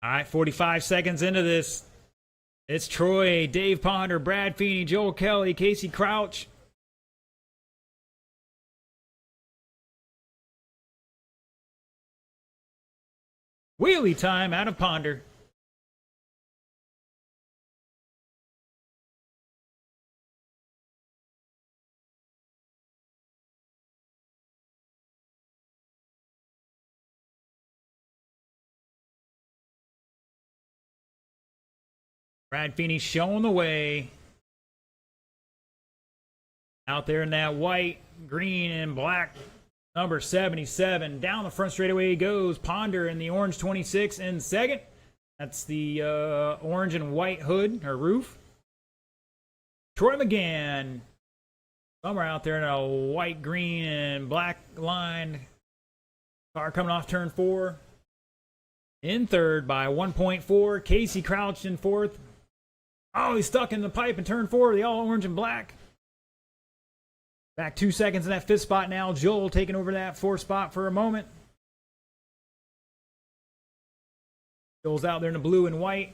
All right, 45 seconds into this. It's Troy, Dave Ponder, Brad Feeney, Joel Kelly, Casey Crouch. Wheelie time out of Ponder. Brad Feeney showing the way. Out there in that white, green, and black number 77. Down the front straightaway he goes. Ponder in the orange 26 in second. That's the orange and white hood or roof. Troy McGann. Somewhere out there in a white, green, and black line. Car coming off turn 4. In third by 1.4. Casey Crouch in fourth. Oh, he's stuck in the pipe in turn 4. The all orange and black. Back 2 seconds in that fifth spot now. Joel taking over that fourth spot for a moment. Joel's out there in the blue and white.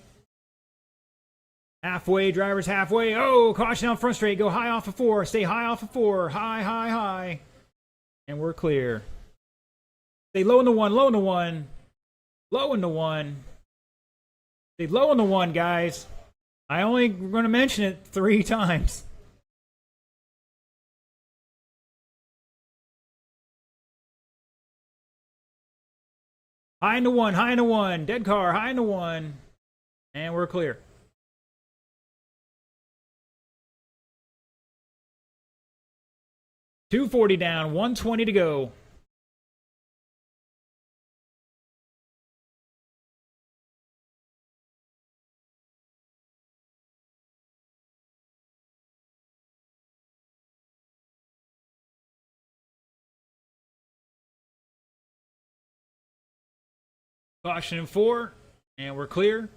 Halfway, driver's halfway. Oh, caution out front straight. Go high off of 4. Stay high off of 4. High, high, high. And we're clear. Stay low in the 1, low in the 1. Low in the 1. Stay low in the 1, guys. I only going to mention it 3 times. High in the 1, high in the 1. Dead car, high in the 1. And we're clear. .240 down, 120 to go. Caution in 4, and we're clear.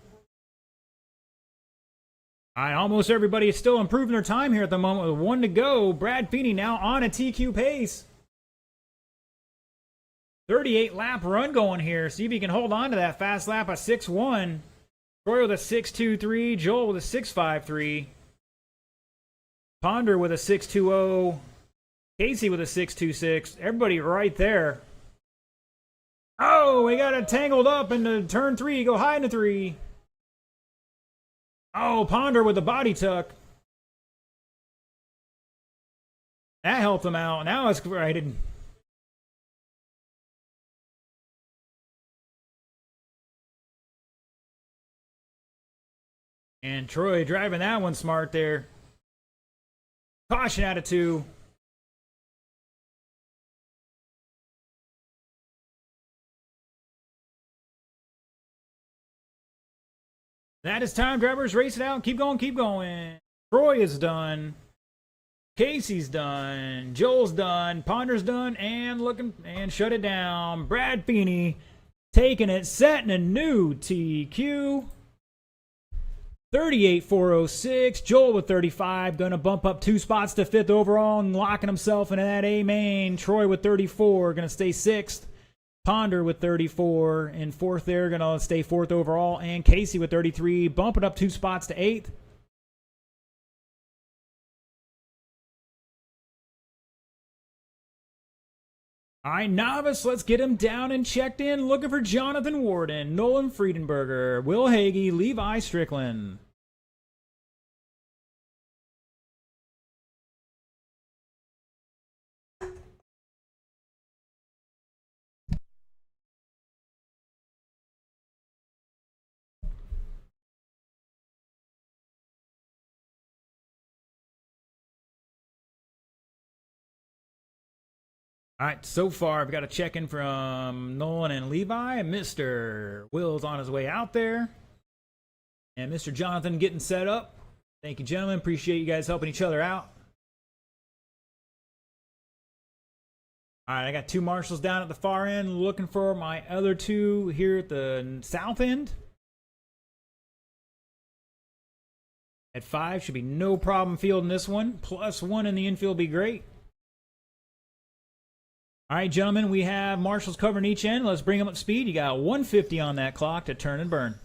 All right, almost everybody is still improving their time here at the moment with 1 to go. Brad Feeney now on a TQ pace. 38 lap run going here. See if he can hold on to that fast lap at 6.1. Troy with a 6.23. Joel with a 6.53. Ponder with a 6.20. Casey with a 6.26. Everybody right there. Oh, we got it tangled up into turn 3. Go high into 3. Oh, Ponder with the body tuck. That helped him out. Now it's righted. And Troy driving that one smart there. Caution out of 2. That is time, drivers. Race it out. Keep going, keep going. Troy is done. Casey's done. Joel's done. Ponder's done. And looking and shut it down. Brad Feeney taking it, setting a new TQ. 38,406. Joel with 35. Going to bump up 2 spots to 5th overall and locking himself into that A main. Troy with 34. Going to stay 6th. Ponder with 34 in 4th there, going to stay 4th overall. And Casey with 33, bumping up 2 spots to 8th. All right, Novice, let's get him down and checked in. Looking for Jonathan Warden, Nolan Friedenberger, Will Hagee, Levi Strickland. All right, so far I've got a check-in from Nolan and Levi. Mr. Will's on his way out there. And Mr. Jonathan getting set up. Thank you, gentlemen. Appreciate you guys helping each other out. All right, I got 2 marshals down at the far end, looking for my other 2 here at the south end. At 5, should be no problem fielding this one. +1 in the infield be great. All right, gentlemen, we have marshals covering each end. Let's bring them up to speed. You got 150 on that clock to turn and burn.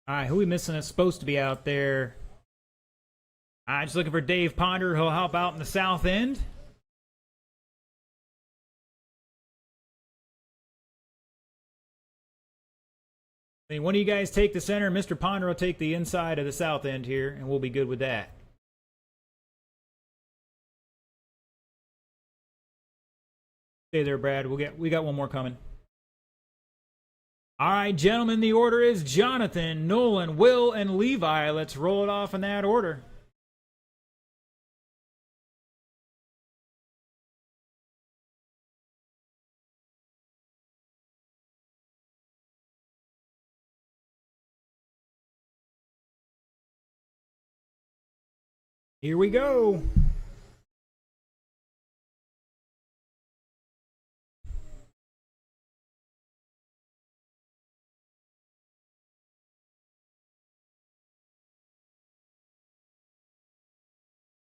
All right, who we missing that's supposed to be out there? I'm just looking for Dave Ponder. He'll help out in the south end. I mean, one of you guys take the center. Mr. Ponder will take the inside of the south end here, and we'll be good with that. Stay there, Brad. We got one more coming. All right, gentlemen, the order is Jonathan, Nolan, Will, and Levi. Let's roll it off in that order. Here we go.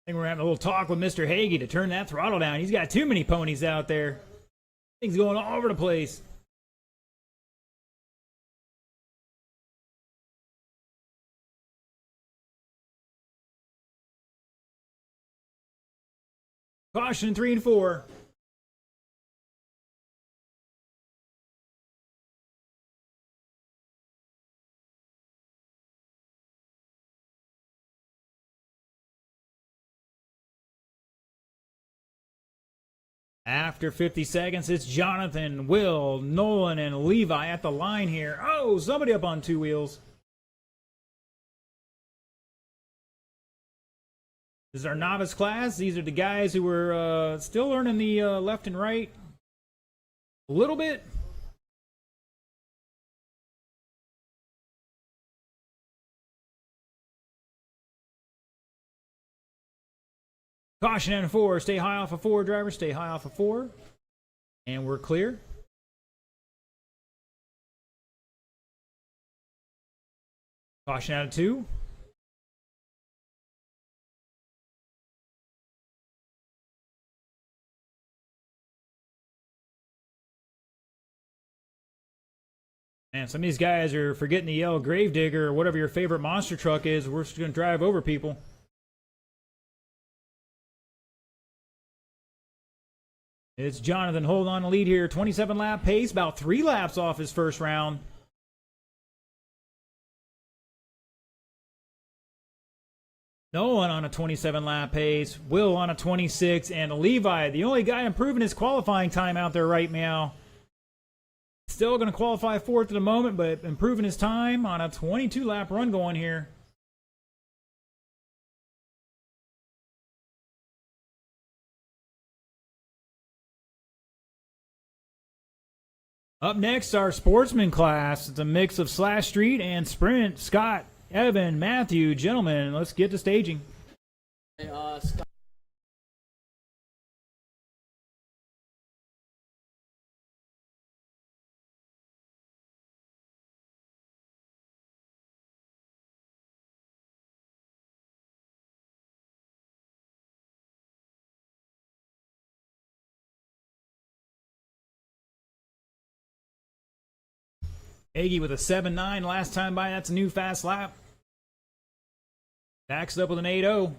I think we're having a little talk with Mr. Hagee to turn that throttle down. He's got too many ponies out there. Things going all over the place. Caution 3 and 4. After 50 seconds, it's Jonathan, Will, Nolan, and Levi at the line here. Oh, somebody up on 2 wheels. This is our novice class. These are the guys who were still learning the left and right a little bit. Caution and 4. Stay high off of 4, driver. Stay high off of 4. And we're clear. Caution out of 2. Man, some of these guys are forgetting to yell Gravedigger or whatever your favorite monster truck is. We're just going to drive over people. It's Jonathan holding on to lead here. 27 lap pace, about 3 laps off his first round. Nolan on a 27 lap pace. Will on a 26. And Levi, the only guy improving his qualifying time out there right now. Still going to qualify 4th at the moment, but improving his time on a 22 lap run going here. Up next, our Sportsman class. It's a mix of slash street and sprint. Scott, Evan, Matthew, gentlemen, let's get to staging. Hey, Scott. Aggie with a 7.9 last time by. That's a new fast lap. Backs up with an 8.0.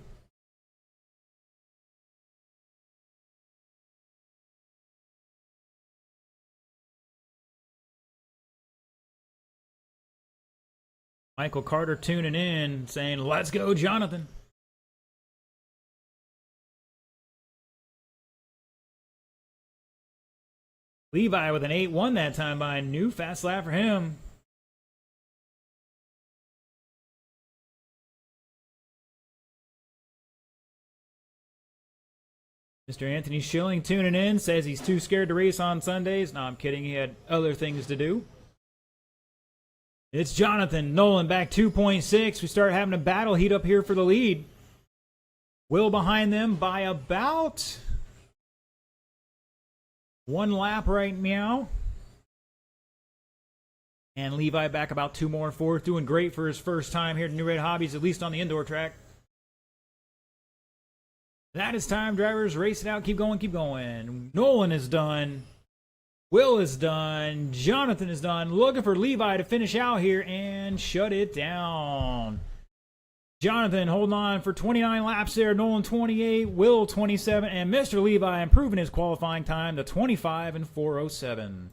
Michael Carter tuning in, saying, let's go, Jonathan. Levi with an 8.1 that time by. New fast lap for him. Mr. Anthony Schilling tuning in, says he's too scared to race on Sundays. No, I'm kidding. He had other things to do. It's Jonathan. Nolan back 2.6. We start having a battle heat up here for the lead. Will behind them by about 1 lap right now. And Levi back about 2 more 4th. Doing great for his first time here at Newred Hobbies, at least on the indoor track. That is time, drivers. Race it out. Keep going, keep going. Nolan is done. Will is done. Jonathan is done. Looking for Levi to finish out here and shut it down. Jonathan holding on for 29 laps there. Nolan 28. Will 27. And Mr. Levi improving his qualifying time to 25 and 4:07.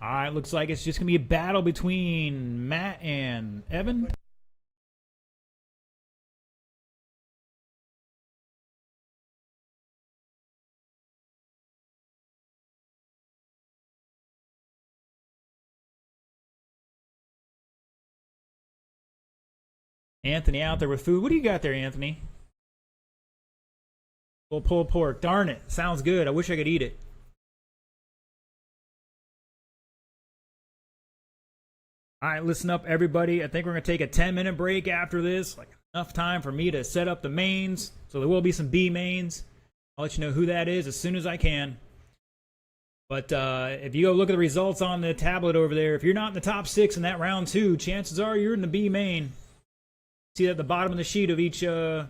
All right, looks like it's just going to be a battle between Matt and Evan. Anthony out there with food. What do you got there, Anthony? Full pulled pork. Darn it. Sounds good. I wish I could eat it. All right, listen up, everybody. I think we're going to take a 10-minute break after this. Like enough time for me to set up the mains. So there will be some B mains. I'll let you know who that is as soon as I can. But if you go look at the results on the tablet over there, if you're not in the top 6 in that round 2, chances are you're in the B main. See that at the bottom of the sheet of each, check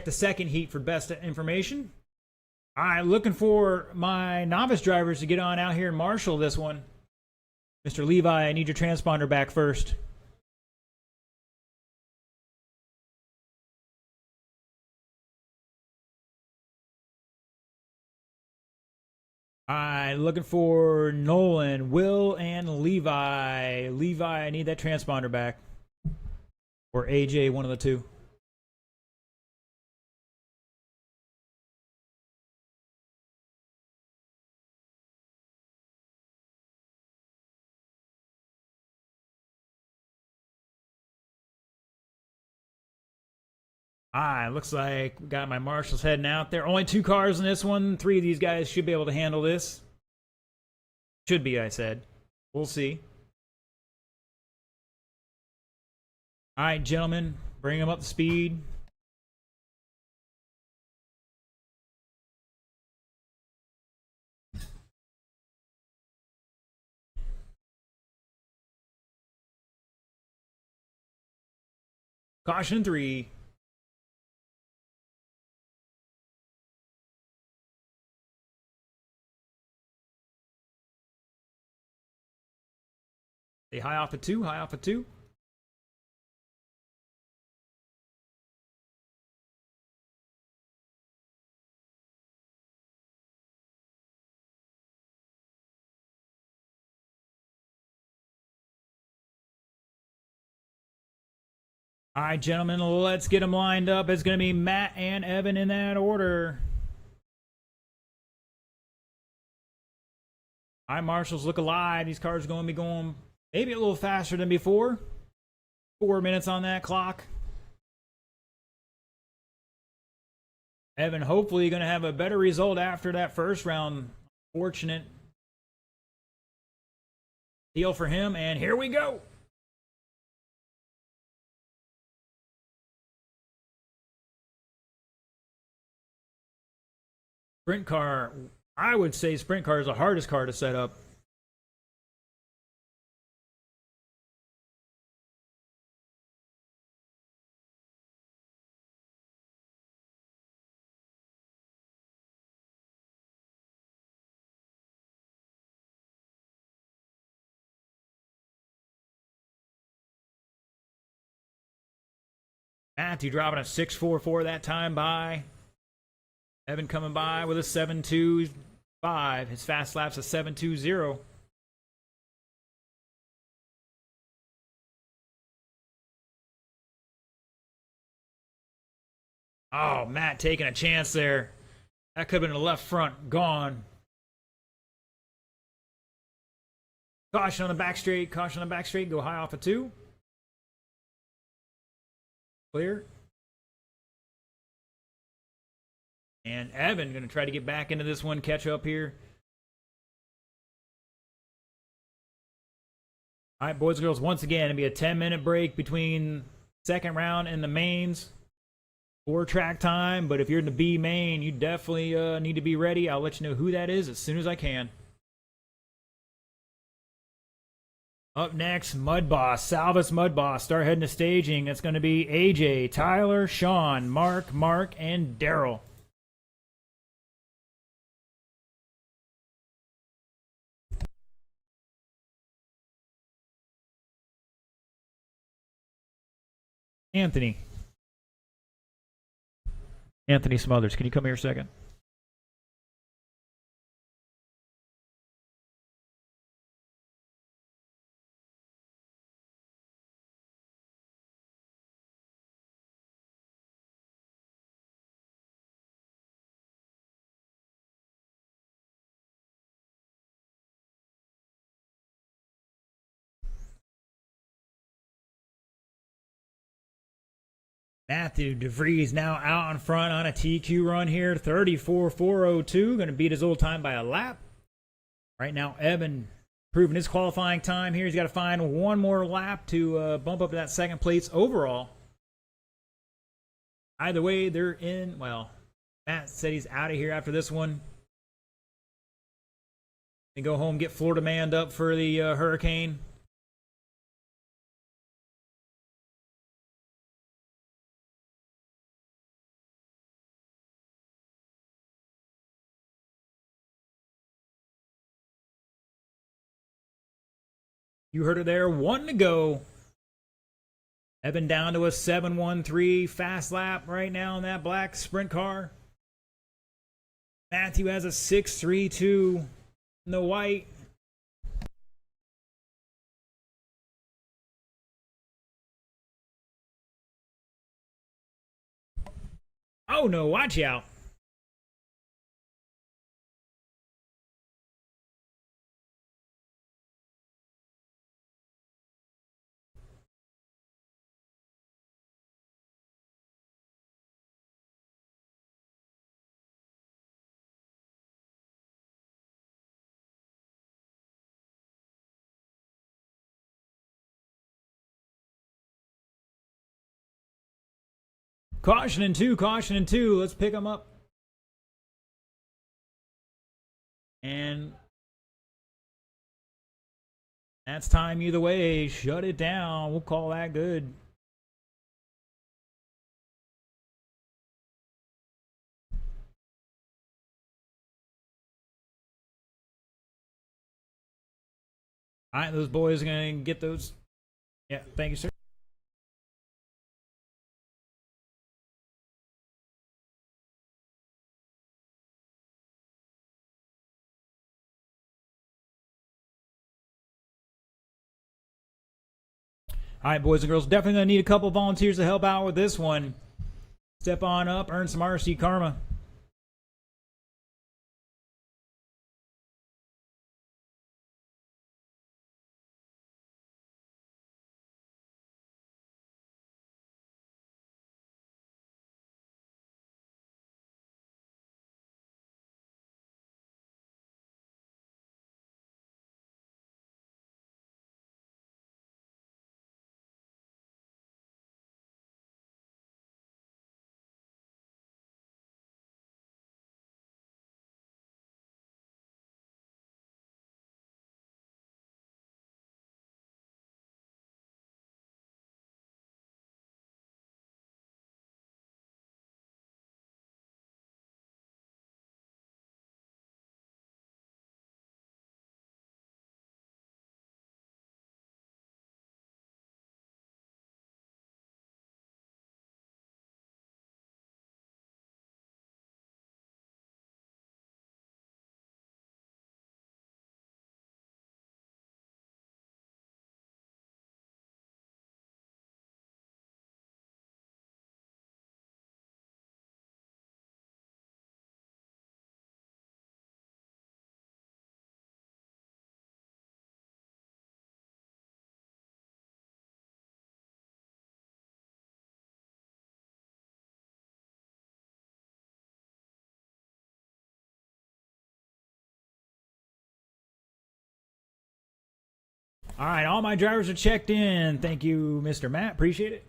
the second heat for best information. All right, looking for my novice drivers to get on out here and marshal this one. Mr. Levi, I need your transponder back first. All right, looking for Nolan, Will, and Levi. Levi, I need that transponder back. Or AJ, one of the two. Looks like we got my marshals heading out there. Only 2 cars in this one. 3 of these guys should be able to handle this. Should be, I said. We'll see. All right, gentlemen, bring them up to speed. Caution 3. Stay high off of 2, high off of 2. All right, gentlemen, let's get them lined up. It's going to be Matt and Evan in that order. All right, marshals, look alive. These cars are going to be going maybe a little faster than before. 4 minutes on that clock. Evan hopefully going to have a better result after that first round. Fortunate deal for him, and here we go. Sprint car, I would say sprint car is the hardest car to set up. Matthew dropping a 6.44 that time by. Evan coming by with a 7.25. His fast lap's a 7.20. Oh, Matt taking a chance there. That could have been the left front. Gone. Caution on the back straight. Caution on the back straight. Go high off of 2. Clear. And Evan going to try to get back into this one, catch up here. All right, boys and girls, once again, it'll be a 10-minute break between second round and the mains. 4 track time, but if you're in the B main, you definitely need to be ready. I'll let you know who that is as soon as I can. Up next, Mud Boss, Salvus Mud Boss. Start heading to staging. That's going to be AJ, Tyler, Sean, Mark, and Daryl. Anthony Smothers, can you come here a second? Matthew DeVries now out in front on a TQ run here. 34.402. Going to beat his old time by a lap. Right now, Evan proving his qualifying time here. He's got to find one more lap to bump up to that second place overall. Either way, they're in. Well, Matt said he's out of here after this one. And go home, get Florida manned up for the Hurricane. You heard it there. 1 to go. Evan down to a 7.13 fast lap right now in that black sprint car. Matthew has a 6.32 in the white. Oh no, watch out. Caution in 2, caution in 2. Let's pick them up. And that's time either way. Shut it down. We'll call that good. All right, those boys are going to get those. Yeah, thank you, sir. All right, boys and girls, definitely going to need a couple volunteers to help out with this one. Step on up, earn some RC karma. All right, all my drivers are checked in. Thank you, Mr. Matt. Appreciate it.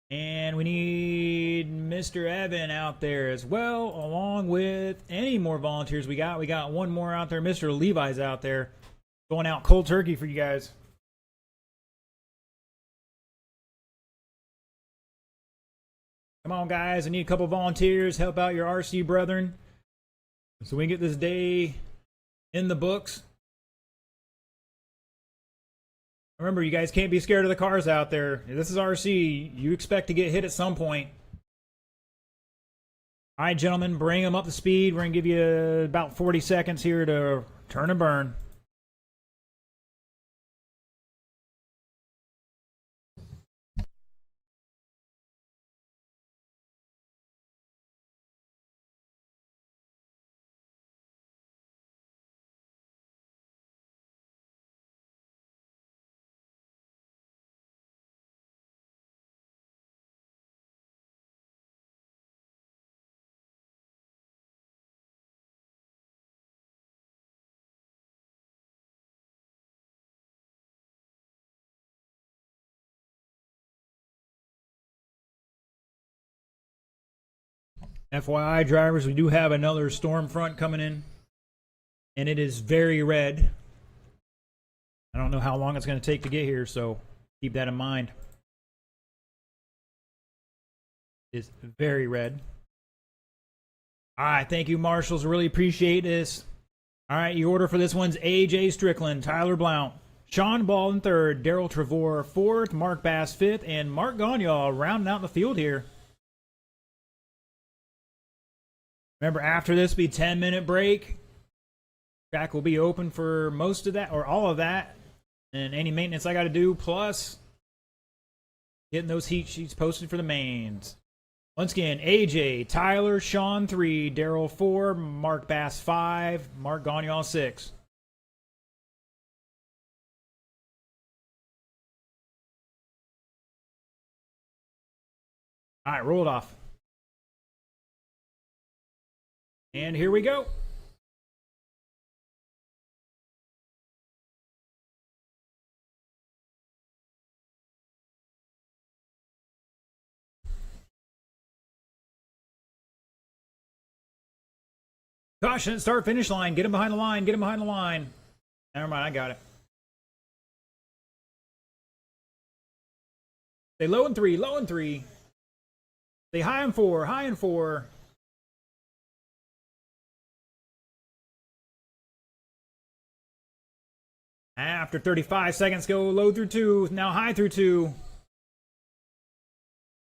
And we need Mr. Evan out there as well, along with any more volunteers we got. We got one more out there. Mr. Levi's out there. Going out cold turkey for you guys. Come on, guys. I need a couple volunteers. Help out your RC brethren so we can get this day in the books. Remember, you guys can't be scared of the cars out there. This is RC. You expect to get hit at some point. All right, gentlemen, bring them up to speed. We're going to give you about 40 seconds here to turn and burn. FYI, drivers, we do have another storm front coming in, and it is very red. I don't know how long it's going to take to get here, so keep that in mind. It's very red. All right, thank you, marshals. Really appreciate this. All right, your order for this one's AJ Strickland, Tyler Blount, Sean Ball in third, Daryl Trevor fourth, Mark Bass fifth, and Mark Gagnol rounding out the field here. Remember, after this, be 10-minute break. Track will be open for most of that, or all of that, and any maintenance I got to do, plus getting those heat sheets posted for the mains. Once again, AJ, Tyler, Sean 3, Daryl 4, Mark Bass 5, Mark Gagnol 6. All right, roll it off. And here we go. Caution, start finish line. Get him behind the line. Get him behind the line. Never mind, I got it. Stay low and 3, low and 3. Stay high and 4, high and 4. After 35 seconds go low through 2, now high through 2.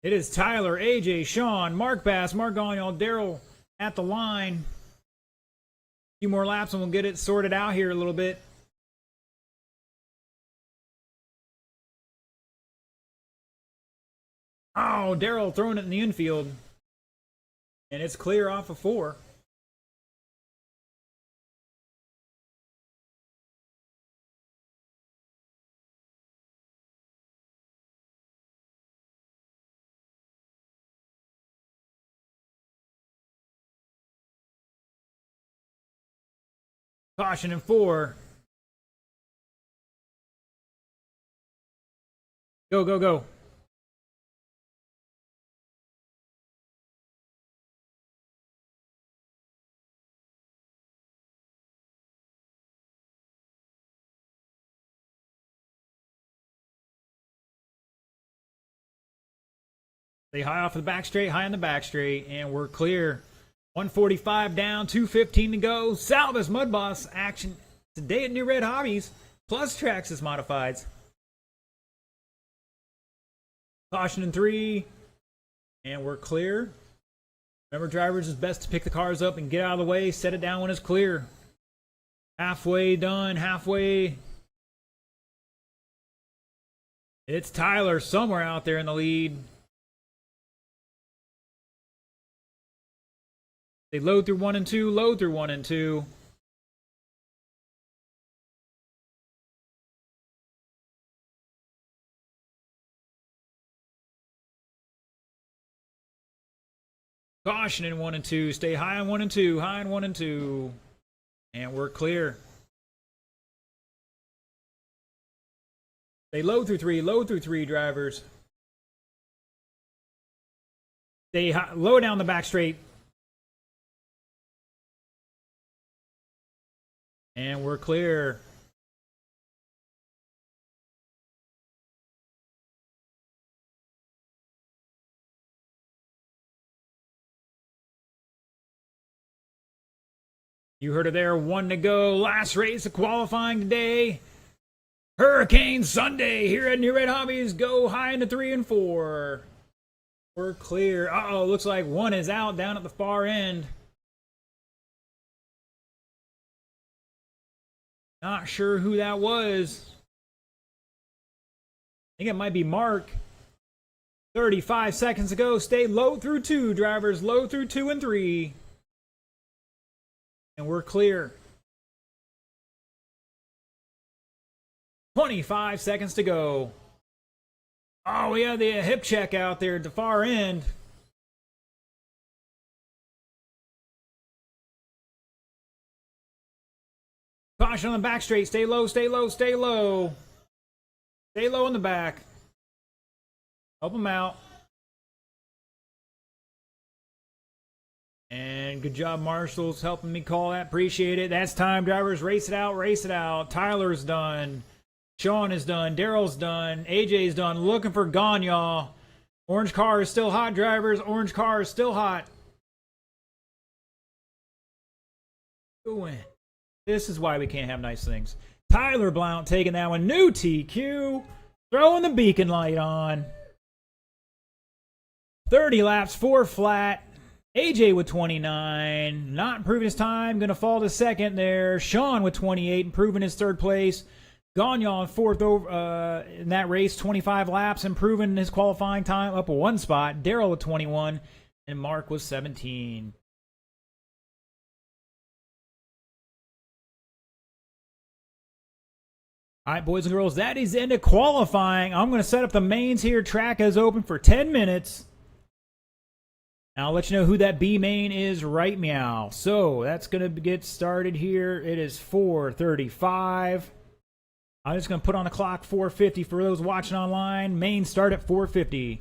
It is Tyler, AJ, Sean, Mark Bass, Mark Gagnon, Daryl at the line. A few more laps and we'll get it sorted out here a little bit. Oh, Daryl throwing it in the infield. And it's clear off of 4. Caution in 4. Go, go, go. Stay high off the back straight, high on the back straight, and we're clear. 145 down, 2:15 to go. Salvas Mud Boss action today at Newred Hobbies, plus Traxxas Modifieds. Caution in 3, and we're clear. Remember, drivers, it's best to pick the cars up and get out of the way, set it down when it's clear. Halfway done, halfway. It's Tyler somewhere out there in the lead. They load through 1 and 2, load through 1 and 2. Caution in 1 and 2. Stay high on 1 and 2, high on 1 and 2. And we're clear. They load through 3, drivers. Stay high, low down the back straight. And we're clear. You heard it there, 1 to go. Last race of qualifying today. Hurricane Sunday here at Newred Hobbies. Go high into 3 and 4. We're clear. Uh-oh, looks like 1 is out down at the far end. Not sure who that was. I think it might be Mark. 35 seconds to go. Stay low through 2, drivers. Low through 2 and 3. And we're clear. 25 seconds to go. Oh, we have the hip check out there at the far end. Caution on the back straight. Stay low, stay low, stay low. Stay low in the back. Help them out. And good job, marshals, helping me call that. Appreciate it. That's time, drivers. Race it out, race it out. Tyler's done. Sean is done. Daryl's done. AJ's done. Looking for Gagnon. Orange car is still hot, drivers. Orange car is still hot. Win. This is why we can't have nice things. Tyler Blount taking that one. New TQ. Throwing the beacon light on. 30 laps, 4 flat. AJ with 29. Not improving his time. Going to fall to second there. Sean with 28. Improving his third place. Gagnon fourth over in that race. 25 laps. Improving his qualifying time up 1 spot. Daryl with 21. And Mark was 17. All right, boys and girls, that is the end of qualifying. I'm going to set up the mains here. Track is open for 10 minutes. And I'll let you know who that B main is right meow. So that's going to get started here. It is 4:35. I'm just going to put on the clock 4:50 for those watching online. Main start at 4:50.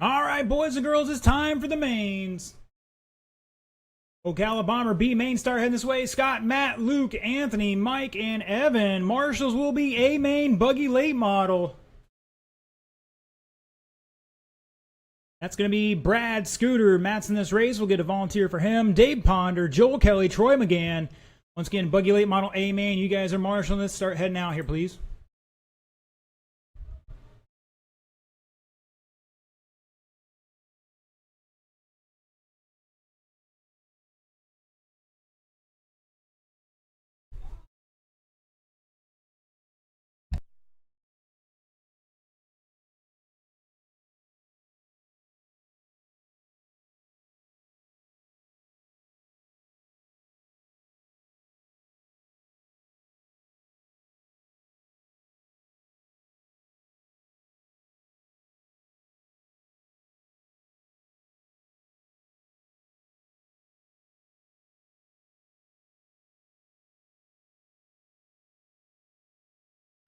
All right, boys and girls, it's time for the mains. Ocala Bomber B main start heading this way. Scott, Matt, Luke, Anthony, Mike, and Evan. Marshals will be A main Buggy late model. That's going to be Brad Scooter. Matt's in this race. We'll get a volunteer for him. Dave Ponder, Joel Kelly, Troy McGann. Once again, Buggy late model A main. You guys are marshaling this. Start heading out here, please.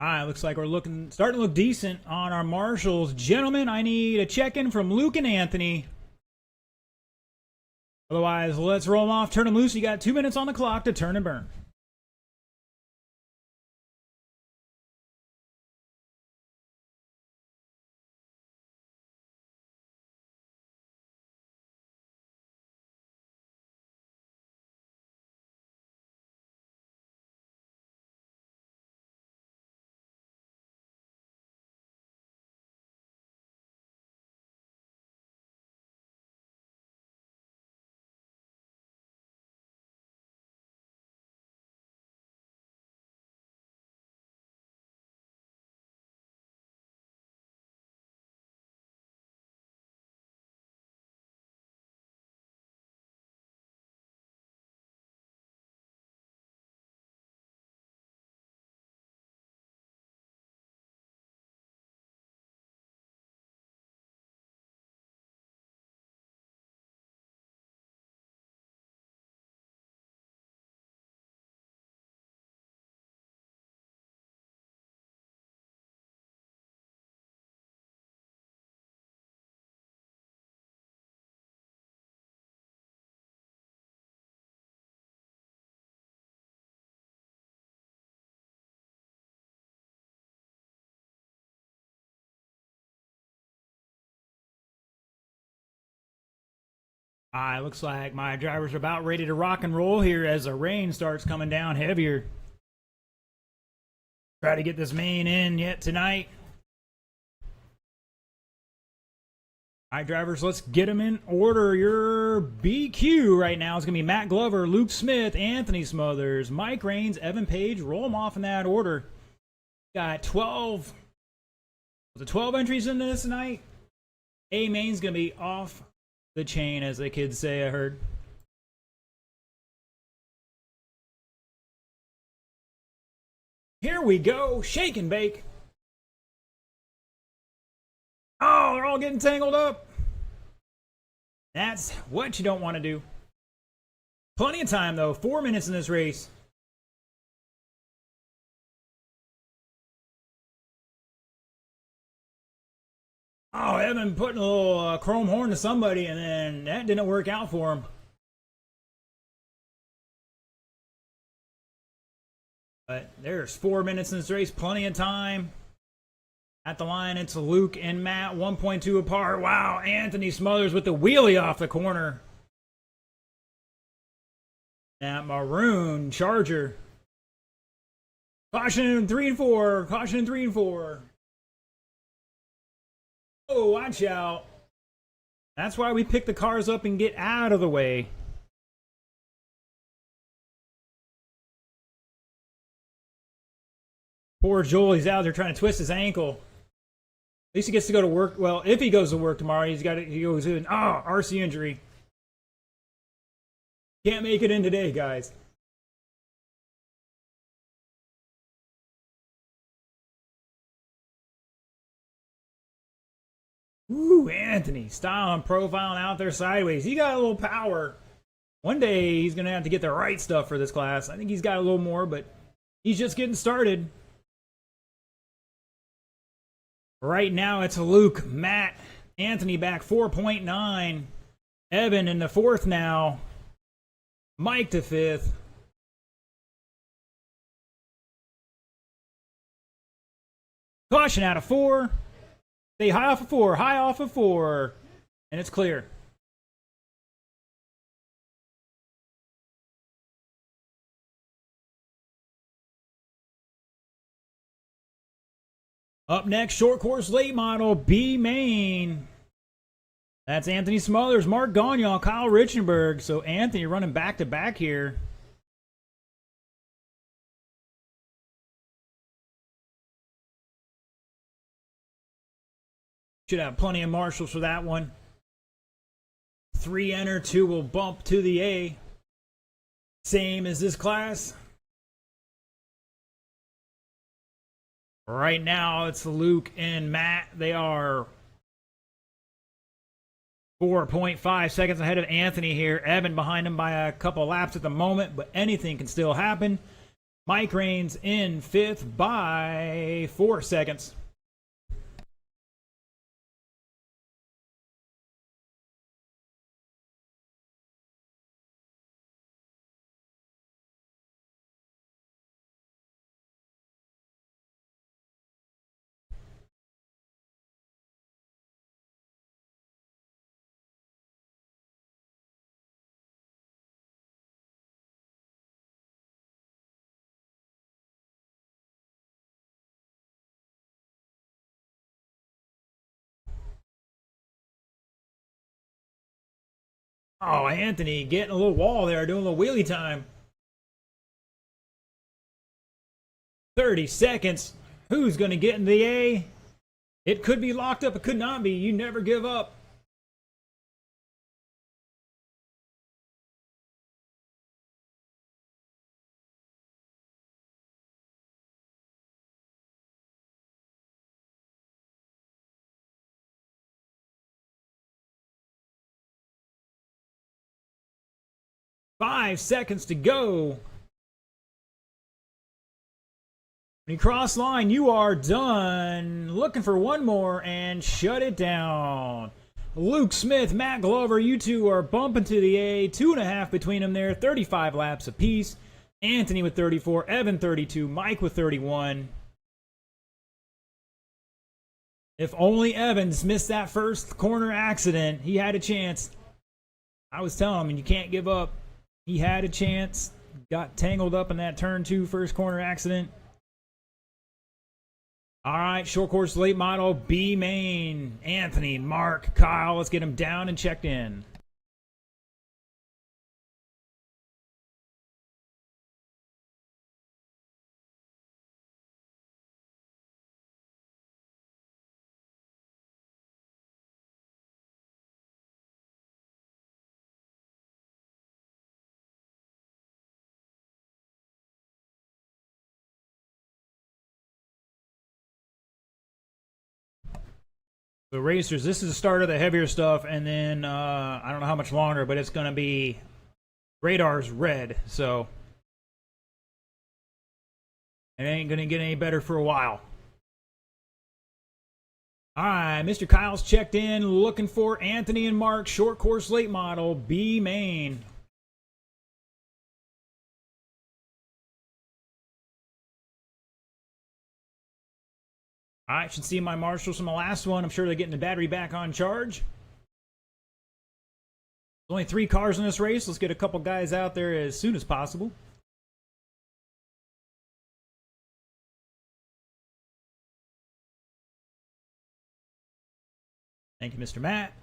All right, looks like we're starting to look decent on our marshals. Gentlemen, I need a check-in from Luke and Anthony. Otherwise, let's roll them off, turn them loose. You got 2 minutes on the clock to turn and burn. All right, looks like my drivers are about ready to rock and roll here as the rain starts coming down heavier. Try to get this main in yet tonight. All right, drivers, let's get them in order. Your BQ right now is going to be Matt Glover, Luke Smith, Anthony Smothers, Mike Raines, Evan Page. Roll them off in that order. Got 12. Was it 12 entries into this tonight? A main's going to be off the chain, as the kids say, I heard. Here we go. Shake and bake. Oh, they're all getting tangled up. That's what you don't want to do. Plenty of time, though. 4 minutes in this race. Oh, Evan putting a little chrome horn to somebody, and then that didn't work out for him. But there's 4 minutes in this race, plenty of time. At the line, it's Luke and Matt, 1.2 apart. Wow, Anthony Smothers with the wheelie off the corner. That maroon Charger. Caution in 3 and 4. Caution in 3 and 4. Oh, watch out. That's why we pick the cars up and get out of the way. Poor Joel, he's out there trying to twist his ankle. At least he gets to go to work. Well, if he goes to work tomorrow, he goes in. Oh, RC injury. Can't make it in today, guys. Ooh, Anthony, style and profiling out there sideways. He got a little power. One day he's going to have to get the right stuff for this class. I think he's got a little more, but he's just getting started. Right now it's Luke, Matt, Anthony back 4.9. Evan in the fourth now. Mike to fifth. Caution out of 4. Stay high off of 4. High off of 4. And it's clear. Up next, short course late model, B main. That's Anthony Smothers, Mark Gagnon, Kyle Richenberg. So Anthony running back to back here. Should have plenty of marshals for that one. 3 enter, 2 will bump to the A. Same as this class. Right now, it's Luke and Matt. They are 4.5 seconds ahead of Anthony here. Evan behind him by a couple laps at the moment, but anything can still happen. Mike reigns in 5th by 4 seconds. Oh, Anthony getting a little wall there, doing a little wheelie time. 30 seconds. Who's going to get in the A? It could be locked up. It could not be. You never give up. Five seconds to go. When you cross line, you are done. Looking for one more and shut it down. Luke Smith, Matt Glover, you two are bumping to the A. 2.5 between them there. 35 laps apiece. Anthony with 34, Evan 32, Mike with 31. If only Evans missed that first corner accident, he had a chance. I was telling him, you can't give up. He had a chance. Got tangled up in that turn 2 first corner accident. All right, short course late model, B main. Anthony, Mark, Kyle, let's get him down and checked in. So racers, this is the start of the heavier stuff, and then I don't know how much longer, but it's going to be radar's red, so it ain't going to get any better for a while. All right, Mr. Kyle's checked in, looking for Anthony and Mark, short course late model, B main. All right, should see my marshals from the last one. I'm sure they're getting the battery back on charge. There's only 3 cars in this race. Let's get a couple guys out there as soon as possible. Thank you, Mr. Matt.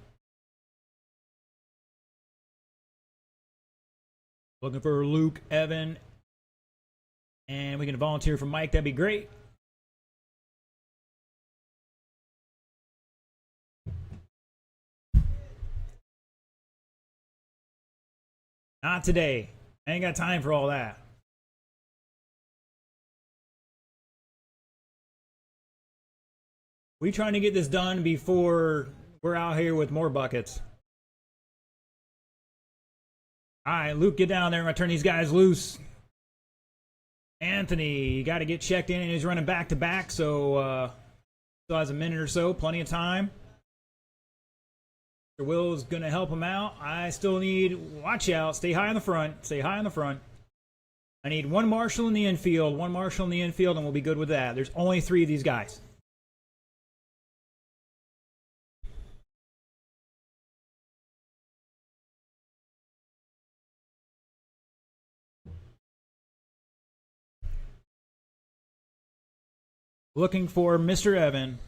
Looking for Luke, Evan, and we can volunteer for Mike. That'd be great. Not today. I ain't got time for all that. We trying to get this done before we're out here with more buckets. All right, Luke, get down there. I'm going to turn these guys loose. Anthony, you got to get checked in, and he's running back to back, so still has a minute or so, plenty of time. Will's going to help him out. I still need, watch out, stay high in the front. Stay high in the front. I need one marshal in the infield, and we'll be good with that. There's only 3 of these guys. Looking for Mr. Evan.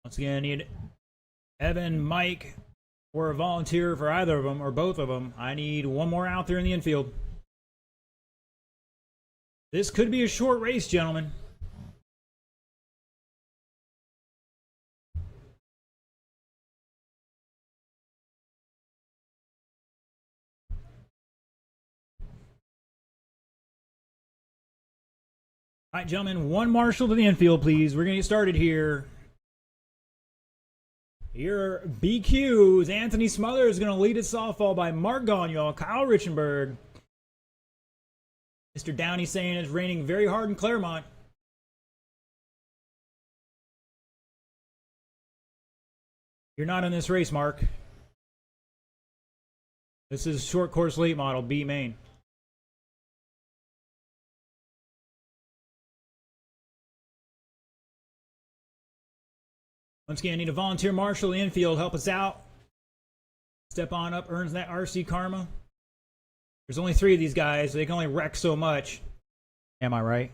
Once again, I need Evan, Mike, or a volunteer for either of them or both of them. I need one more out there in the infield. This could be a short race, gentlemen. All right, gentlemen, one marshal to the infield, please. We're going to get started here. Your BQs, Anthony Smothers is going to lead us off, followed by Mark Gagne, Kyle Richenberg. Mr. Downey saying it's raining very hard in Claremont. You're not in this race, Mark. This is short course late model, B main. Once again, I need a volunteer marshal in the infield. Help us out. Step on up, earns that RC karma. There's only 3 of these guys. So they can only wreck so much. Am I right?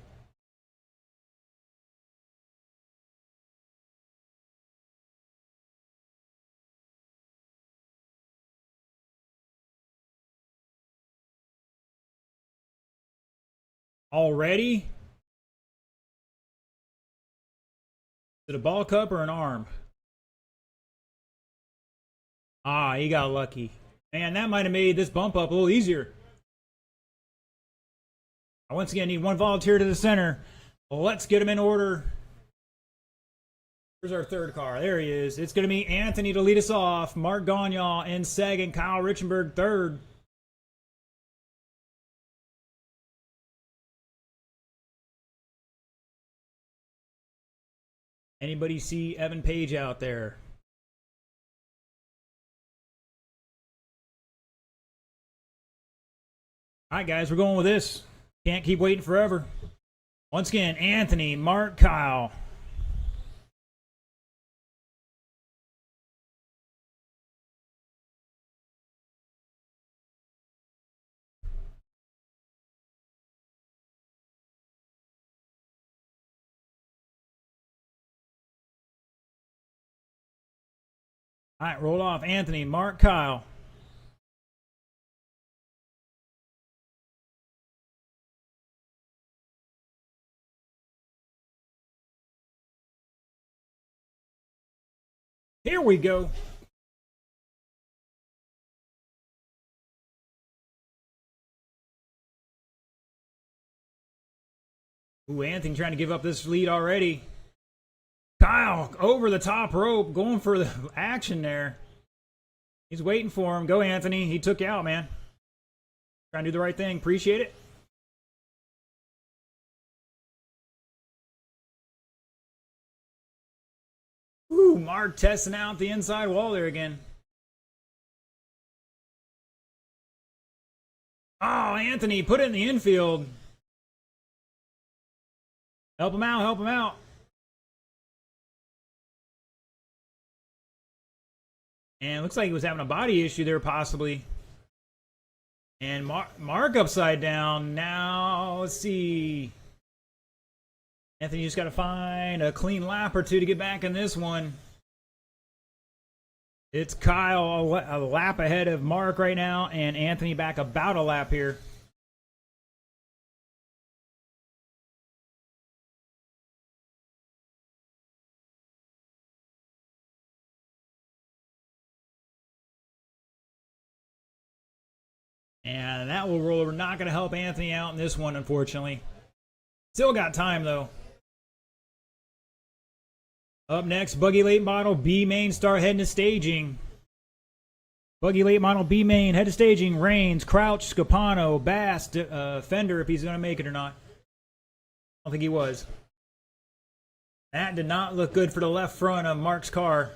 Already? Is it a ball cup or an arm? Ah, he got lucky. Man, that might have made this bump up a little easier. I once again need one volunteer to the center. Well, let's get him in order. Here's our third car. There he is. It's going to be Anthony to lead us off. Mark Gagne in second. Kyle Richenberg third. Anybody see Evan Page out there? All right, guys, we're going with this. Can't keep waiting forever. Once again, Anthony, Mark, Kyle. All right, roll off. Anthony, Mark, Kyle. Here we go. Ooh, Anthony trying to give up this lead already. Kyle over the top rope, going for the action there. He's waiting for him. Go, Anthony. He took you out, man. Trying to do the right thing. Appreciate it. Ooh, Mark testing out the inside wall there again. Oh, Anthony, put it in the infield. Help him out, help him out. And it looks like he was having a body issue there, possibly. And Mark upside down. Now, let's see. Anthony just got to find a clean lap or two to get back in this one. It's Kyle a lap ahead of Mark right now, and Anthony back about a lap here. And that will roll over. Not going to help Anthony out in this one, unfortunately. Still got time, though. Up next, Buggy late model B main start heading to staging. Buggy late model B main head to staging. Reigns, Crouch, Scapano, Bass, Fender if he's going to make it or not. I don't think he was. That did not look good for the left front of Mark's car.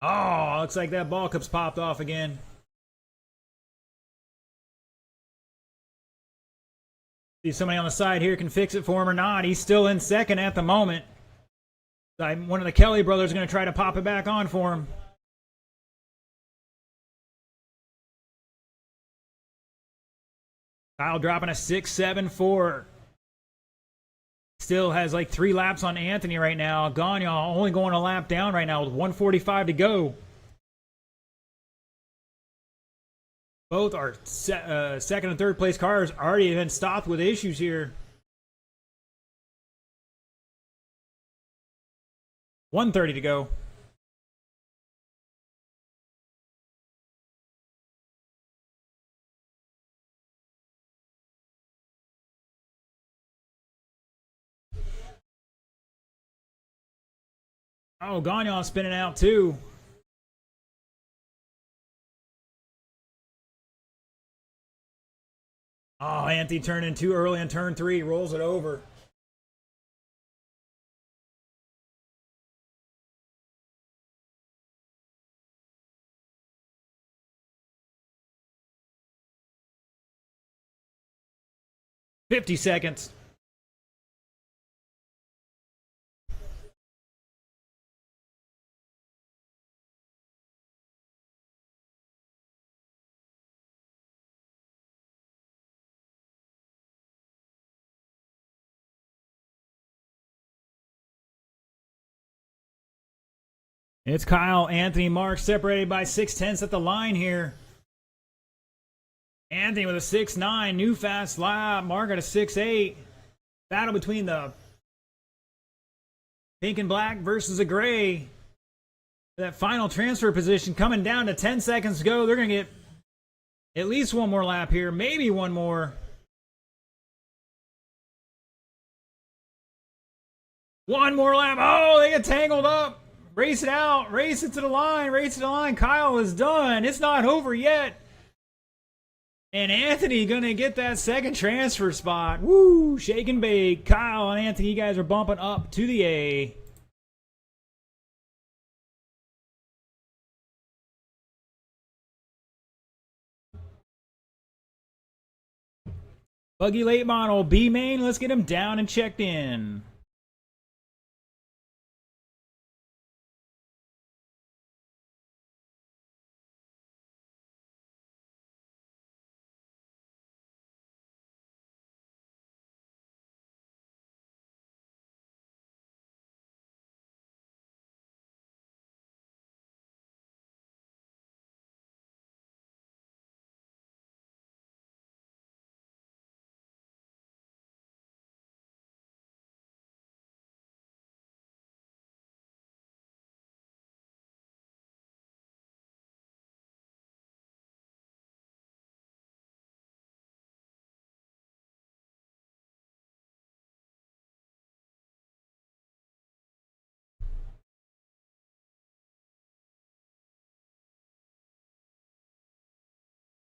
Oh, looks like that ball cup's popped off again. See if somebody on the side here can fix it for him or not. He's still in second at the moment. One of the Kelly brothers is going to try to pop it back on for him. Kyle dropping a 6.74. Still has like 3 laps on Anthony right now. Gagne only going a lap down right now with 1:45 to go. Both our second and third place cars already been stopped with issues here. 1:30 to go. Oh, Gagne spinning out too. Oh, Anthony turned in too early on turn 3. Rolls it over. "50 seconds. It's Kyle, Anthony, Mark separated by 0.6 at the line here. Anthony with a 6.9, new fast lap. Mark at a 6.8. Battle between the pink and black versus the gray. That final transfer position coming down to 10 seconds to go. They're going to get at least one more lap here, maybe one more. One more lap. Oh, they get tangled up. Race it out. Race it to the line. Race it to the line. Kyle is done. It's not over yet. And Anthony going to get that second transfer spot. Woo! Shake and bake. Kyle and Anthony, you guys are bumping up to the A. Buggy late model B main. Let's get him down and checked in.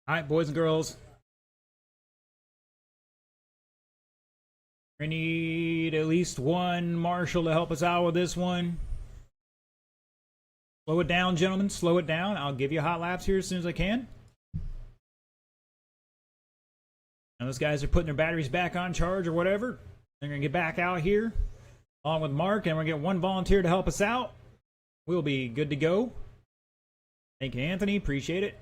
All right, boys and girls. We need at least one marshal to help us out with this one. Slow it down, gentlemen. Slow it down. I'll give you hot laps here as soon as I can. Now those guys are putting their batteries back on charge or whatever. They're going to get back out here along with Mark, and we're going to get one volunteer to help us out. We'll be good to go. Thank you, Anthony. Appreciate it.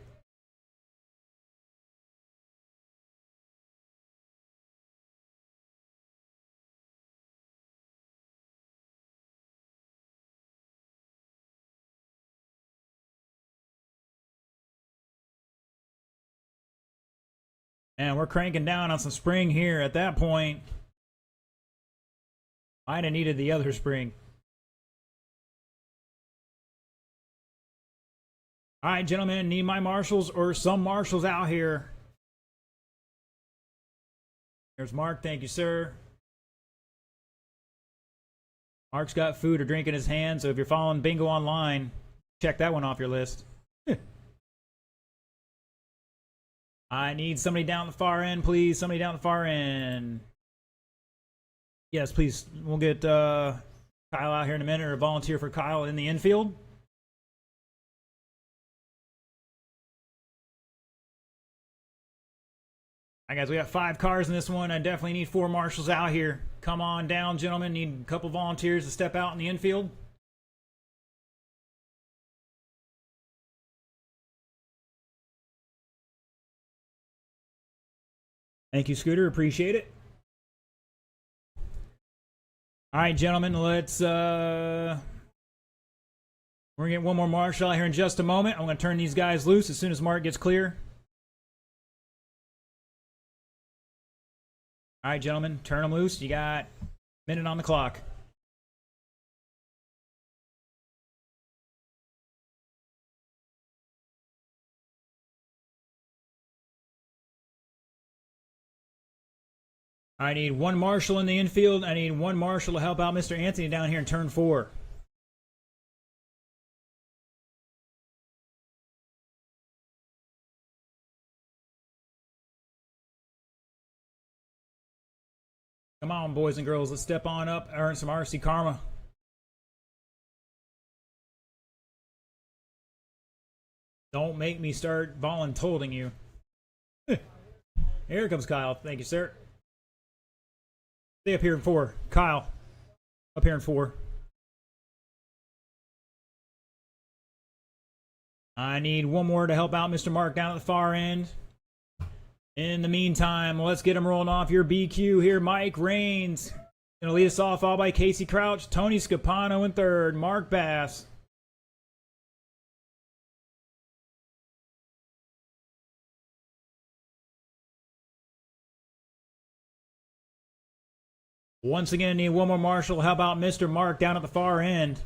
And we're cranking down on some spring here. At that point, might have needed the other spring. All right, gentlemen, need my marshals or some marshals out here. There's Mark. Thank you, sir. Mark's got food or drink in his hand, so if you're following Bingo online, check that one off your list. I need somebody down the far end, please. Somebody down the far end. Yes, please. We'll get Kyle out here in a minute, or volunteer for Kyle in the infield. All right, guys, we got 5 cars in this one. I definitely need 4 marshals out here. Come on down, gentlemen. Need a couple volunteers to step out in the infield. Thank you, Scooter. Appreciate it. All right, gentlemen, let's we're gonna get one more marshal out here in just a moment. I'm gonna turn these guys loose as soon as Mark gets clear. All right, gentlemen, turn them loose. You got a minute on the clock. I need 1 marshal in the infield. I need 1 marshal to help out Mr. Anthony down here in turn 4. Come on, boys and girls. Let's step on up, earn some RC Karma. Don't make me start voluntolding you. Here comes Kyle. Thank you, sir. Stay up here in 4. Kyle, up here in 4. I need 1 more to help out Mr. Mark down at the far end. In the meantime, let's get him rolling off your BQ here. Mike Rains going to lead us off, all by Casey Crouch, Tony Scapano in 3rd, Mark Bass. Once again, I need 1 more marshal. How about Mr. Mark down at the far end?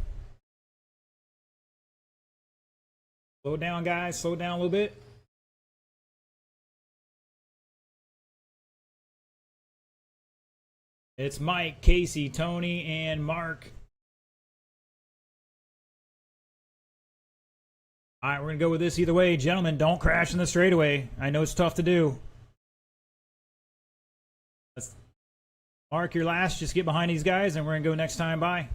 Slow down, guys. Slow down a little bit. It's Mike, Casey, Tony, and Mark. All right, we're going to go with this either way. Gentlemen, don't crash in the straightaway. I know it's tough to do. Let's Mark, your last. Just get behind these guys, and we're going to go next time by.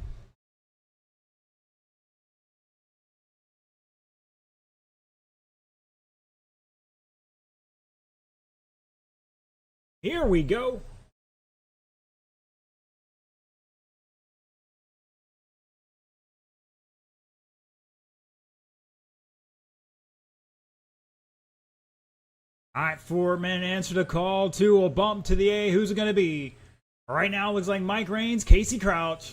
Here we go. All right, 4-man answer to call. 2 will bump to the A. Who's it going to be? Right now, it looks like Mike Rains, Casey Crouch.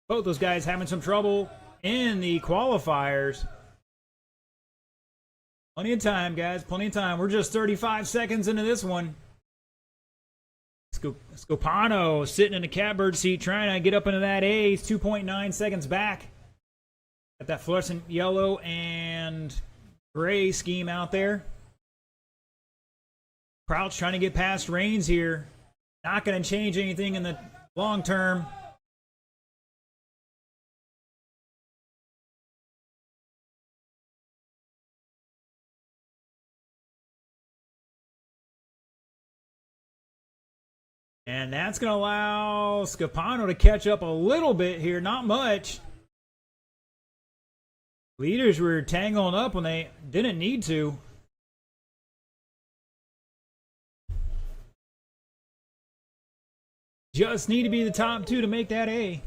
Both those guys having some trouble in the qualifiers. Plenty of time, guys. Plenty of time. We're just 35 seconds into this one. Scopano sitting in the catbird seat trying to get up into that A. He's 2.9 seconds back. Got that fluorescent yellow and gray scheme out there. Crouch trying to get past Rains here. Not going to change anything in the long term. And that's going to allow Scapano to catch up a little bit here. Not much. Leaders were tangling up when they didn't need to. Just need to be the top 2 to make that A.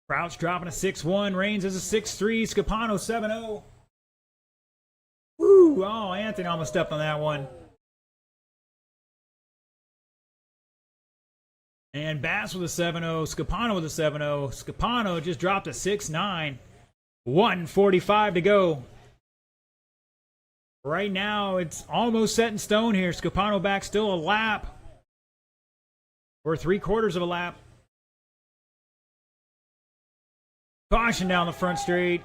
Crouch dropping a 6-1. Rains is a 6-3. Scapano 7-0. Woo! Oh, Anthony almost stepped on that one. And Bass with a 7-0. Scapano with a 7-0. Scapano just dropped a 6-9. 1:45 to go. Right now, it's almost set in stone here. Scapano back still a lap. Or 3/4 of a lap. Caution down the front straight.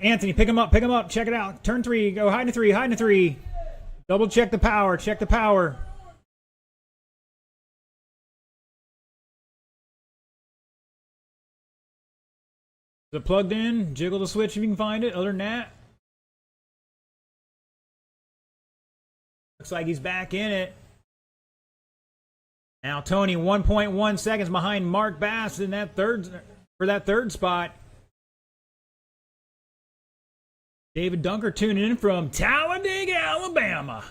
Anthony, pick him up, check it out. Turn 3, go hide in 3, hide in 3. Double check the power, check the power. Is it plugged in? Jiggle the switch if you can find it. Other than that, looks like he's back in it. Now Tony 1.1 seconds behind Mark Bass in that third spot. David Dunker tuning in from Talladega, Alabama.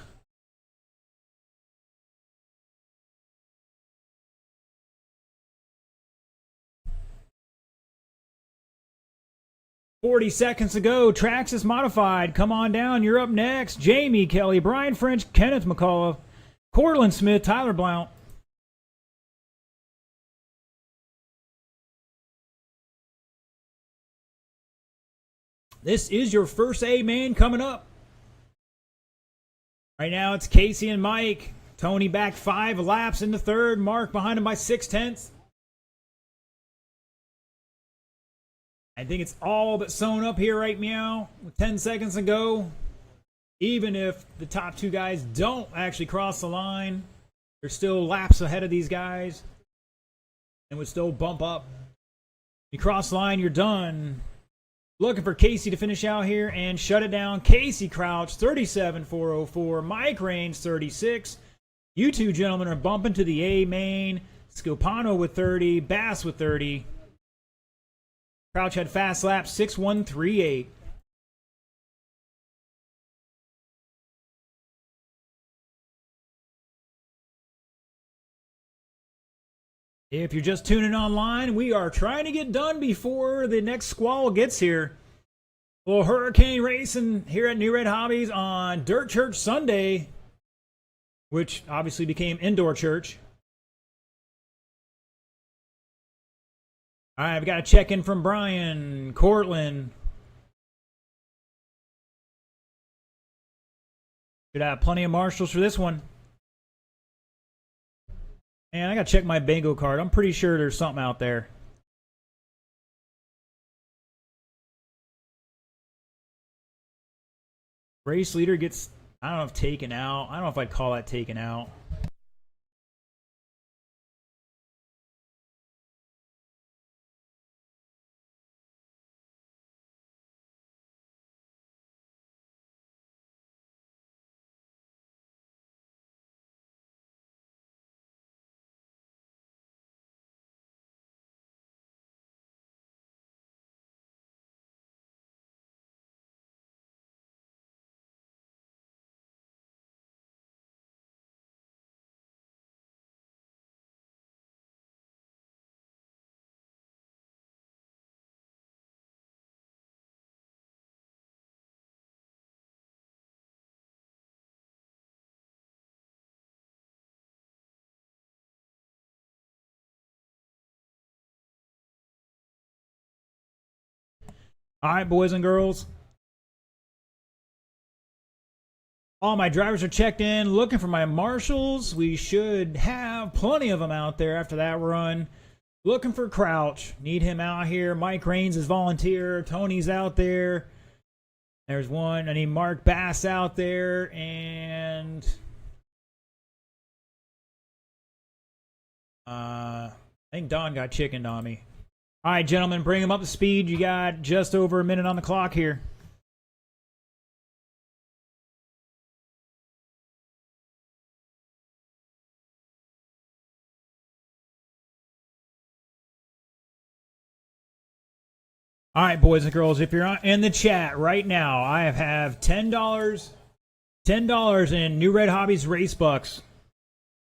$40 seconds to go. Traxxas modified. Come on down. You're up next. Jamie Kelly, Brian French, Kenneth McCullough, Cortland Smith, Tyler Blount. This is your first A main coming up. Right now it's Casey and Mike. Tony back 5 laps in the third. Mark behind him by 6/10. I think it's all but sewn up here right meow. With 10 seconds to go. Even if the top 2 guys don't actually cross the line, they're still laps ahead of these guys and would still bump up. You cross the line, you're done. Looking for Casey to finish out here and shut it down. Casey Crouch, 37.404. Mike Raines, 36. You two gentlemen are bumping to the A main. Scopano with 30. Bass with 30. Crouch had fast lap, 6.138. If you're just tuning online, we are trying to get done before the next squall gets here. Well, hurricane racing here at Newred Hobbies on Dirt Church Sunday, which obviously became Indoor Church. All right, I've got a check-in from Brian, Cortland. Should have plenty of marshals for this one. Man, I gotta check my bingo card. I'm pretty sure there's something out there. Race leader gets, I don't know if taken out. I don't know if I'd call that taken out. All right, boys and girls. All my drivers are checked in. Looking for my marshals. We should have plenty of them out there after that run. Looking for Crouch. Need him out here. Mike Raines is volunteer. Tony's out there. There's one. I need Mark Bass out there. And I think Don got chickened on me. All right, gentlemen, bring him up to speed. You got just over a minute on the clock here. All right, boys and girls, if you're in the chat right now, I have $10 in Newred Hobbies Race Bucks.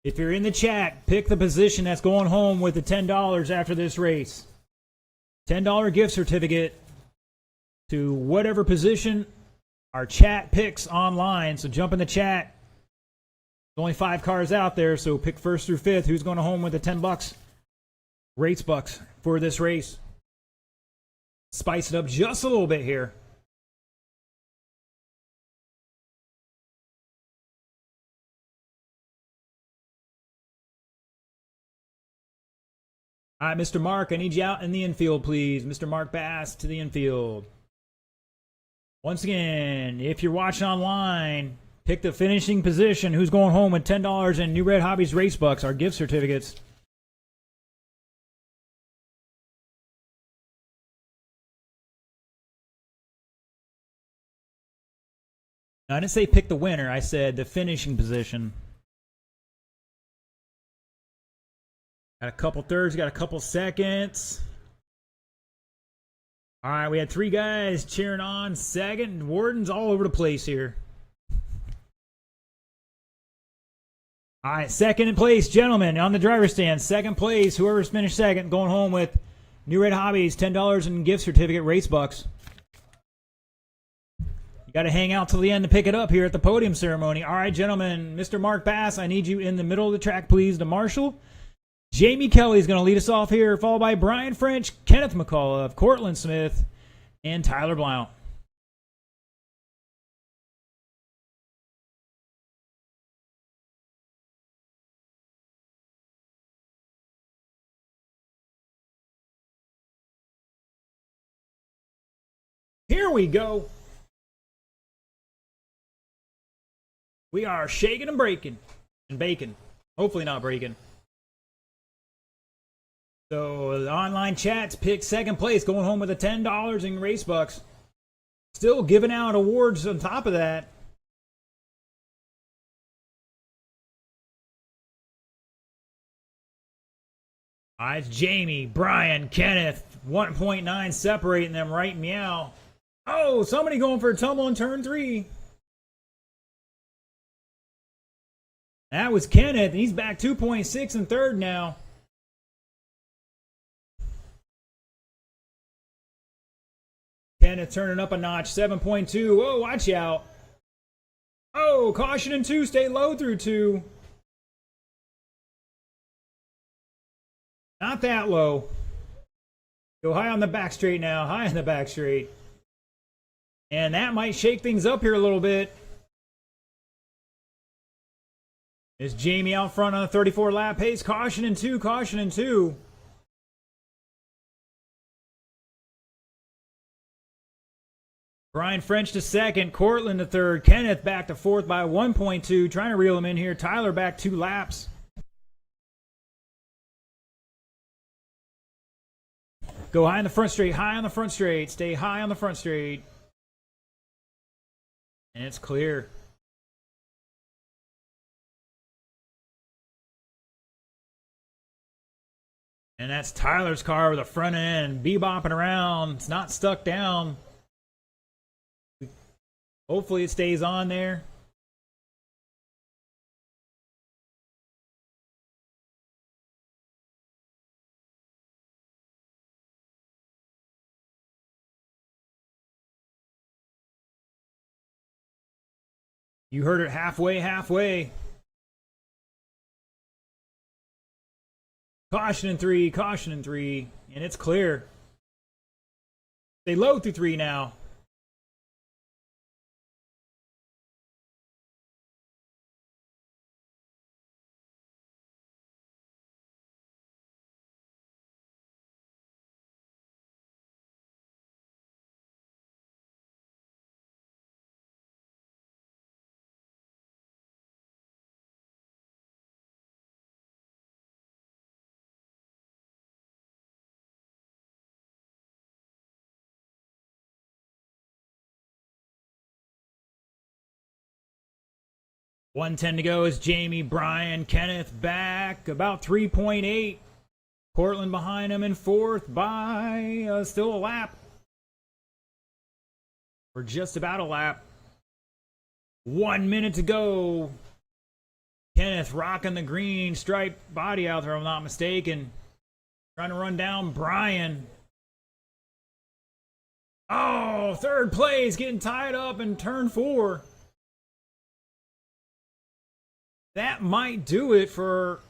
If you're in the chat, pick the position that's going home with the $10 after this race. $10 gift certificate to whatever position our chat picks online. So jump in the chat. There's only 5 cars out there, so pick first through fifth. Who's going home with the $10? Rates bucks for this race. Spice it up just a little bit here. All right, Mr. Mark, I need you out in the infield, please. Mr. Mark Bass to the infield. Once again, if you're watching online, pick the finishing position. Who's going home with $10 in Newred Hobbies Race Bucks, our gift certificates. I didn't say pick the winner. I said the finishing position. Got a couple thirds, got a couple seconds. All right, we had 3 guys cheering on second. Warden's all over the place here. All right, second in place, gentlemen, on the driver's stand. Second place, whoever's finished second, going home with Newred Hobbies, $10 in gift certificate race bucks. You got to hang out till the end to pick it up here at the podium ceremony. All right, gentlemen, Mr. Mark Bass, I need you in the middle of the track, please, to marshal. Jamie Kelly is going to lead us off here, followed by Brian French, Kenneth McCullough, Cortland Smith, and Tyler Blount. Here we go. We are shaking and breaking and baking. Hopefully not breaking. So the online chats pick second place, going home with the $10 in race bucks. Still giving out awards on top of that. All right, it's Jamie, Brian, Kenneth, 1.9 separating them right meow. Oh, somebody going for a tumble in turn 3. That was Kenneth, and he's back 2.6 in third now. Kenneth turning up a notch, 7.2. Whoa, watch out. Oh, caution in 2, stay low through 2. Not that low. Go high on the back straight now, high on the back straight. And that might shake things up here a little bit. Is Jamie out front on a 34 lap pace? Caution in 2, caution in 2. Brian French to second, Cortland to third, Kenneth back to fourth by 1.2, trying to reel him in here. Tyler back 2 laps. Go high on the front straight, high on the front straight, stay high on the front straight. And it's clear. And that's Tyler's car with the front end, bebopping around. It's not stuck down. Hopefully it stays on there. You heard it halfway, halfway. Caution in 3, caution in 3. And it's clear. They load through 3 now. $110 to go is Jamie, Brian, Kenneth back about 3.8. Cortland behind him in fourth by still a lap. We're just about a lap. 1 minute to go. Kenneth rocking the green striped body out there, if I'm not mistaken. Trying to run down Brian. Oh, third place getting tied up in turn 4. That might do it for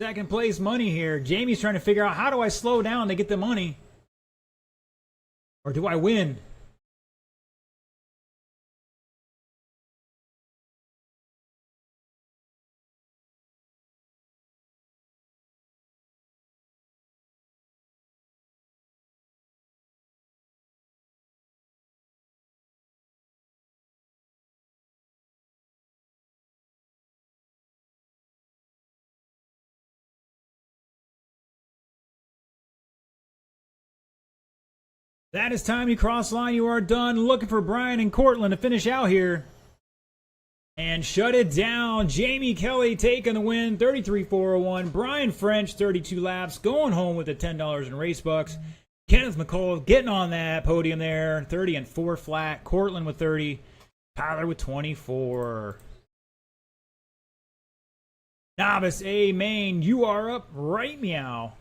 second place money here. Jamie's trying to figure out, how do I slow down to get the money? Or do I win? That is time you cross line. You are done. Looking for Brian and Cortland to finish out here. And shut it down. Jamie Kelly taking the win, 33,401. Brian French, 32 laps, going home with the $10 in race bucks. Kenneth McCall getting on that podium there, 30 and 4 flat. Cortland with 30. Tyler with 24. Novice A main, you are up right meow.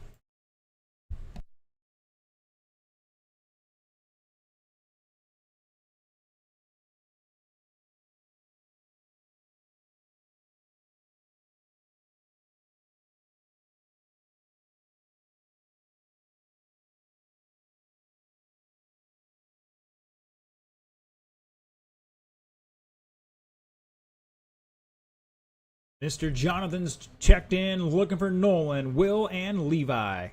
Mr. Jonathan's checked in, looking for Nolan, Will, and Levi.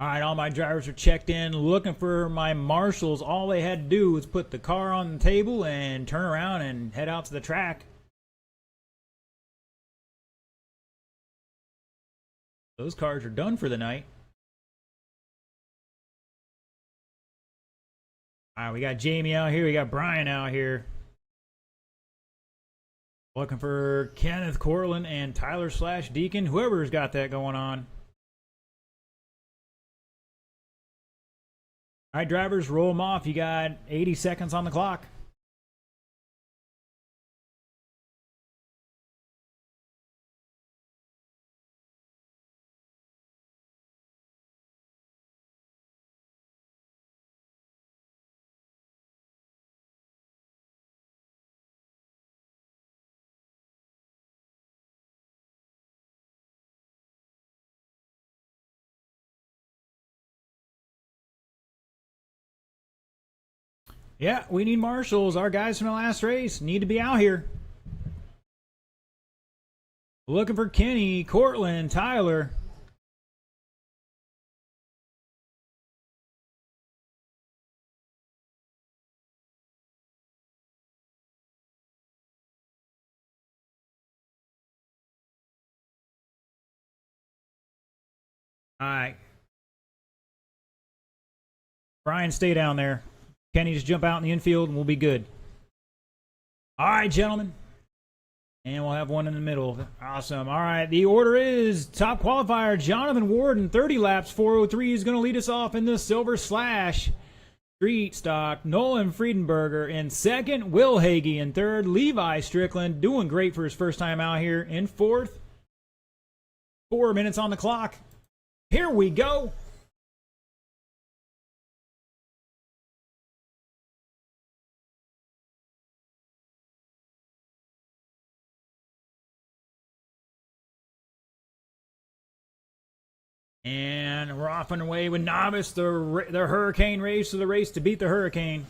All right, all my drivers are checked in, looking for my marshals. All they had to do was put the car on the table and turn around and head out to the track. Those cars are done for the night. All right, we got Jamie out here. We got Brian out here. Looking for Kenneth, Cortland, and Tyler / Deacon. Whoever's got that going on. All right, drivers, roll them off. You got 80 seconds on the clock. Yeah, we need marshals. Our guys from the last race need to be out here. Looking for Kenny, Cortland, Tyler. All right. Brian, stay down there. Kenny, just jump out in the infield and we'll be good. All right, gentlemen. And we'll have one in the middle. Awesome. All right, the order is top qualifier, Jonathan Warden, 30 laps, 403 is going to lead us off in the Silver Slash. Street Stock, Nolan Friedenberger in second, Will Hagee in third, Levi Strickland doing great for his first time out here in fourth. 4 minutes on the clock. Here we go. And we're off and away with Novice, the Hurricane race, to the race to beat the Hurricane.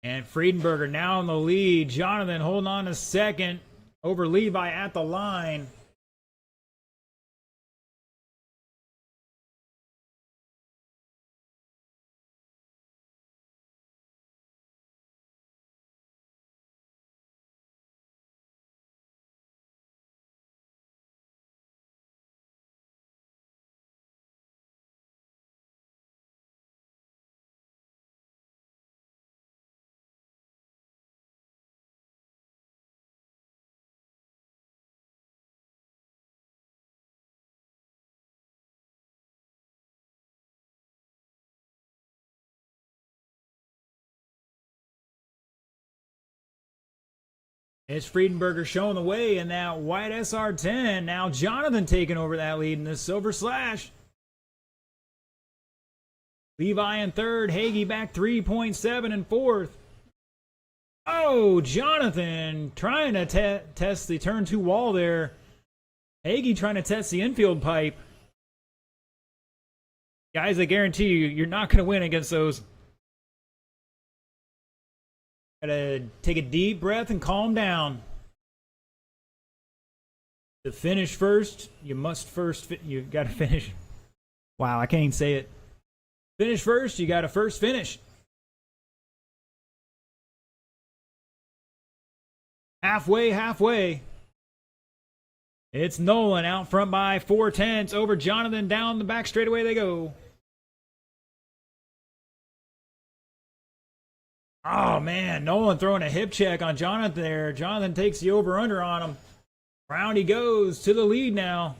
And Friedenberger now in the lead. Jonathan holding on to second over Levi at the line. It's Friedenberger showing the way in that white SR10. Now Jonathan taking over that lead in this Silver Slash. Levi in third. Henig back 3.7 in fourth. Oh, Jonathan trying to test the turn 2 wall there. Henig trying to test the infield pipe. Guys, I guarantee you, you're not going to win against those. Gotta take a deep breath and calm down. To finish first, you must first, you gotta finish. Wow, I can't even say it. Finish first, you gotta first finish. Halfway. It's Nolan out front by 4/10 over Jonathan. Down the back straightaway they go. Oh man, Nolan throwing a hip check on Jonathan there. Jonathan takes the over-under on him. Round he goes to the lead now.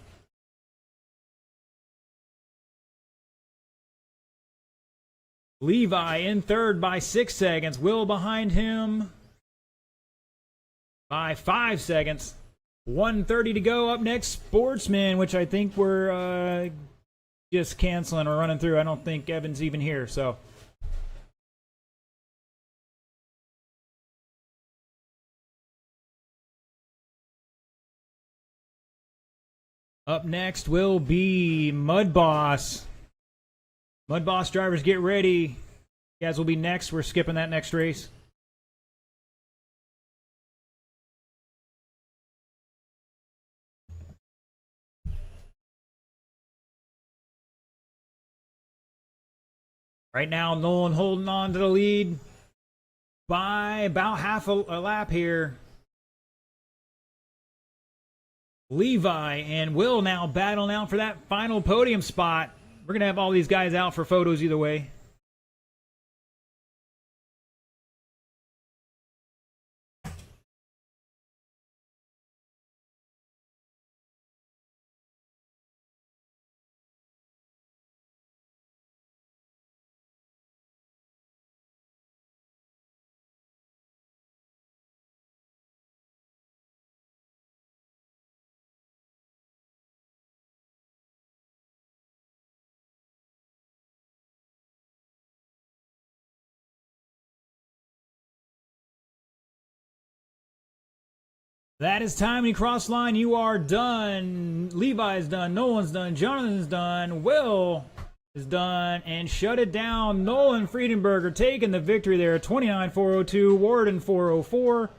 Levi in third by 6 seconds. Will behind him by 5 seconds. 1:30 to go. Up next, Sportsman, which I think we're just canceling or running through. I don't think Evan's even here, so. Up next will be Mud Boss. Mud Boss drivers, get ready. You guys will be next. We're skipping that next race. Right now, Nolan holding on to the lead by about half a lap here. Levi and Will now battling out for that final podium spot. We're going to have all these guys out for photos either way. That is time. You cross line. You are done. Levi's done. Nolan's done. Jonathan's done. Will is done. And shut it down. Nolan Friedenberger taking the victory there. 29.402. Warden 404.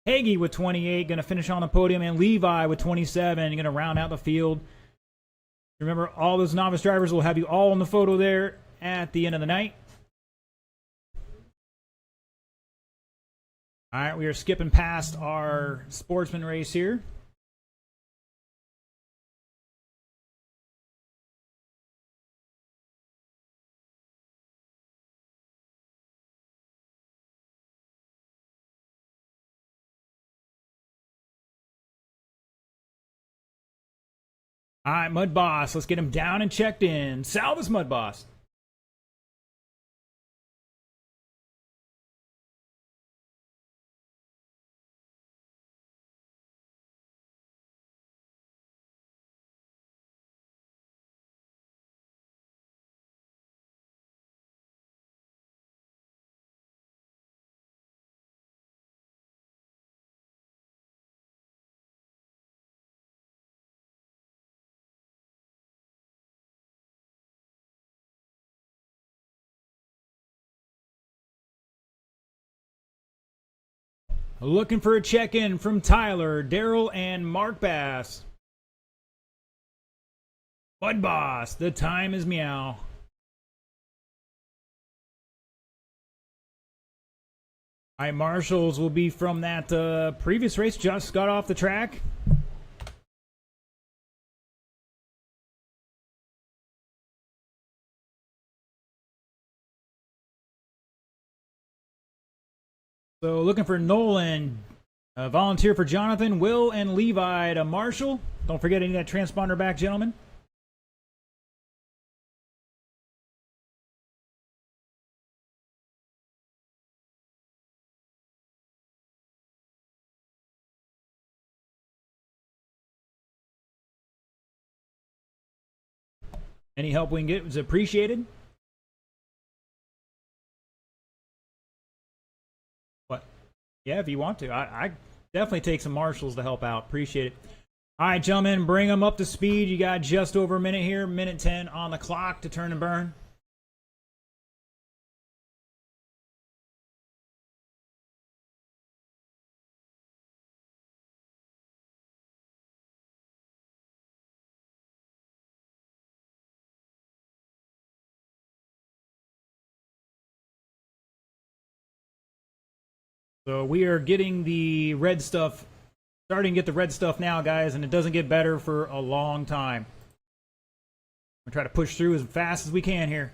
Henig with 28. Going to finish on the podium. And Levi with 27. Going to round out the field. Remember, all those novice drivers will have you all in the photo there at the end of the night. All right, we are skipping past our Sportsman race here. All right, Mud Boss, let's get him down and checked in. Salvus, Mud Boss. Looking for a check-in from Tyler, Daryl, and Mark Bass. Mud Boss, the time is meow. All right, marshals will be from that previous race, just got off the track. So looking for Nolan, volunteer for Jonathan, Will, and Levi to Marshall. Don't forget any of that transponder back, gentlemen. Any help we can get is appreciated. What? Yeah, if you want to. I definitely take some marshals to help out. Appreciate it. All right, gentlemen, bring them up to speed. You got just over a minute here, minute 10 on the clock to turn and burn. So we are getting the red stuff, starting to get the red stuff now, guys, and it doesn't get better for a long time. We'll try to push through as fast as we can here.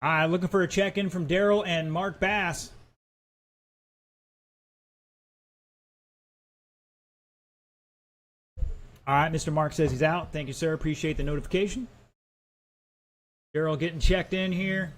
All right, looking for a check-in from Daryl and Mark Bass. All right, Mr. Mark says he's out. Thank you, sir. Appreciate the notification. Daryl getting checked in here.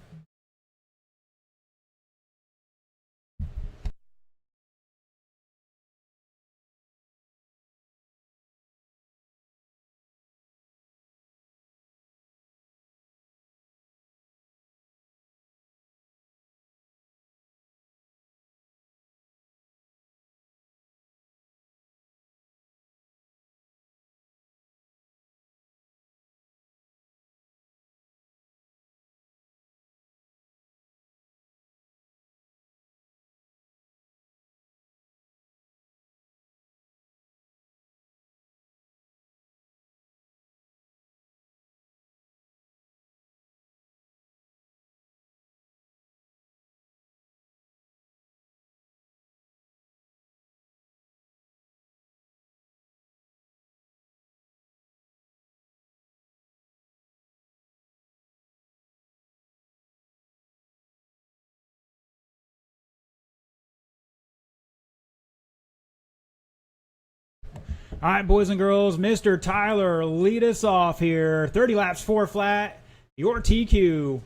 All right, boys and girls, Mr. Tyler, lead us off here. 30 laps, 4 flat, your TQ.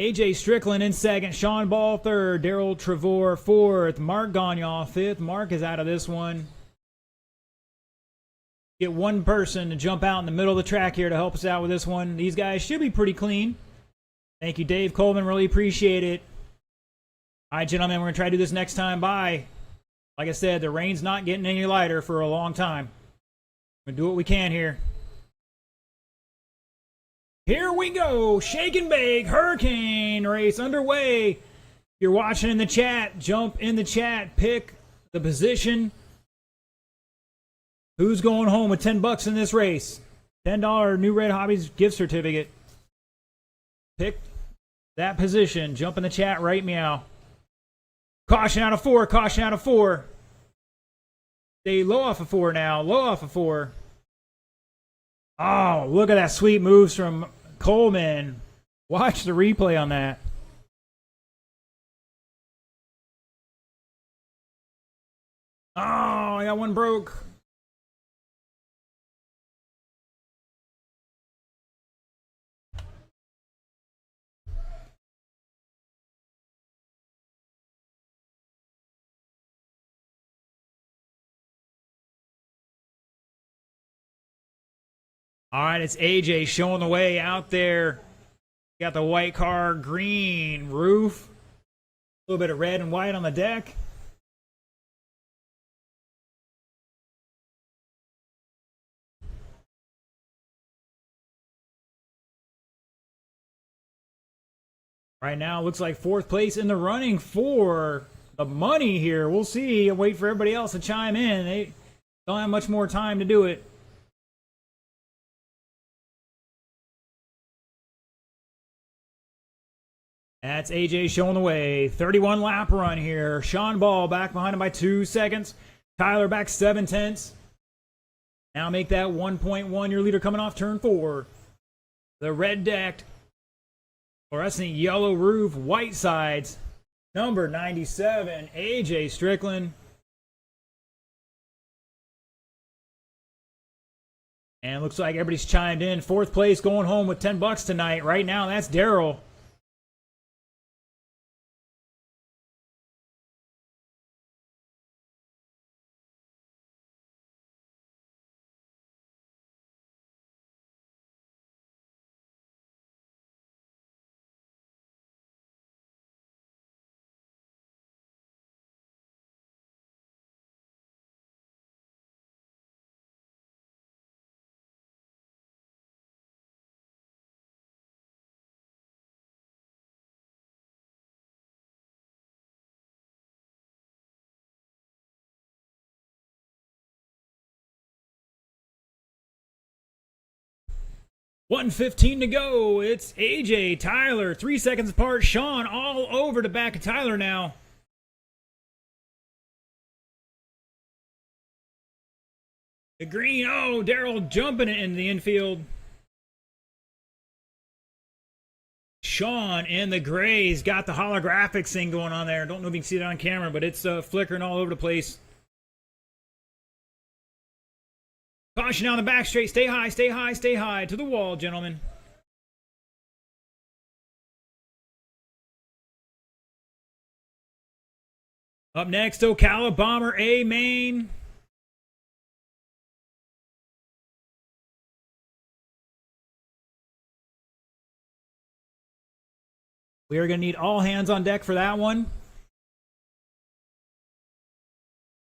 AJ Strickland in second, Sean Ball third, Daryl Trevor fourth, Mark Gagnon fifth. Mark is out of this one. Get one person to jump out in the middle of the track here to help us out with this one. These guys should be pretty clean. Thank you, Dave Coleman. Really appreciate it. All right, gentlemen, we're going to try to do this next time. Bye. Like I said, the rain's not getting any lighter for a long time. We're going to do what we can here. Here we go. Shake and bake. Hurricane race underway. If you're watching in the chat, jump in the chat. Pick the position. Who's going home with $10 in this race? $10 Newred Hobbies gift certificate. Pick that position. Jump in the chat right meow. Caution out of 4. Caution out of 4. Stay low off of 4 now. Low off of 4. Oh, look at that sweet moves from Coleman. Watch the replay on that. Oh, I got one broke. All right, it's AJ showing the way out there. Got the white car, green roof. A little bit of red and white on the deck. Right now, looks like 4th place in the running for the money here. We'll see. I'll wait for everybody else to chime in. They don't have much more time to do it. That's AJ showing the way. 31 lap run here. Sean Ball back behind him by 2 seconds. Tyler back 7 tenths. Now make that 1.1. Your leader coming off turn 4. The red decked, fluorescent yellow roof, white sides. Number 97, AJ Strickland. And looks like everybody's chimed in. 4th place going home with $10 tonight. Right now, that's Daryl. 1:15 to go. It's AJ, Tyler, 3 seconds apart. Sean all over the back of Tyler now. The green. Oh, Daryl jumping it in the infield. Sean in the grays got the holographics thing going on there. Don't know if you can see it on camera, but it's flickering all over the place. Caution down the back straight. Stay high, stay high, stay high. To the wall, gentlemen. Up next, Ocala Bomber A main. We are going to need all hands on deck for that one.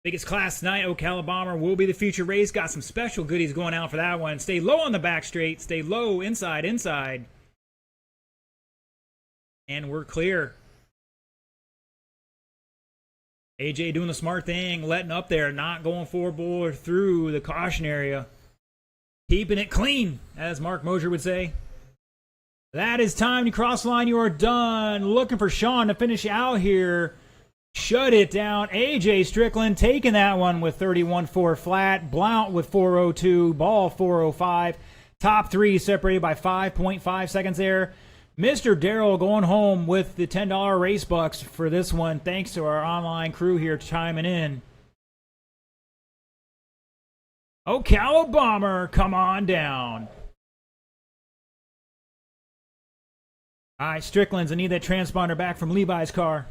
Biggest class tonight, Ocala Bomber will be the future race. Got some special goodies going out for that one. Stay low on the back straight. Stay low, inside, inside. And we're clear. AJ doing the smart thing, letting up there, not going forward through the caution area. Keeping it clean, as Mark Mosier would say. That is time to cross the line. You are done. Looking for Sean to finish out here. Shut it down. AJ Strickland taking that one with 31.4 flat. Blount with 4.02. Ball 4.05. Top three separated by 5.5 seconds there. Mr. Darrell going home with the $10 race bucks for this one. Thanks to our online crew here chiming in. Ocala Bomber, come on down. All right, Strickland's, I need that transponder back from Levi's car.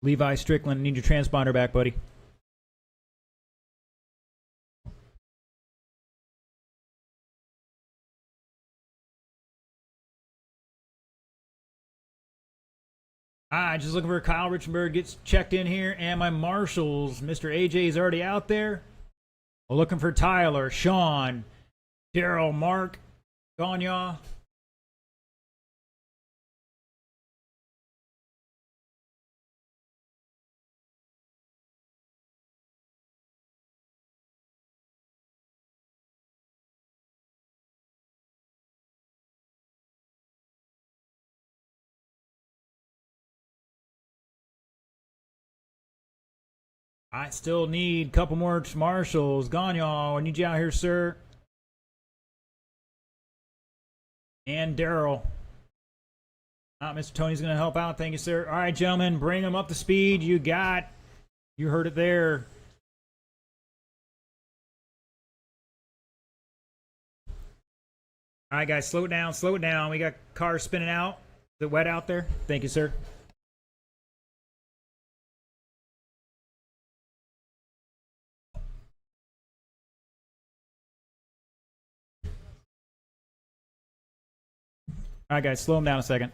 Levi Strickland, need your transponder back, buddy. Just looking for Kyle Richenberg, gets checked in here, and my marshals. Mr. AJ is already out there. We're looking for Tyler, Sean, Daryl, Mark, Ganya. I still need a couple more marshals. Ganya, I need you out here, sir. And Daryl. Mr. Tony's going to help out. Thank you, sir. All right, gentlemen, bring them up to speed. You heard it there. All right, guys, slow it down, slow it down. We got cars spinning out. Is it wet out there? Thank you, sir. All right, guys, slow them down a second.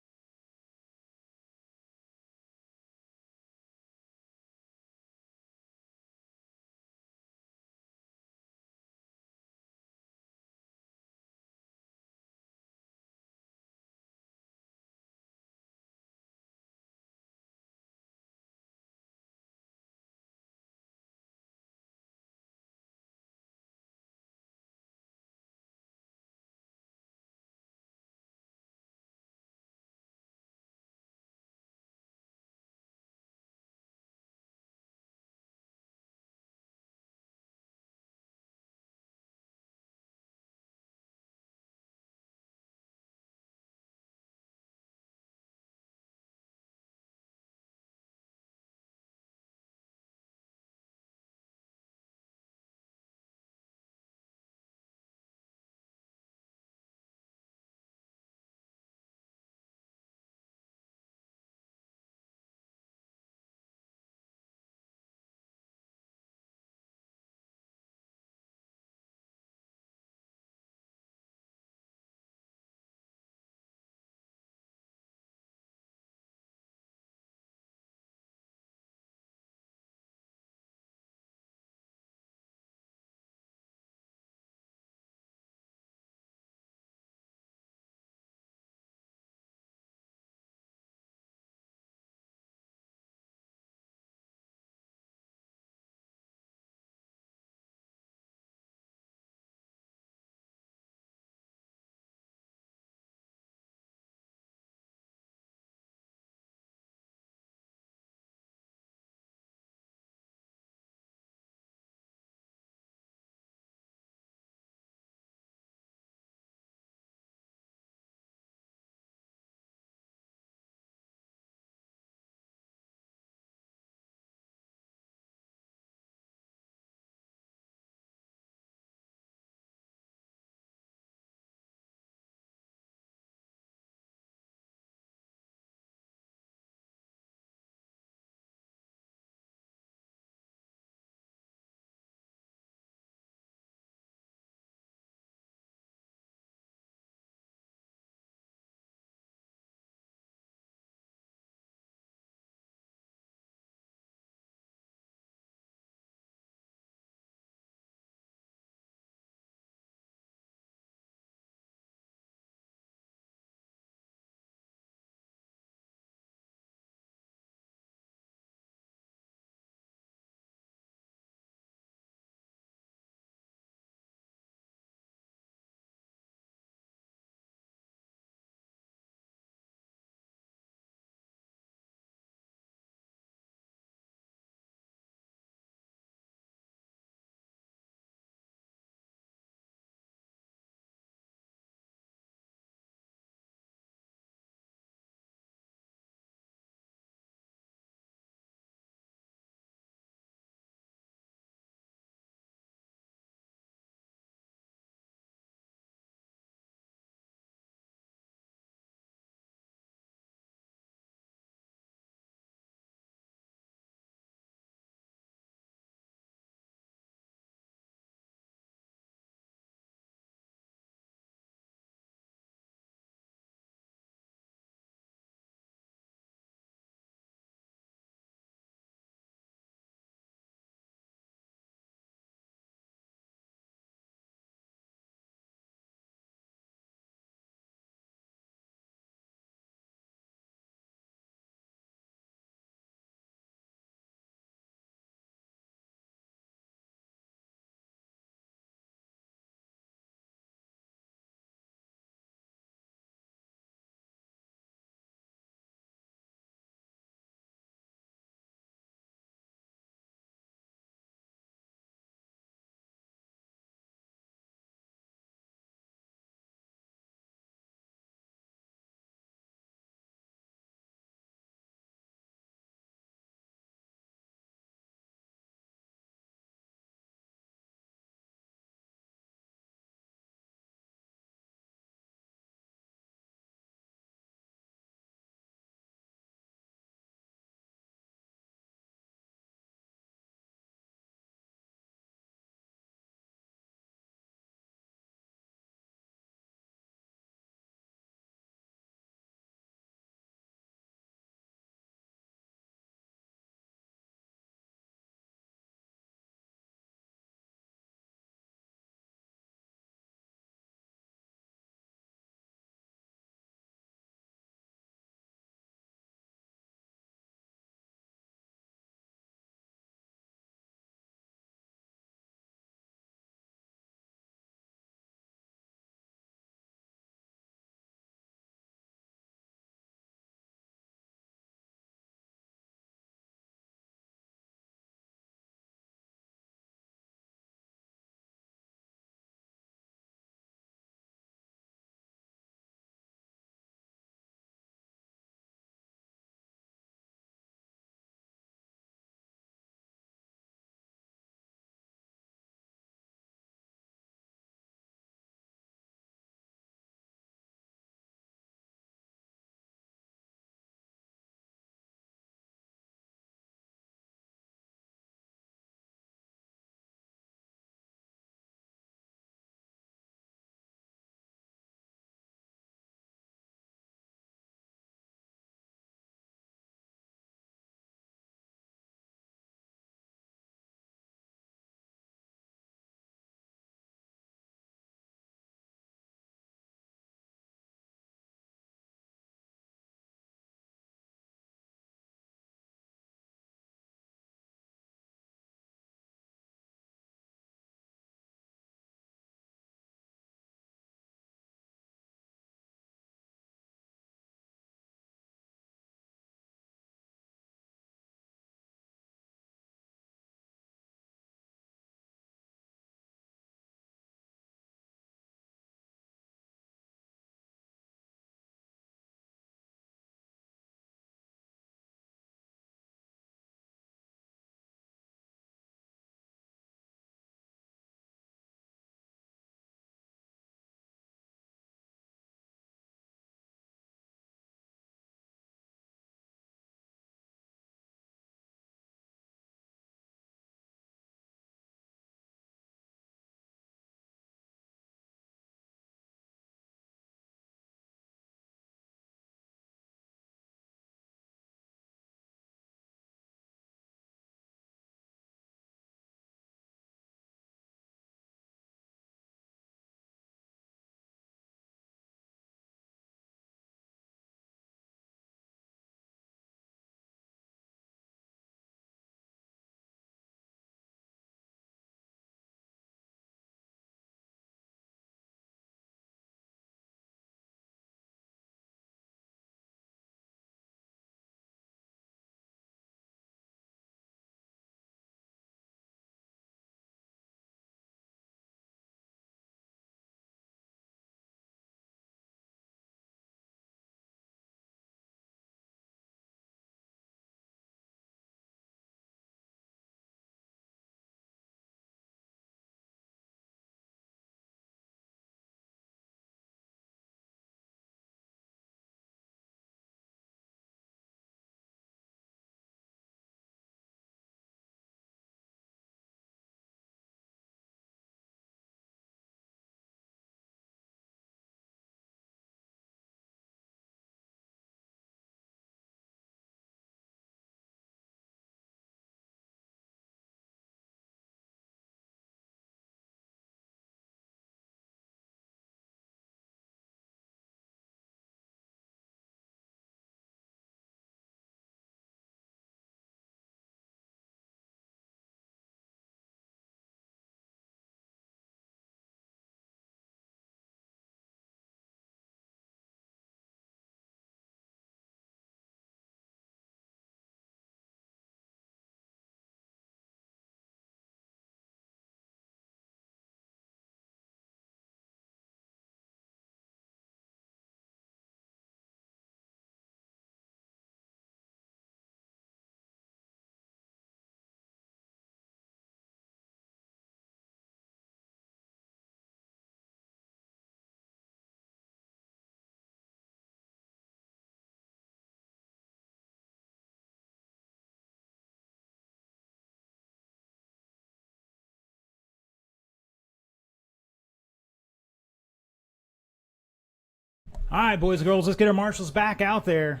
All right, boys and girls, let's get our marshals back out there.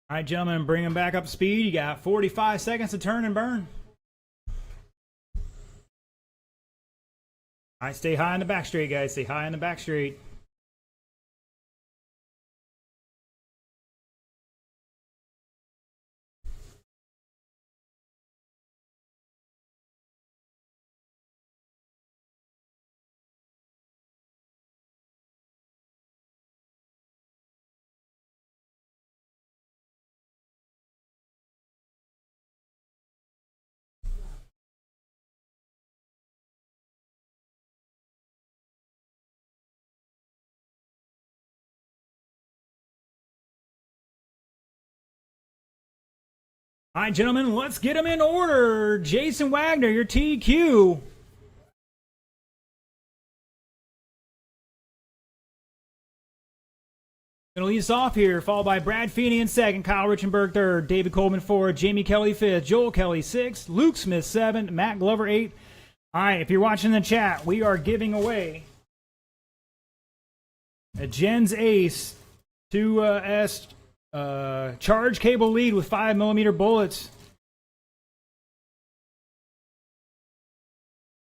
All right, gentlemen, bring them back up to speed. You got 45 seconds to turn and burn. All right, stay high in the back straight, guys. Stay high in the back straight. All right, gentlemen, let's get them in order. Jason Wagner, your TQ. Gonna lead us off here, followed by Brad Feeney in second, Kyle Richenberg third, David Coleman fourth, Jamie Kelly fifth, Joel Kelly sixth, Luke Smith seventh, Matt Glover eighth. All right, if you're watching the chat, we are giving away a Gens Ace 2S charge cable lead with 5mm bullets.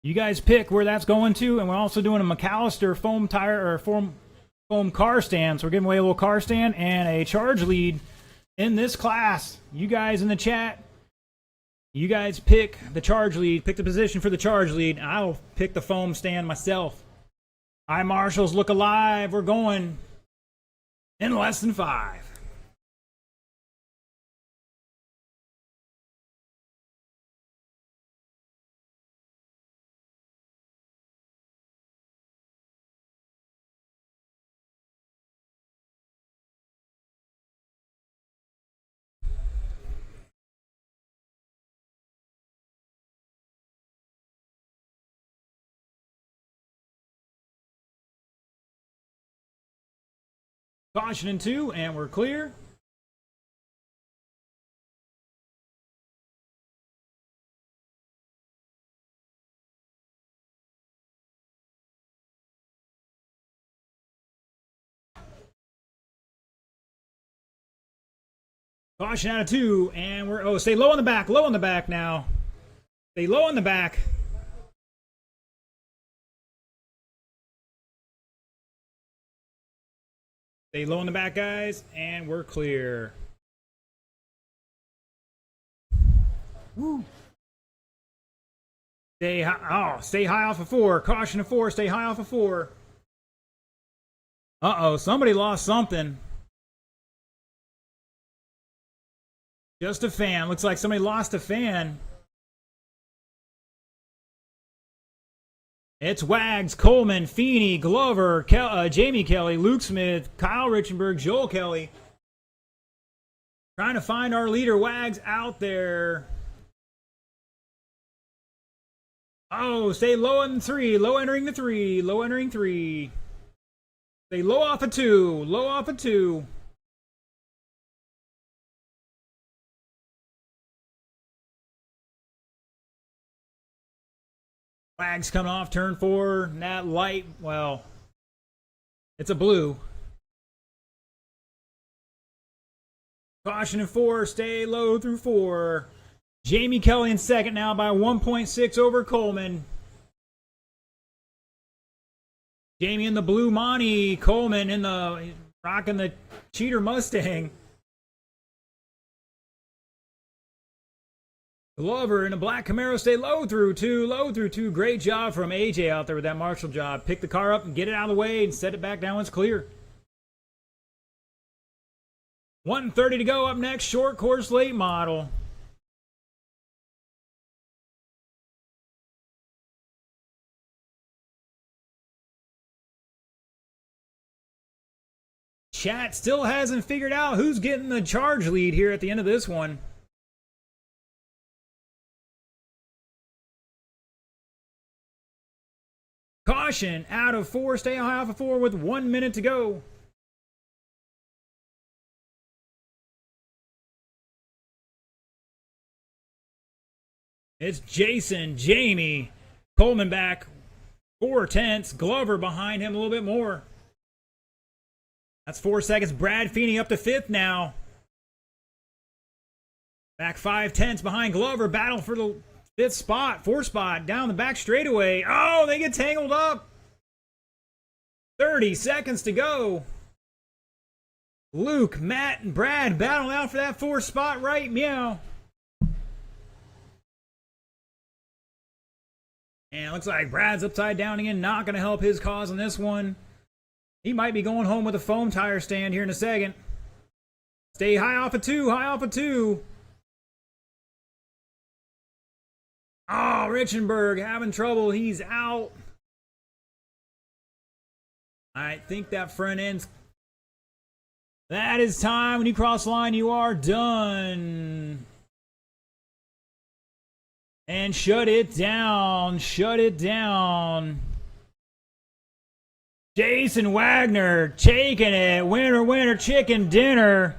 You guys pick where that's going to, and we're also doing a McAllister foam tire or foam car stand. So we're giving away a little car stand and a charge lead in this class. You guys in the chat, you guys pick the charge lead, pick the position for the charge lead. I'll pick the foam stand myself. All right, marshals, look alive. We're going in less than 5. Caution in 2, and we're clear. Caution out of 2, and we're, oh, stay low on the back now. Stay low on the back. Stay low in the back, guys, and we're clear. Woo. Stay high, stay high off of 4. Caution of 4, stay high off of 4. Uh-oh, somebody lost something. Just a fan. Looks like somebody lost a fan. It's Wags, Coleman, Feeney, Glover, Jamie Kelly, Luke Smith, Kyle Richenberg, Joel Kelly. Trying to find our leader, Wags, out there. Oh, stay low in 3. Low entering the 3. Low entering 3. Stay low off of 2. Low off of 2. Wags coming off turn 4. That light, well, it's a blue. Caution in 4. Stay low through 4. Jamie Kelly in second now by 1.6 over Coleman. Jamie in the blue Monty. Coleman in the rocking the cheater Mustang. Glover in a black Camaro, stay low through 2, low through 2. Great job from AJ out there with that marshal job. Pick the car up and get it out of the way and set it back down when it's clear. 1:30 to go. Up next, short course late model. Chat still hasn't figured out who's getting the charge lead here at the end of this one. Caution, out of 4, stay high off of 4 with 1 minute to go. It's Jason, Jamie, Coleman back, 4/10. Glover behind him a little bit more. That's 4 seconds. Brad Feeney up to 5th now. Back 5/10 behind Glover. Battle for the 5th spot, 4th spot, down the back straightaway. Oh, they get tangled up. 30 seconds to go. Luke, Matt, and Brad battling out for that 4th spot, right? Meow. And it looks like Brad's upside down again. Not going to help his cause on this one. He might be going home with a foam tire stand here in a second. Stay high off of 2. High off of 2. Oh, Richenberg having trouble. He's out. I think that front end's... That is time. When you cross the line, you are done. And shut it down. Shut it down. Jason Wagner taking it. Winner, winner, chicken dinner.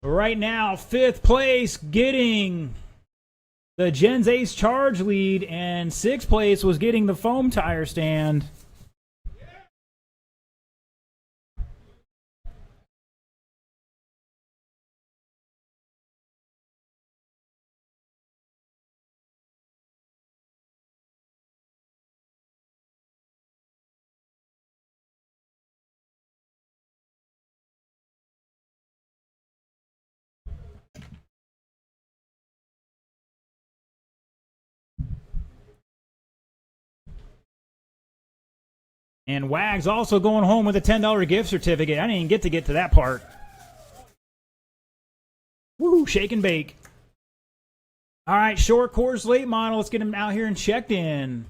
Right now, 5th place, getting the Gens Ace Charge lead. And 6th place was getting the foam tire stand. And Wags also going home with a $10 gift certificate. I didn't even get to that part. Woo, shake and bake. All right, short course late model. Let's get him out here and checked in.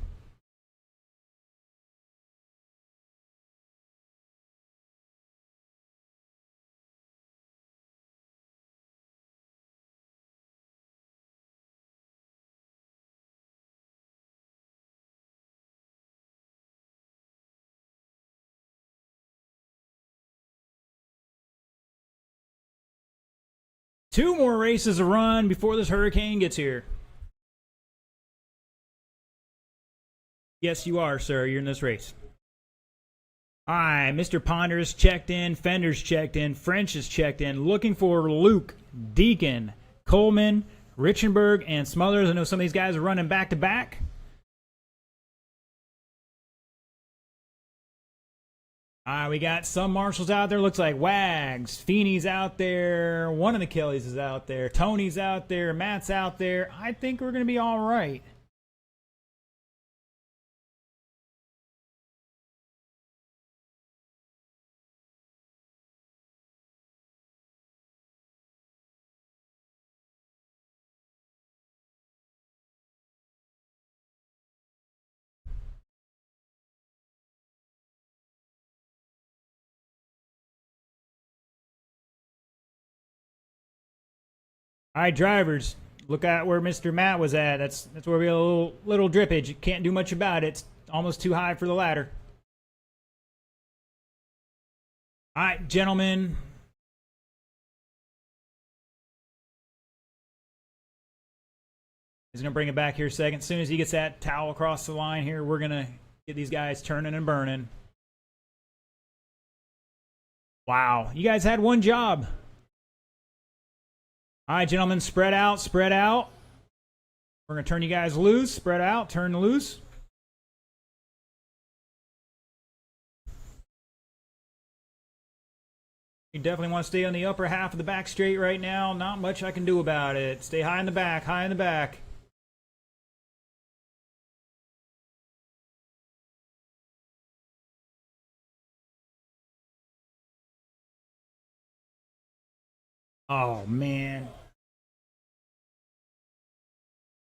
Two more races to run before this hurricane gets here. Yes, you are, sir. You're in this race. All right, Mr. Ponders checked in. Fenders checked in. French is checked in. Looking for Luke, Deacon, Coleman, Richenberg, and Smothers. I know some of these guys are running back-to-back. We got some marshals out there. Looks like Wags. Feeney's out there. One of the Kellys is out there. Tony's out there. Matt's out there. I think we're going to be all right. All right, drivers, look at where Mr. Matt was at. That's where we have a little drippage. You can't do much about it. It's almost too high for the ladder. All right, gentlemen. He's going to bring it back here a second. As soon as he gets that towel across the line here, we're going to get these guys turning and burning. Wow, you guys had one job. All right, gentlemen, spread out, spread out. We're going to turn you guys loose. Spread out, turn loose. You definitely want to stay on the upper half of the back straight right now. Not much I can do about it. Stay high in the back, high in the back. Oh, man.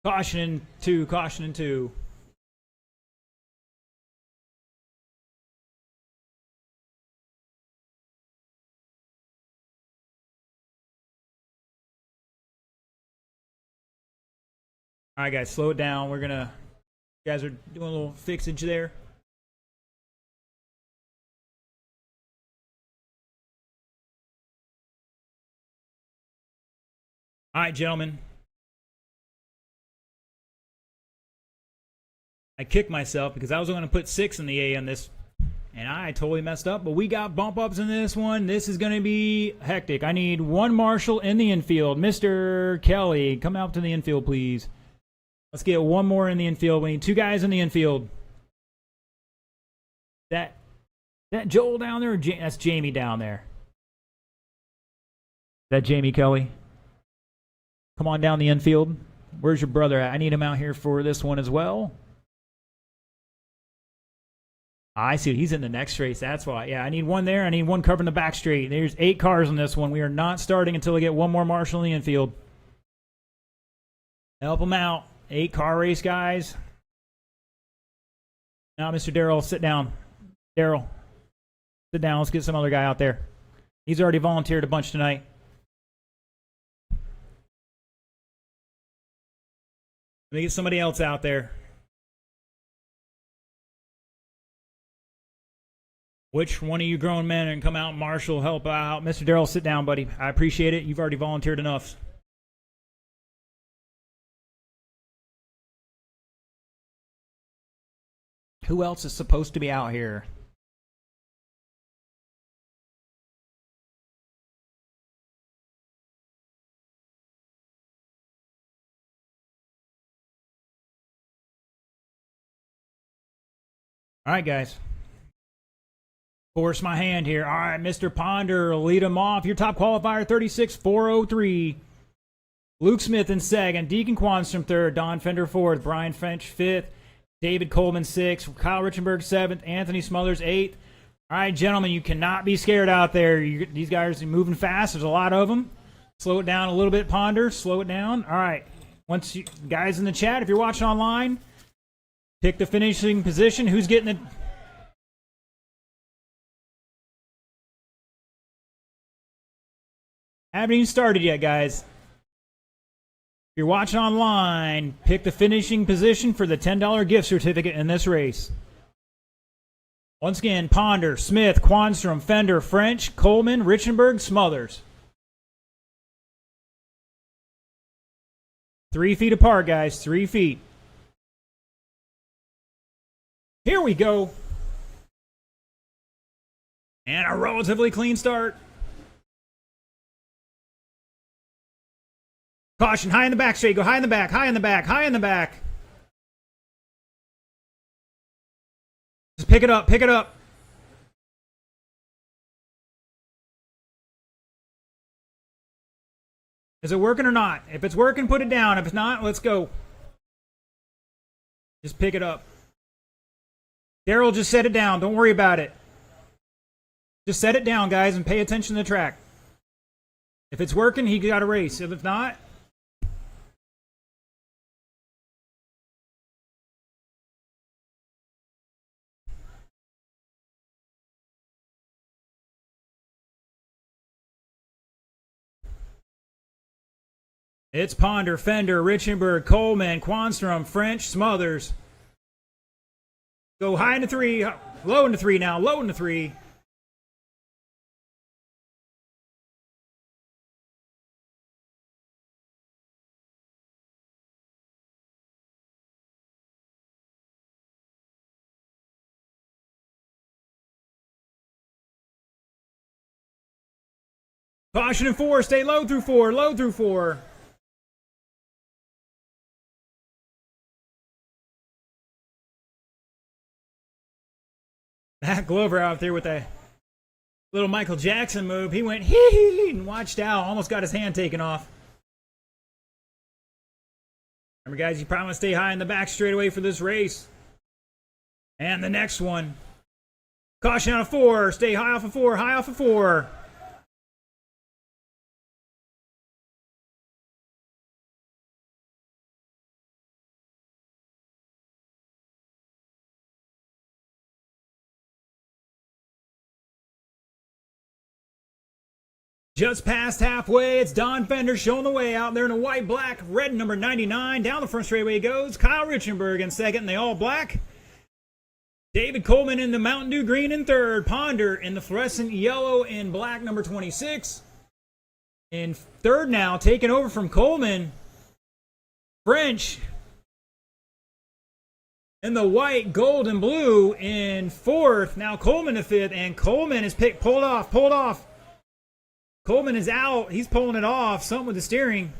Caution in 2, caution in 2. All right, guys, slow it down. We're going to You guys are doing a little fixage there. All right, gentlemen. I kicked myself because I was going to put 6 in the A on this, and I totally messed up. But we got bump ups in this one. This is going to be hectic. I need one marshal in the infield. Mr. Kelly, come out to the infield, please. Let's get one more in the infield. We need 2 guys in the infield. That Joel down there? Or that's Jamie down there. That Jamie Kelly? Come on down the infield. Where's your brother at? I need him out here for this one as well. I see. He's in the next race. That's why. Yeah, I need one there. I need one covering the back straight. There's 8 cars on this one. We are not starting until we get one more marshal in the infield. Help them out. 8 car race, guys. Now, Mr. Darrell, sit down. Darrell, sit down. Let's get some other guy out there. He's already volunteered a bunch tonight. Let me get somebody else out there. Which one of you grown men and come out and marshal, help out? Mr. Darrell, sit down, buddy. I appreciate it. You've already volunteered enough. Who else is supposed to be out here? All right, guys. Force my hand here. All right, Mr. Ponder, lead him off. Your top qualifier, 36,403. Luke Smith in second. Deacon Quanstrom third. Don Fender fourth. Brian French fifth. David Coleman sixth. Kyle Richenberg seventh. Anthony Smothers eighth. All right, gentlemen, you cannot be scared out there. These guys are moving fast. There's a lot of them. Slow it down a little bit, Ponder. Slow it down. All right. Once you guys in the chat, if you're watching online, pick the finishing position. Who's getting it? Haven't even started yet, guys. If you're watching online, pick the finishing position for the $10 gift certificate in this race. Once again, Ponder, Smith, Quanstrom, Fender, French, Coleman, Richenberg, Smothers. 3 feet apart, guys. 3 feet. Here we go. And a relatively clean start. Caution, high in the back straight. Go high in the back, high in the back, high in the back. Just pick it up, pick it up. Is it working or not? If it's working, put it down. If it's not, let's go. Just pick it up. Daryl, just set it down. Don't worry about it. Just set it down, guys, and pay attention to the track. If it's working, he got a race. If it's not, it's Ponder, Fender, Richenberg, Coleman, Quanstrom, French, Smothers. Go high into 3, low into 3 now, low into 3. Caution in 4, stay low through 4, low through 4. That Glover out there with a little Michael Jackson move. He went hee and watched out. Almost got his hand taken off. Remember, guys, you probably want to stay high in the back straight away for this race. And the next one. Caution out of 4. Stay high off of 4. High off of 4. Just past halfway, it's Don Fender showing the way out there in a white, black, red number 99. Down the front straightaway goes Kyle Richenberg in second in the all black. David Coleman in the Mountain Dew green in third. Ponder in the fluorescent yellow and black number 26. In third now, taking over from Coleman, French in the white, gold, and blue in fourth. Now Coleman in fifth, and Coleman is pulled off. Coleman is out. He's pulling it off. Something with the steering.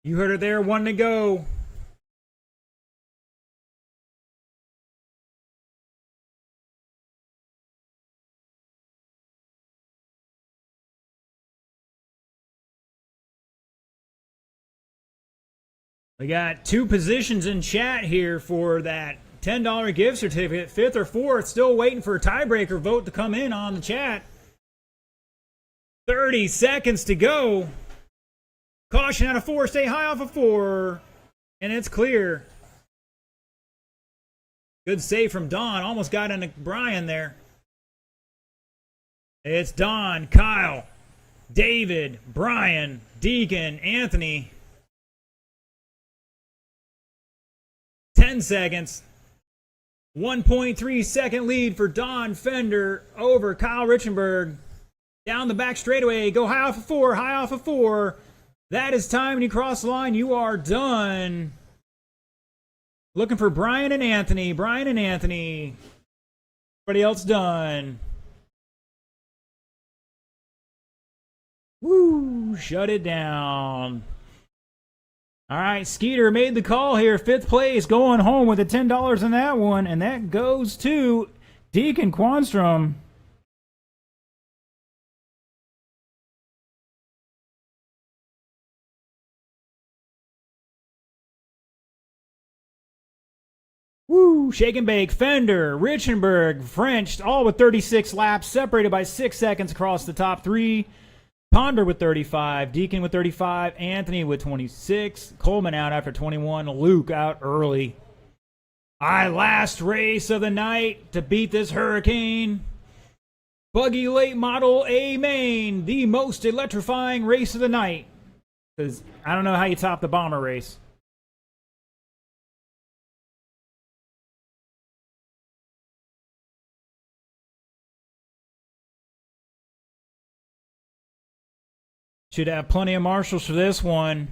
You heard it there. One to go. We got two positions in chat here for that $10 gift certificate. Fifth or fourth. Still waiting for a tiebreaker vote to come in on the chat. 30 seconds to go. Caution out of 4. Stay high off of 4. And it's clear. Good save from Don. Almost got into Brian there. It's Don, Kyle, David, Brian, Deacon, Anthony. 10 seconds. 1.3 second lead for Don Fender over Kyle Richenberg. Down the back straightaway. Go high off of 4. High off of 4. That is time. When you cross the line, you are done. Looking for Brian and Anthony. Brian and Anthony. Everybody else done. Woo! Shut it down. All right, Skeeter made the call here. Fifth place, going home with the $10 in that one. And that goes to Deacon Quanstrom. Woo! Shake and bake. Fender, Richenberg, French, all with 36 laps, separated by 6 seconds across the top three. Ponder with 35, Deacon with 35, Anthony with 26, Coleman out after 21, Luke out early. Last race of the night to beat this hurricane. Buggy late model A main, the most electrifying race of the night. Because I don't know how you top the bomber race. Should have plenty of marshals for this one.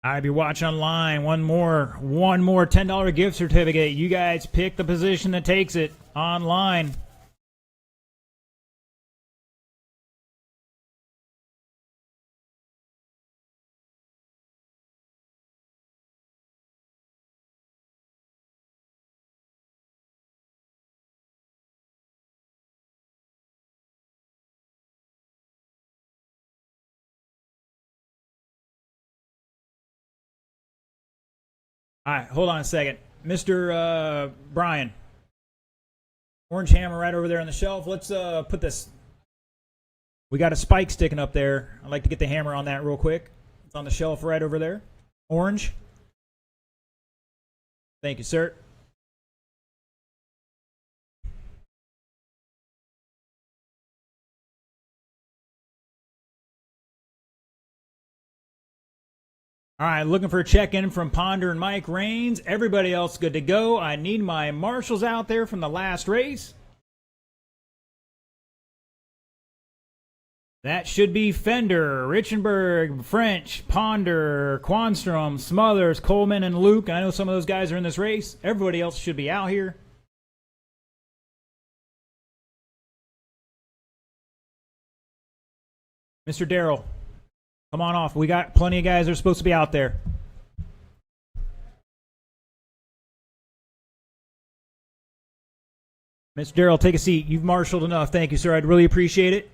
I'd be watching online. One more $10 gift certificate. You guys pick the position that takes it online. All right, hold on a second. Mr. Brian. Orange hammer right over there on the shelf. Let's put this. We got a spike sticking up there. I'd like to get the hammer on that real quick. It's on the shelf right over there. Orange. Thank you, sir. All right, looking for a check-in from Ponder and Mike Rains. Everybody else good to go. I need my marshals out there from the last race. That should be Fender, Richenberg, French, Ponder, Quanstrom, Smothers, Coleman, and Luke. I know some of those guys are in this race. Everybody else should be out here. Mr. Darrell, come on off. We got plenty of guys that are supposed to be out there. Mr. Darrell, take a seat. You've marshaled enough. Thank you, sir. I'd really appreciate it.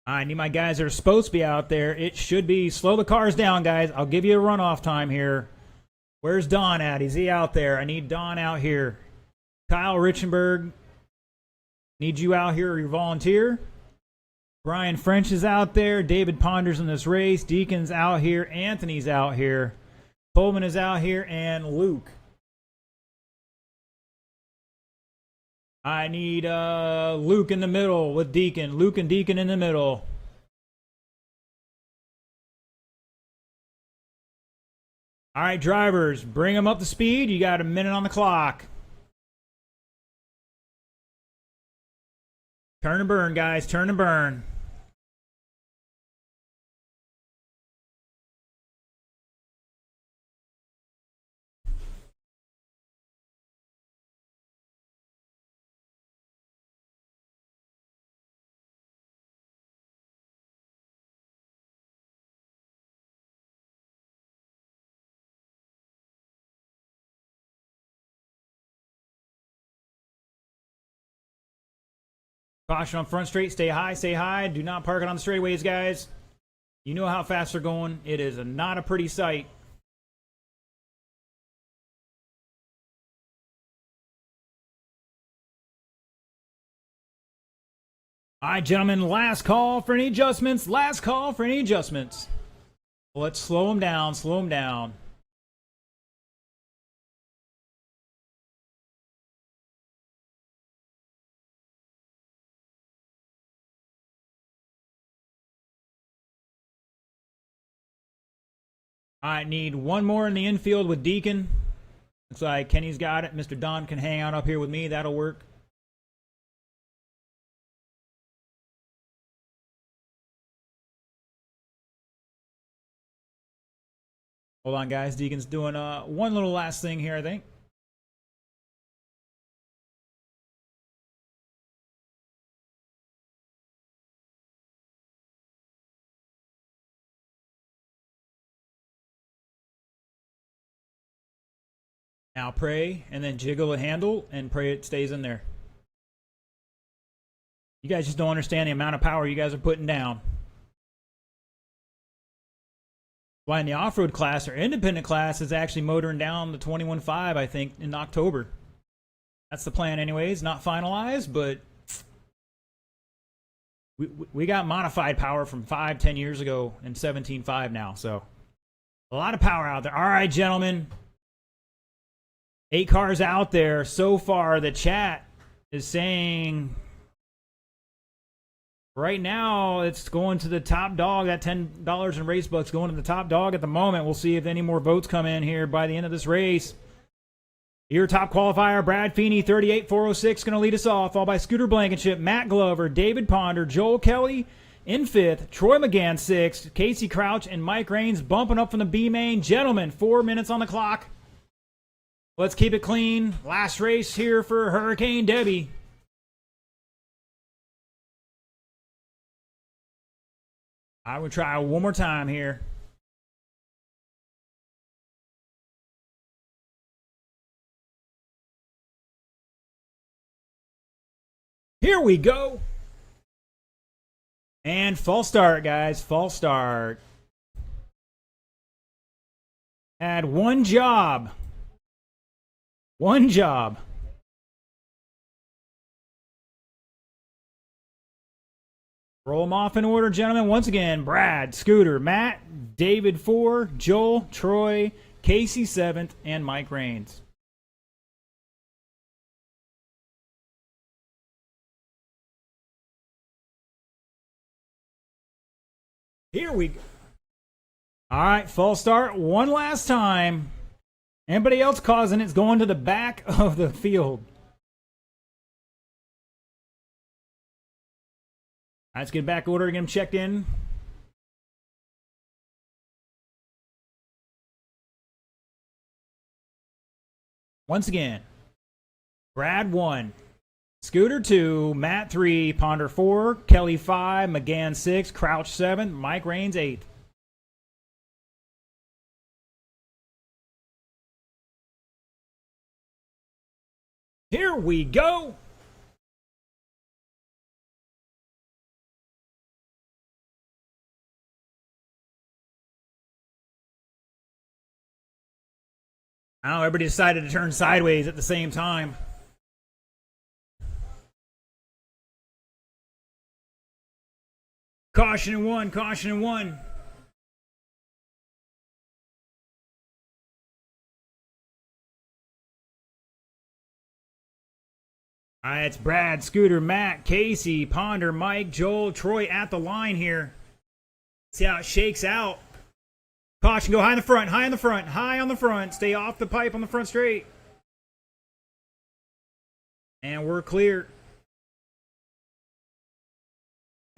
I need my guys that are supposed to be out there. It should be. Slow the cars down, guys. I'll give you a runoff time here. Where's Don at? Is he out there? I need Don out here. Kyle Richenberg, need you out here or you volunteer. Brian French is out there. David Ponders in this race. Deacon's out here. Anthony's out here. Coleman is out here. And Luke. I need Luke in the middle with Deacon. Luke and Deacon in the middle. All right, drivers, bring them up to speed. You got a minute on the clock. Turn and burn, guys. Turn and burn. Caution on front straight. Stay high, stay high. Do not park it on the straightaways, guys. You know how fast they're going. It is not a pretty sight. All right, gentlemen, last call for any adjustments. Last call for any adjustments. Let's slow them down, slow them down. I need one more in the infield with Deacon. Looks like Kenny's got it. Mr. Don can hang out up here with me. That'll work. Hold on, guys. Deacon's doing one little last thing here, I think. Now pray, and then jiggle the handle, and pray it stays in there. You guys just don't understand the amount of power you guys are putting down. Why in the off-road class or independent class is actually motoring down the 21.5, I think, in October. That's the plan anyways. Not finalized, but we got modified power from 5-10 years ago and 17.5 now. So a lot of power out there. All right, gentlemen. 8 cars out there so far. The chat is saying right now it's going to the top dog. That $10 in race bucks going to the top dog at the moment. We'll see if any more votes come in here by the end of this race. Your top qualifier, Brad Feeney, 38,406, going to lead us off, followed by Scooter Blankenship, Matt Glover, David Ponder, Joel Kelly in 5th, Troy McGann 6th, Casey Crouch, and Mike Raines bumping up from the B main. Gentlemen, 4 minutes on the clock. Let's keep it clean. Last race here for Hurricane Debbie. I would try one more time here. Here we go. And false start, guys. False start. Had one job. One job. Roll them off in order, gentlemen. Once again, Brad, Scooter, Matt, David 4, Joel, Troy, Casey 7th, and Mike Raines. Here we go. All right, false start one last time. Anybody else causing it's going to the back of the field. All right, let's get back order to get them checked in. Once again, Brad 1, Scooter 2, Matt 3, Ponder 4, Kelly 5, McGann 6, Crouch 7, Mike Raines 8. Here we go. Oh, everybody decided to turn sideways at the same time. Caution in 1, caution in 1. All right, it's Brad, Scooter, Matt, Casey, Ponder, Mike, Joel, Troy at the line here. See how it shakes out. Caution, go high in the front, high in the front, high on the front. Stay off the pipe on the front straight. And we're clear.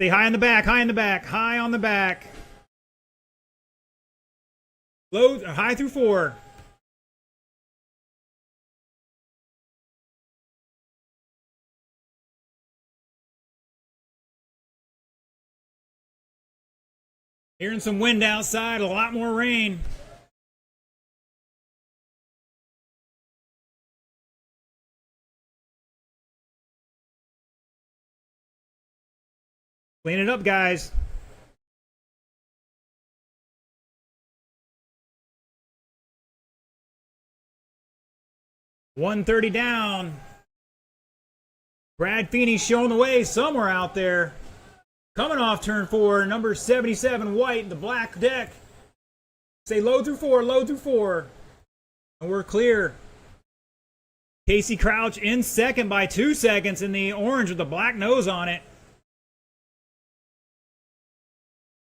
Stay high in the back, high in the back, high on the back. Low, high through 4. Hearing some wind outside, a lot more rain. Clean it up, guys. $130 down. Brad Feeney showing the way somewhere out there. Coming off turn 4, number 77, White, the black deck. Say low through 4, low through 4. And we're clear. Casey Crouch in second by 2 seconds in the orange with the black nose on it.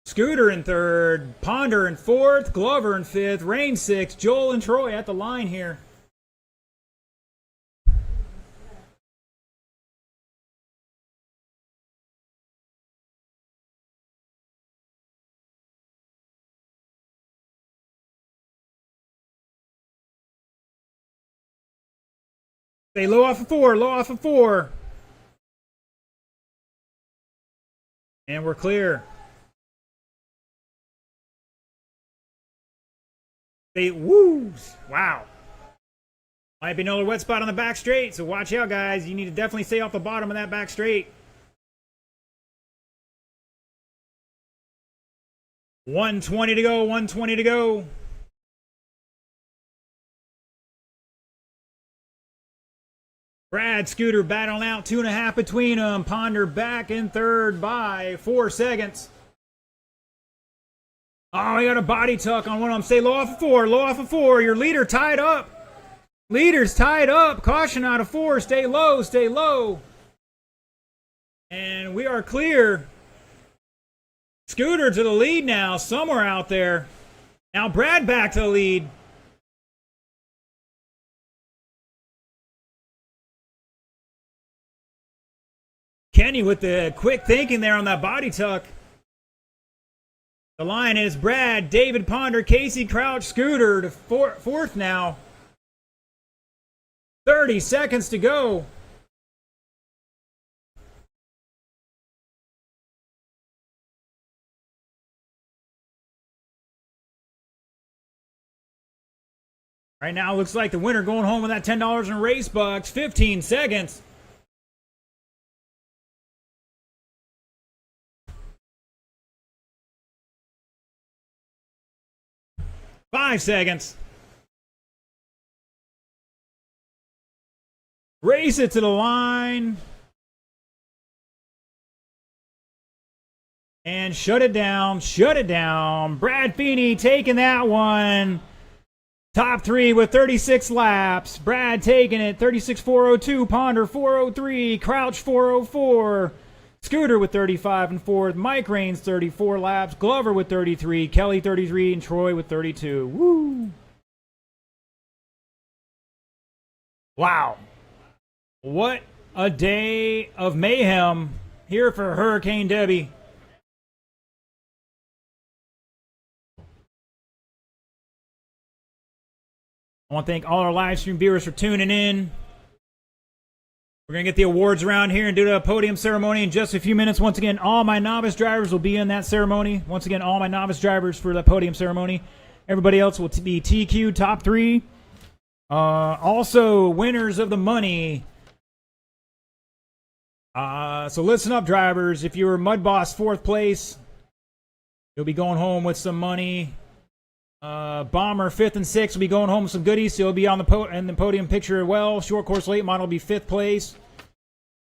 Scooter in third, Ponder in fourth, Glover in fifth, Rain 6th, Joel and Troy at the line here. Stay low off of 4, low off of 4. And we're clear. Stay, woos, wow. Might be another wet spot on the back straight, so watch out, guys. You need to definitely stay off the bottom of that back straight. 120 to go, 120 to go. Brad, Scooter battling out 2.5 between them. Ponder back in third by 4 seconds. Oh, he got a body tuck on one of them. Stay low off of 4, low off of 4. Your leader tied up. Leader's tied up. Caution out of 4. Stay low, stay low. And we are clear. Scooter to the lead now, somewhere out there. Now Brad back to the lead. Kenny with the quick thinking there on that body tuck. The line is Brad, David Ponder, Casey Crouch, Scooter to fourth now. 30 seconds to go. Right now, looks like the winner going home with that $10 in race bucks. 15 seconds. Five seconds. Race it to the line. And shut it down. Shut it down. Brad Feeney taking that one. Top 3 with 36 laps. Brad taking it. 36.402. Ponder 403. Crouch 404. Scooter with 35 and 4th. Mike Raines 34 laps. Glover with 33. Kelly 33. And Troy with 32. Woo! Wow. What a day of mayhem here for Hurricane Debbie. I want to thank all our live stream viewers for tuning in. We're going to get the awards around here and do the podium ceremony in just a few minutes. Once again, all my novice drivers will be in that ceremony. Once again, all my novice drivers for the podium ceremony. Everybody else will be TQ top 3. Also, winners of the money. So listen up, drivers. If you were Mud Boss 4th place, you'll be going home with some money. Bomber 5th and 6th will be going home with some goodies. So you'll be on the in the podium picture as well. Short course late model will be 5th place.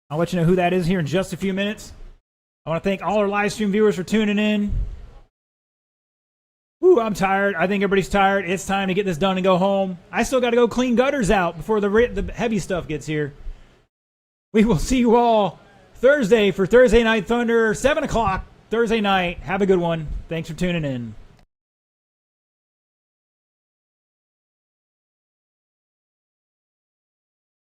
I'll let you know who that is here in just a few minutes. I want to thank all our live stream viewers for tuning in. Woo, I'm tired. I think everybody's tired. It's time to get this done and go home. I still got to go clean gutters out before the heavy stuff gets here. We will see you all Thursday for Thursday Night Thunder, 7 o'clock Thursday night. Have a good one. Thanks for tuning in.